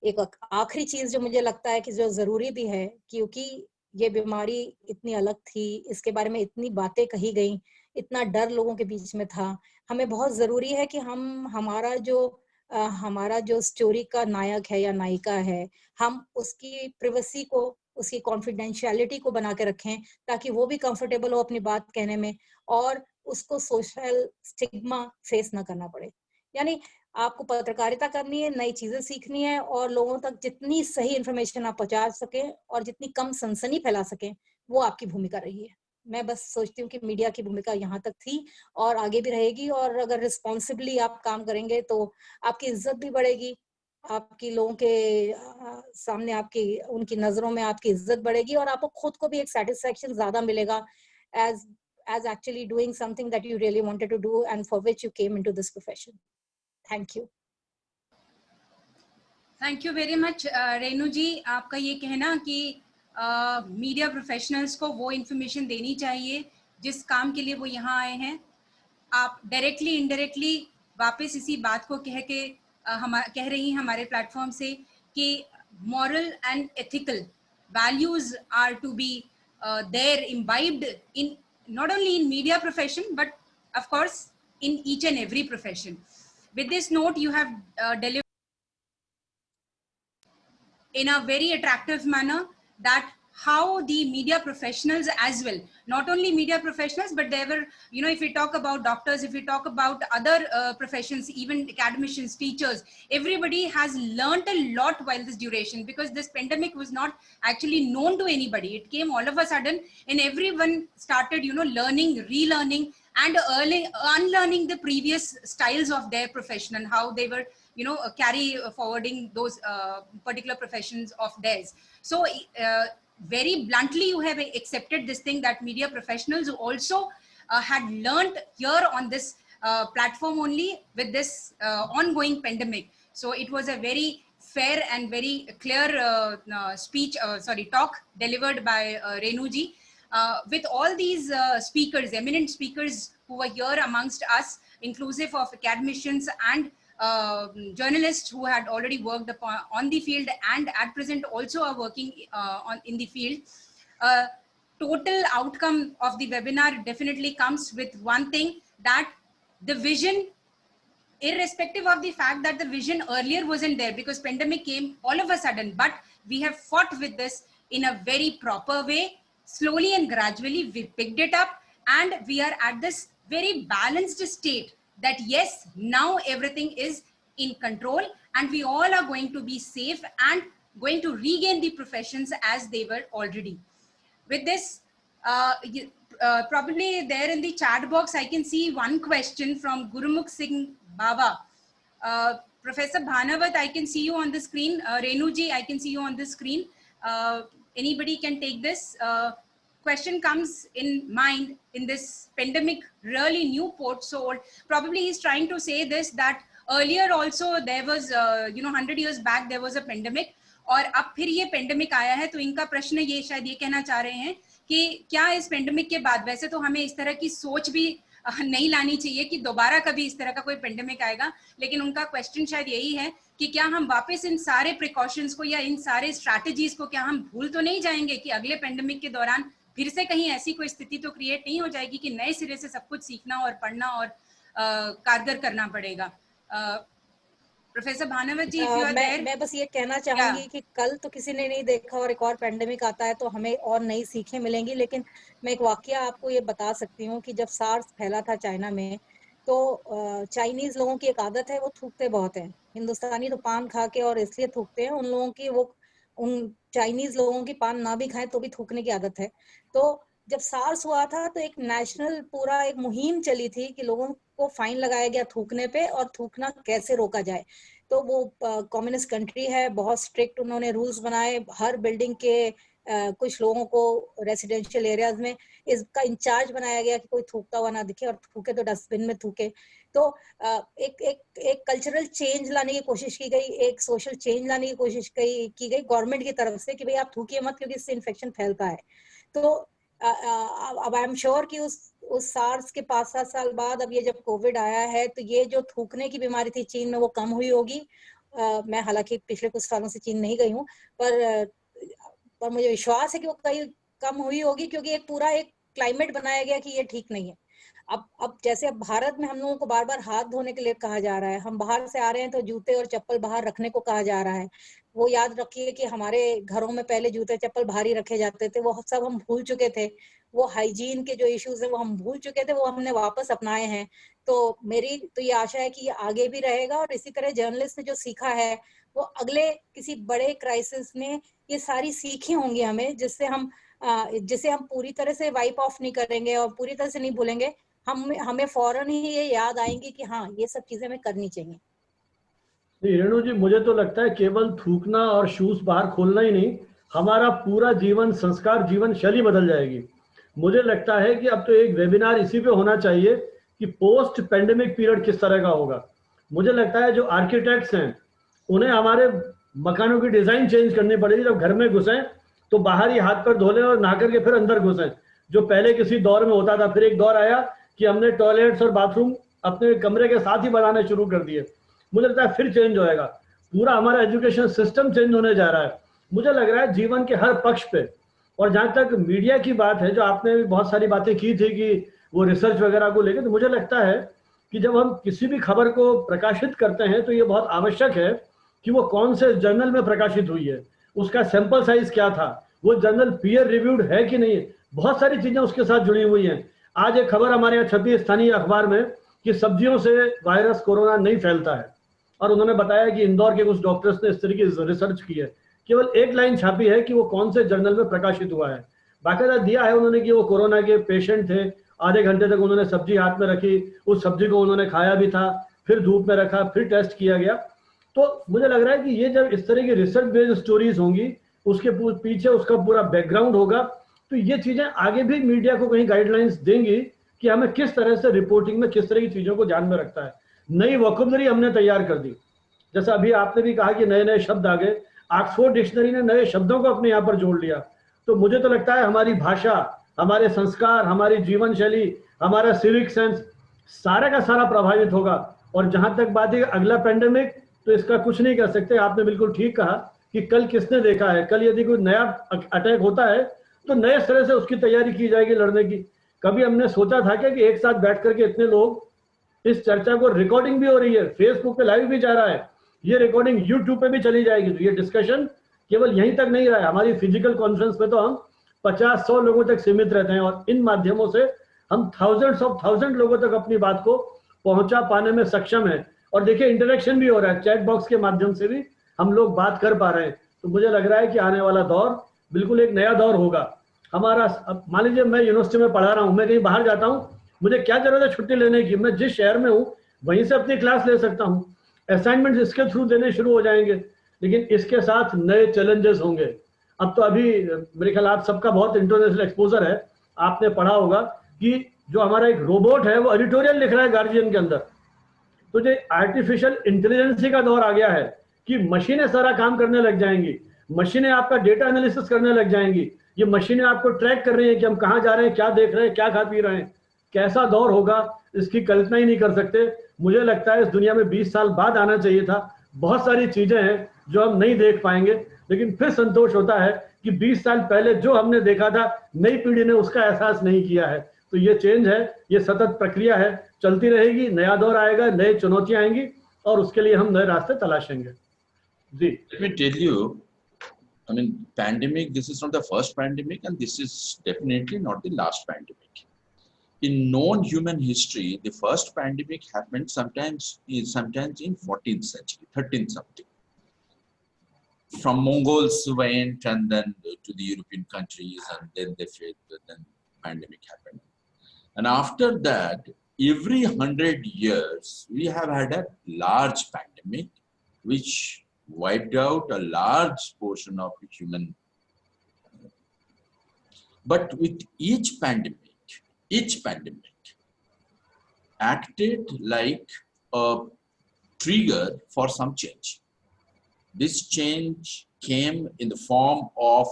एक आखिरी चीज जो मुझे लगता है कि जो जरूरी भी है, क्योंकि ये बीमारी इतनी अलग थी, इसके बारे में इतनी बातें कही गई, इतना डर लोगों के बीच में था, हमें बहुत जरूरी है कि हम हमारा जो स्टोरी का नायक है या नायिका है, हम उसकी प्रिवेसी को, उसकी कॉन्फिडेंशियलिटी को बना के रखें, ताकि वो भी कंफर्टेबल हो अपनी बात कहने में और उसको सोशल स्टिग्मा फेस ना करना पड़े। यानी आपको पत्रकारिता करनी है, नई चीजें सीखनी है और लोगों तक जितनी सही इंफॉर्मेशन आप पहुंचा सकें और जितनी कम सनसनी फैला सकें, वो आपकी भूमिका रही है। मैं बस सोचती हूँ कि मीडिया की भूमिका यहाँ तक थी और आगे भी रहेगी, और अगर रिस्पॉन्सिबली आप काम करेंगे तो आपकी इज्जत भी बढ़ेगी, आपकी लोगों के सामने आपकी, उनकी नजरों में आपकी इज्जत बढ़ेगी और आपको खुद को भी एक सेटिस्फेक्शन ज्यादा मिलेगा as actually doing something that you really wanted to do and for which you came into this profession. Thank you. Thank you very much Renu ji. आपका ये कहना कि मीडिया प्रोफेशनल्स को वो इन्फॉर्मेशन देनी चाहिए जिस काम के लिए वो यहाँ आए हैं, आप डायरेक्टली इनडायरेक्टली वापस इसी बात को कह रही हैं हमारे प्लेटफॉर्म से कि moral and ethical values are to be there imbibed in not only in media profession but of course in each and every profession. With this note, you have delivered in a very attractive manner that how the media professionals as well, not only media professionals, but they were, you know, if we talk about doctors, if we talk about other professions, even academicians, teachers, everybody has learnt a lot while this duration, because this pandemic was not actually known to anybody. It came all of a sudden and everyone started, you know, learning, relearning and unlearning the previous styles of their profession and how they were, you know, carry forwarding those particular professions of theirs. So very bluntly, you have accepted this thing that media professionals also had learned here on this platform only with this ongoing pandemic. So it was a very fair and very clear talk delivered by Renu ji. With all these speakers, eminent speakers who were here amongst us, inclusive of academicians and journalists who had already worked on the field and at present also are working in the field. Total outcome of the webinar definitely comes with one thing, that the vision, irrespective of the fact that the vision earlier wasn't there because pandemic came all of a sudden, but we have fought with this in a very proper way. Slowly and gradually we picked it up and we are at this very balanced state that yes, now everything is in control and we all are going to be safe and going to regain the professions as they were already. With this, probably there in the chat box, I can see one question from Gurumukh Singh Baba. Professor Bhanavat, I can see you on the screen. Renu ji, I can see you on the screen. Anybody can take this. Question comes in mind in this pandemic, really new port sold. Probably he's trying to say this, that earlier also there was, 100 years back there was a pandemic और अब फिर ये pandemic आया है, तो इनका प्रश्न ये शायद ये कहना चाह रहे हैं कि क्या इस पेंडेमिक के बाद, वैसे तो हमें इस तरह की सोच भी नहीं लानी चाहिए कि दोबारा कभी इस तरह का कोई पेंडेमिक आएगा, लेकिन उनका क्वेश्चन शायद यही है कि क्या हम वापस इन सारे प्रिकॉशंस को या इन सारे स्ट्रैटेजीज को क्या हम भूल तो नहीं जाएंगे कि अगले पेंडेमिक के दौरान फिर से कहीं ऐसी कोई स्थिति तो क्रिएट नहीं हो जाएगी कि नए सिरे से सब कुछ सीखना और पढ़ना और कारगर करना पड़ेगा. प्रोफेसर भानवत जी, मैं बस ये कहना चाहूंगी कि कल तो किसी ने नहीं देखा और एक और पेंडेमिक आता है तो हमें और नई सीखें मिलेंगी, लेकिन मैं एक वाकया आपको ये बता सकती हूँ कि जब सार्स फैला था चाइना में, तो चाइनीज लोगों की एक आदत है, वो थूकते बहुत हैं. हिंदुस्तानी तो पान खा के और इसलिए थूकते हैं, उन लोगों की उन चाइनीज लोगों की पान ना भी खाएं तो भी थूकने की आदत है. तो जब सार्स हुआ था तो एक नेशनल पूरा एक मुहिम चली थी कि लोगों को फाइन लगाया गया थूकने पे और थूकना कैसे रोका जाए. तो वो कम्युनिस्ट कंट्री है, बहुत स्ट्रिक्ट उन्होंने रूल्स बनाए. हर बिल्डिंग के कुछ लोगों को रेसिडेंशियल एरियाज में इसका इंचार्ज बनाया गया कि कोई थूकता हुआ ना दिखे और थूके तो डस्टबिन में थूके. तो एक कल्चरल चेंज लाने की कोशिश की गई, एक सोशल चेंज लाने की कोशिश की गई गवर्नमेंट की तरफ से कि भाई आप थूकिए मत क्योंकि इससे इन्फेक्शन फैलता है. तो अब आई एम श्योर कि उस सार्स के 5-7 साल बाद अब ये जब कोविड आया है तो ये जो थूकने की बीमारी थी चीन में वो कम हुई होगी। मैं हालांकि पिछले कुछ सालों से चीन नहीं गई हूँ, पर मुझे विश्वास है कि वो कहीं कम हुई होगी, क्योंकि एक पूरा एक क्लाइमेट बनाया गया कि ये ठीक नहीं है। अब जैसे अब भारत में हम लोगों को बार बार हाथ धोने के लिए कहा जा रहा है, हम बाहर से आ रहे हैं तो जूते और चप्पल बाहर रखने को कहा जा रहा है। वो याद रखिए कि हमारे घरों में पहले जूते चप्पल बाहर ही रखे जाते थे, वो सब हम भूल चुके थे। वो हाइजीन के जो इश्यूज है वो हम भूल चुके थे, वो हमने वापस अपनाए हैं। तो मेरी तो ये आशा है कि ये आगे भी रहेगा, और इसी तरह जर्नलिस्ट ने जो सीखा है वो अगले किसी बड़े क्राइसिस में ये सारी सीखी होंगी हमें, जिससे हम पूरी तरह से वाइप ऑफ नहीं करेंगे और पूरी तरह से नहीं भूलेंगे। हमें फौरन ही ये याद आएंगे कि हाँ ये सब चीजें हमें करनी चाहिए। नहीं रेणु जी, मुझे तो लगता है केवल थूकना और शूज बाहर खोलना ही नहीं, हमारा पूरा जीवन संस्कार, जीवन शैली बदल जाएगी। मुझे लगता है कि अब तो एक वेबिनार इसी पे होना चाहिए कि पोस्ट पेंडेमिक पीरियड किस तरह का होगा। मुझे लगता है जो आर्किटेक्ट्स हैं उन्हें हमारे मकानों की डिजाइन चेंज करनी पड़ेगी। जब घर में घुसें तो बाहर ही हाथ पर धो लें और नहा करके फिर अंदर घुसें, जो पहले किसी दौर में होता था। फिर एक दौर आया कि हमने टॉयलेट्स और बाथरूम अपने कमरे के साथ ही बनाने शुरू कर दिए। मुझे लगता है फिर चेंज होएगा, पूरा हमारा एजुकेशन सिस्टम चेंज होने जा रहा है। मुझे लग रहा है जीवन के हर पक्ष पे। और जहाँ तक मीडिया की बात है, जो आपने भी बहुत सारी बातें की थी कि वो रिसर्च वगैरह को लेकर, तो मुझे लगता है कि जब हम किसी भी खबर को प्रकाशित करते हैं तो ये बहुत आवश्यक है कि वो कौन से जर्नल में प्रकाशित हुई है, उसका सैंपल साइज क्या था, वो जर्नल पीयर रिव्यूड है कि नहीं है। बहुत सारी चीजें उसके साथ जुड़ी हुई हैं। आज एक खबर हमारे यहाँ छपी स्थानीय अखबार में कि सब्जियों से वायरस कोरोना नहीं फैलता है, और उन्होंने बताया कि इंदौर के कुछ डॉक्टर्स ने इस तरह की रिसर्च की है। केवल एक लाइन छापी है कि वो कौन से जर्नल में प्रकाशित हुआ है। बाकायदा दिया है उन्होंने कि वो कोरोना के पेशेंट थे, आधे घंटे तक उन्होंने सब्जी हाथ में रखी, उस सब्जी को उन्होंने खाया भी था, फिर धूप में रखा, फिर टेस्ट किया गया। तो मुझे लग रहा है कि ये जब इस तरह की रिसर्च बेस्ड स्टोरीज होंगी, उसके पीछे उसका पूरा बैकग्राउंड होगा, तो ये चीजें आगे भी मीडिया को कहीं गाइडलाइंस देंगी कि हमें किस तरह से रिपोर्टिंग में किस तरह की चीजों को ध्यान में रखता है। नई वोकैबुलरी हमने तैयार कर दी, जैसा अभी आपने भी कहा कि नए नए शब्द आ गए, ऑक्सफोर्ड डिक्शनरी ने नए शब्दों को अपने यहाँ पर जोड़ लिया। तो मुझे तो लगता है हमारी भाषा, हमारे संस्कार, हमारी जीवन शैली, हमारा सिविक सेंस, सारा का सारा प्रभावित होगा। और जहां तक बात है अगला पेंडेमिक, तो इसका कुछ नहीं कर सकते। आपने बिल्कुल ठीक कहा कि कल किसने देखा है, कल यदि कोई नया अटैक होता है तो नए तरह से उसकी तैयारी की जाएगी लड़ने की। कभी हमने सोचा था क्या कि एक साथ बैठ करके इतने लोग, इस चर्चा को रिकॉर्डिंग भी हो रही है, फेसबुक पे लाइव भी जा रहा है, ये रिकॉर्डिंग यूट्यूब पे भी चली जाएगी। तो ये डिस्कशन केवल यहीं तक नहीं रहा है, हमारी फिजिकल कॉन्फ्रेंस पे तो हम 50-100 लोगों तक सीमित रहते हैं, और इन माध्यमों से हम थाउजेंड लोगों तक अपनी बात को पहुंचा पाने में सक्षम है। और देखिए इंटरेक्शन भी हो रहा है, चैट बॉक्स के माध्यम से भी हम लोग बात कर पा रहे हैं। तो मुझे लग रहा है कि आने वाला दौर बिल्कुल एक नया दौर होगा हमारा। अब मान लीजिए मैं यूनिवर्सिटी में पढ़ा रहा हूँ, मैं कहीं बाहर जाता हूँ, मुझे क्या जरूरत है छुट्टी लेने की, मैं जिस शहर में हूँ वहीं से अपनी क्लास ले सकता हूँ। असाइनमेंट इसके थ्रू देने शुरू हो जाएंगे, लेकिन इसके साथ नए चैलेंजेस होंगे। अब तो अभी मेरे ख्याल आप सबका बहुत इंटरनेशनल एक्सपोजर है, आपने पढ़ा होगा कि जो हमारा एक रोबोट है वो एडिटोरियल लिख रहा है गार्जियन के अंदर। तो जो आर्टिफिशियल इंटेलिजेंस का दौर आ गया है कि मशीनें सारा काम करने लग जाएंगी, मशीनें आपका डेटा एनालिसिस करने लग जाएंगी, ये मशीनें आपको ट्रैक कर रही हैं कि हम कहाँ जा रहे हैं, क्या देख रहे हैं, क्या खा पी रहे हैं। कैसा दौर होगा इसकी कल्पना ही नहीं कर सकते। मुझे लगता है इस दुनिया में 20 साल बाद आना चाहिए था। बहुत सारी चीजें हैं जो हम नहीं देख पाएंगे, लेकिन फिर संतोष होता है कि 20 साल पहले जो हमने देखा था नई पीढ़ी ने उसका एहसास नहीं किया है। तो ये चेंज है, ये सतत प्रक्रिया है, चलती रहेगी, नया दौर आएगा, नई चुनौतियां आएंगी, और उसके लिए हम नए रास्ते तलाशेंगे। जी, let me tell you, I mean, pandemic, this is not the first pandemic, and this is definitely not the last pandemic. In known human history, the first pandemic happened sometimes in 14th century, 13th something. From Mongols went and then to the European countries, and then then pandemic happened. And after that, every 100 years, we have had a large pandemic, which wiped out a large portion of human. But with each pandemic acted like a trigger for some change. This change came in the form of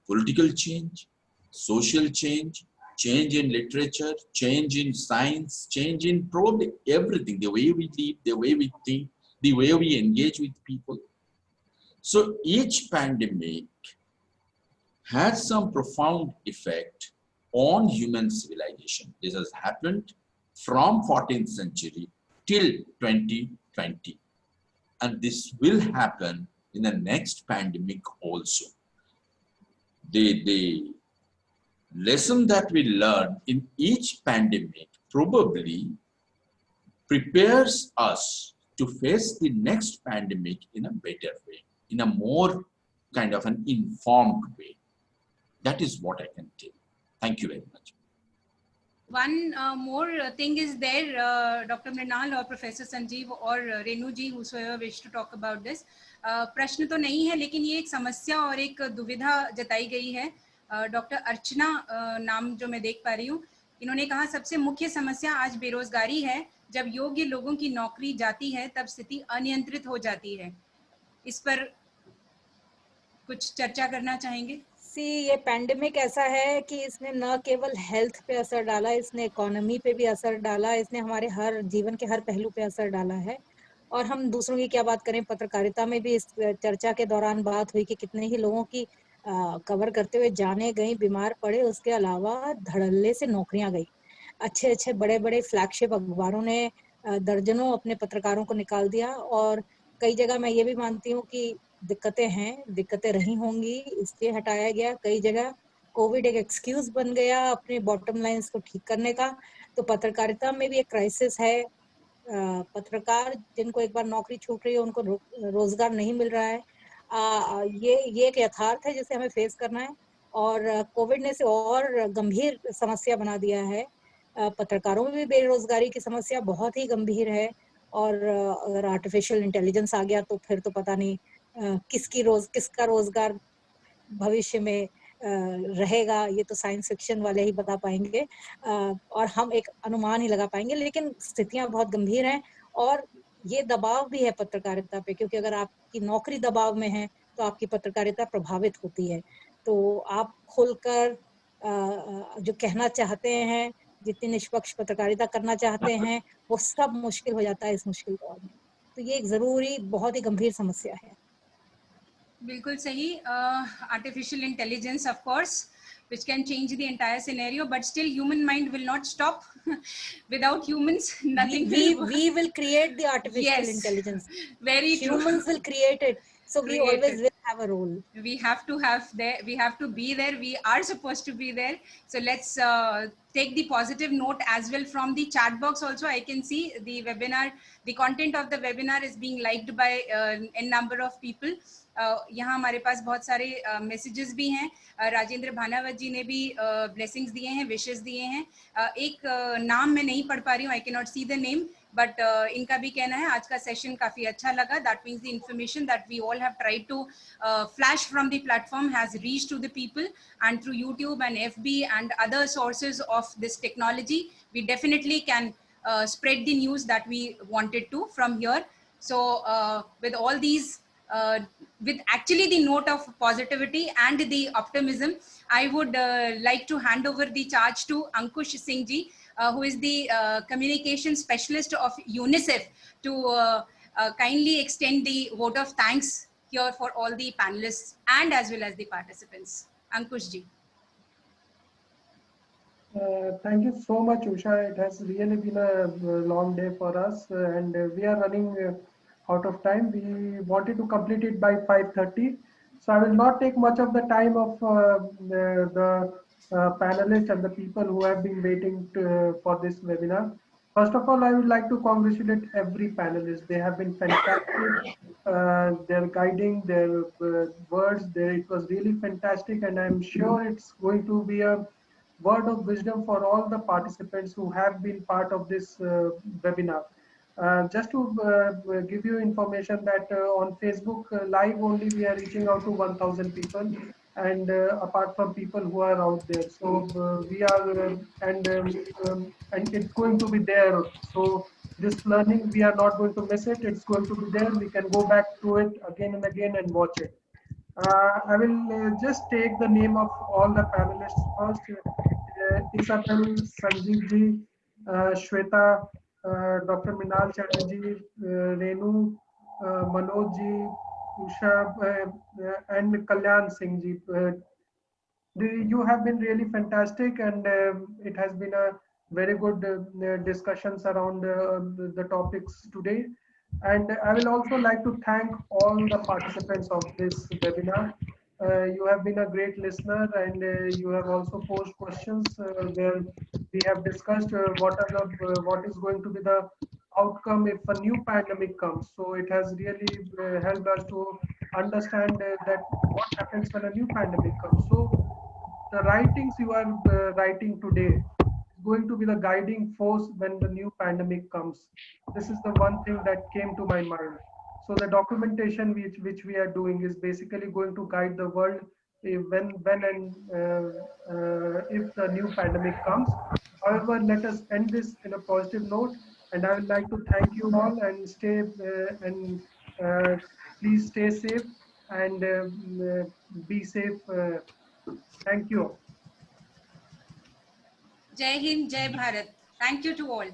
political change, social change, change in literature, change in science, change in probably everything, the way we live, the way we think, the way we engage with people. So each pandemic has some profound effect on human civilization. This has happened from 14th century till 2020. And this will happen in the next pandemic also. The lesson that we learn in each pandemic probably prepares us to face the next pandemic in a better way, in a more kind of an informed way. That is what I can tell. Thank you very much. One more thing is there, Dr. Mrinal or Professor Sanjeev or Renu ji, whosoever wish to talk about this. प्रश्न तो नहीं है, लेकिन ये एक समस्या और एक दुविधा जताई गई है. डॉक्टर अर्चना नाम जो मैं देख पा रही हूँ, इन्होंने कहा सबसे मुख्य समस्या आज बेरोजगारी है. जब योग्य लोगों की नौकरी जाती है तब स्थिति अनियंत्रित हो जाती है. इस पर कुछ चर्चा करना चाहेंगे? ये पैंडेमिक ऐसा है कि इसने न केवल हेल्थ पे असर डाला, इसने इकोनॉमी पे भी असर डाला, इसने हमारे हर जीवन के हर पहलू पे असर डाला है. और हम दूसरों की क्या बात करें, पत्रकारिता में भी इस चर्चा के दौरान बात हुई कि कितने ही लोगों की कवर करते हुए जाने गई, बीमार पड़े, उसके अलावा धड़ल्ले से नौकरियां गई. अच्छे अच्छे बड़े बड़े फ्लैगशिप अखबारों ने दर्जनों अपने पत्रकारों को निकाल दिया. और कई जगह मैं ये भी मानती हूँ कि दिक्कतें हैं, दिक्कतें रही होंगी, इसलिए हटाया गया. कई जगह कोविड एक एक्सक्यूज बन गया अपने बॉटम लाइंस को ठीक करने का. तो पत्रकारिता में भी एक क्राइसिस है. पत्रकार जिनको एक बार नौकरी छूट रही है, उनको रोजगार नहीं मिल रहा है. ये एक यथार्थ है जिसे हमें फेस करना है. और कोविड ने इसे और गंभीर समस्या बना दिया है. पत्रकारों में भी बेरोजगारी की समस्या बहुत ही गंभीर है. और अगर आर्टिफिशियल इंटेलिजेंस आ गया तो फिर तो पता नहीं किसका रोजगार भविष्य में रहेगा. ये तो साइंस फिक्शन वाले ही बता पाएंगे और हम एक अनुमान ही लगा पाएंगे. लेकिन स्थितियां बहुत गंभीर हैं और ये दबाव भी है पत्रकारिता पे, क्योंकि अगर आपकी नौकरी दबाव में है तो आपकी पत्रकारिता प्रभावित होती है. तो आप खुलकर जो कहना चाहते हैं, जितनी निष्पक्ष पत्रकारिता करना चाहते हैं, वो सब मुश्किल हो जाता है इस मुश्किल दौर में. तो ये एक जरूरी बहुत ही गंभीर समस्या है. बिल्कुल सही. Artificial intelligence of course which can change the entire scenario, but still human mind will not stop. Without humans nothing we will create the artificial intelligence. Very true. Humans will create it, so we always will have a role. We have to be there. We are supposed to be there. So let's take the positive note as well from the chat box. Also I can see the webinar, the content of the webinar is being liked by a number of people. यहाँ हमारे पास बहुत सारे messages भी हैं. राजेंद्र भानावत जी ने भी blessings दिए हैं, विशेस दिए हैं. एक नाम मैं नहीं पढ़ पा रही हूँ, I can not see the name, but इनका भी कहना है आज का सेशन काफी अच्छा लगा. That means the information that we all have tried to flash from the platform has reached to the people, and through YouTube and FB and other sources of this technology we definitely can spread the news that we wanted to from here. So with all these with actually the note of positivity and the optimism, I would like to hand over the charge to Ankush Singh ji, who is the communication specialist of UNICEF, to kindly extend the vote of thanks here for all the panelists and as well as the participants. Ankush ji. Thank you so much, Usha. It has really been a long day for us, and we are running out of time. We wanted to complete it by 5:30, so I will not take much of the time of the panelists and the people who have been waiting for this webinar. First of all, I would like to congratulate every panelist. They have been fantastic. Their guiding, their words, it was really fantastic, and I'm sure it's going to be a word of wisdom for all the participants who have been part of this webinar. Just to give you information that on Facebook live only we are reaching out to 1,000 people, and apart from people who are out there. So we are and it's going to be there. So this learning, we are not going to miss it. It's going to be there. We can go back to it again and again and watch it. I will just take the name of all the panelists first. Isabel, Sanjeev ji, Shweta, Dr. Minal Chatterjee, Renu, Manoj ji, Usha, and Kalyan Singh ji. You have been really fantastic, and it has been a very good discussions around the topics today. And I will also like to thank all the participants of this webinar. You have been a great listener, and you have also posed questions where we have discussed what is going to be the outcome if a new pandemic comes. So it has really helped us to understand that what happens when a new pandemic comes. So the writings you are writing today is going to be the guiding force when the new pandemic comes. This is the one thing that came to my mind. So the documentation which we are doing is basically going to guide the world when and if the new pandemic comes. However, let us end this in a positive note, and I would like to thank you all and please stay safe and be safe. Thank you. Jai Hind, Jai Bharat. Thank you to all.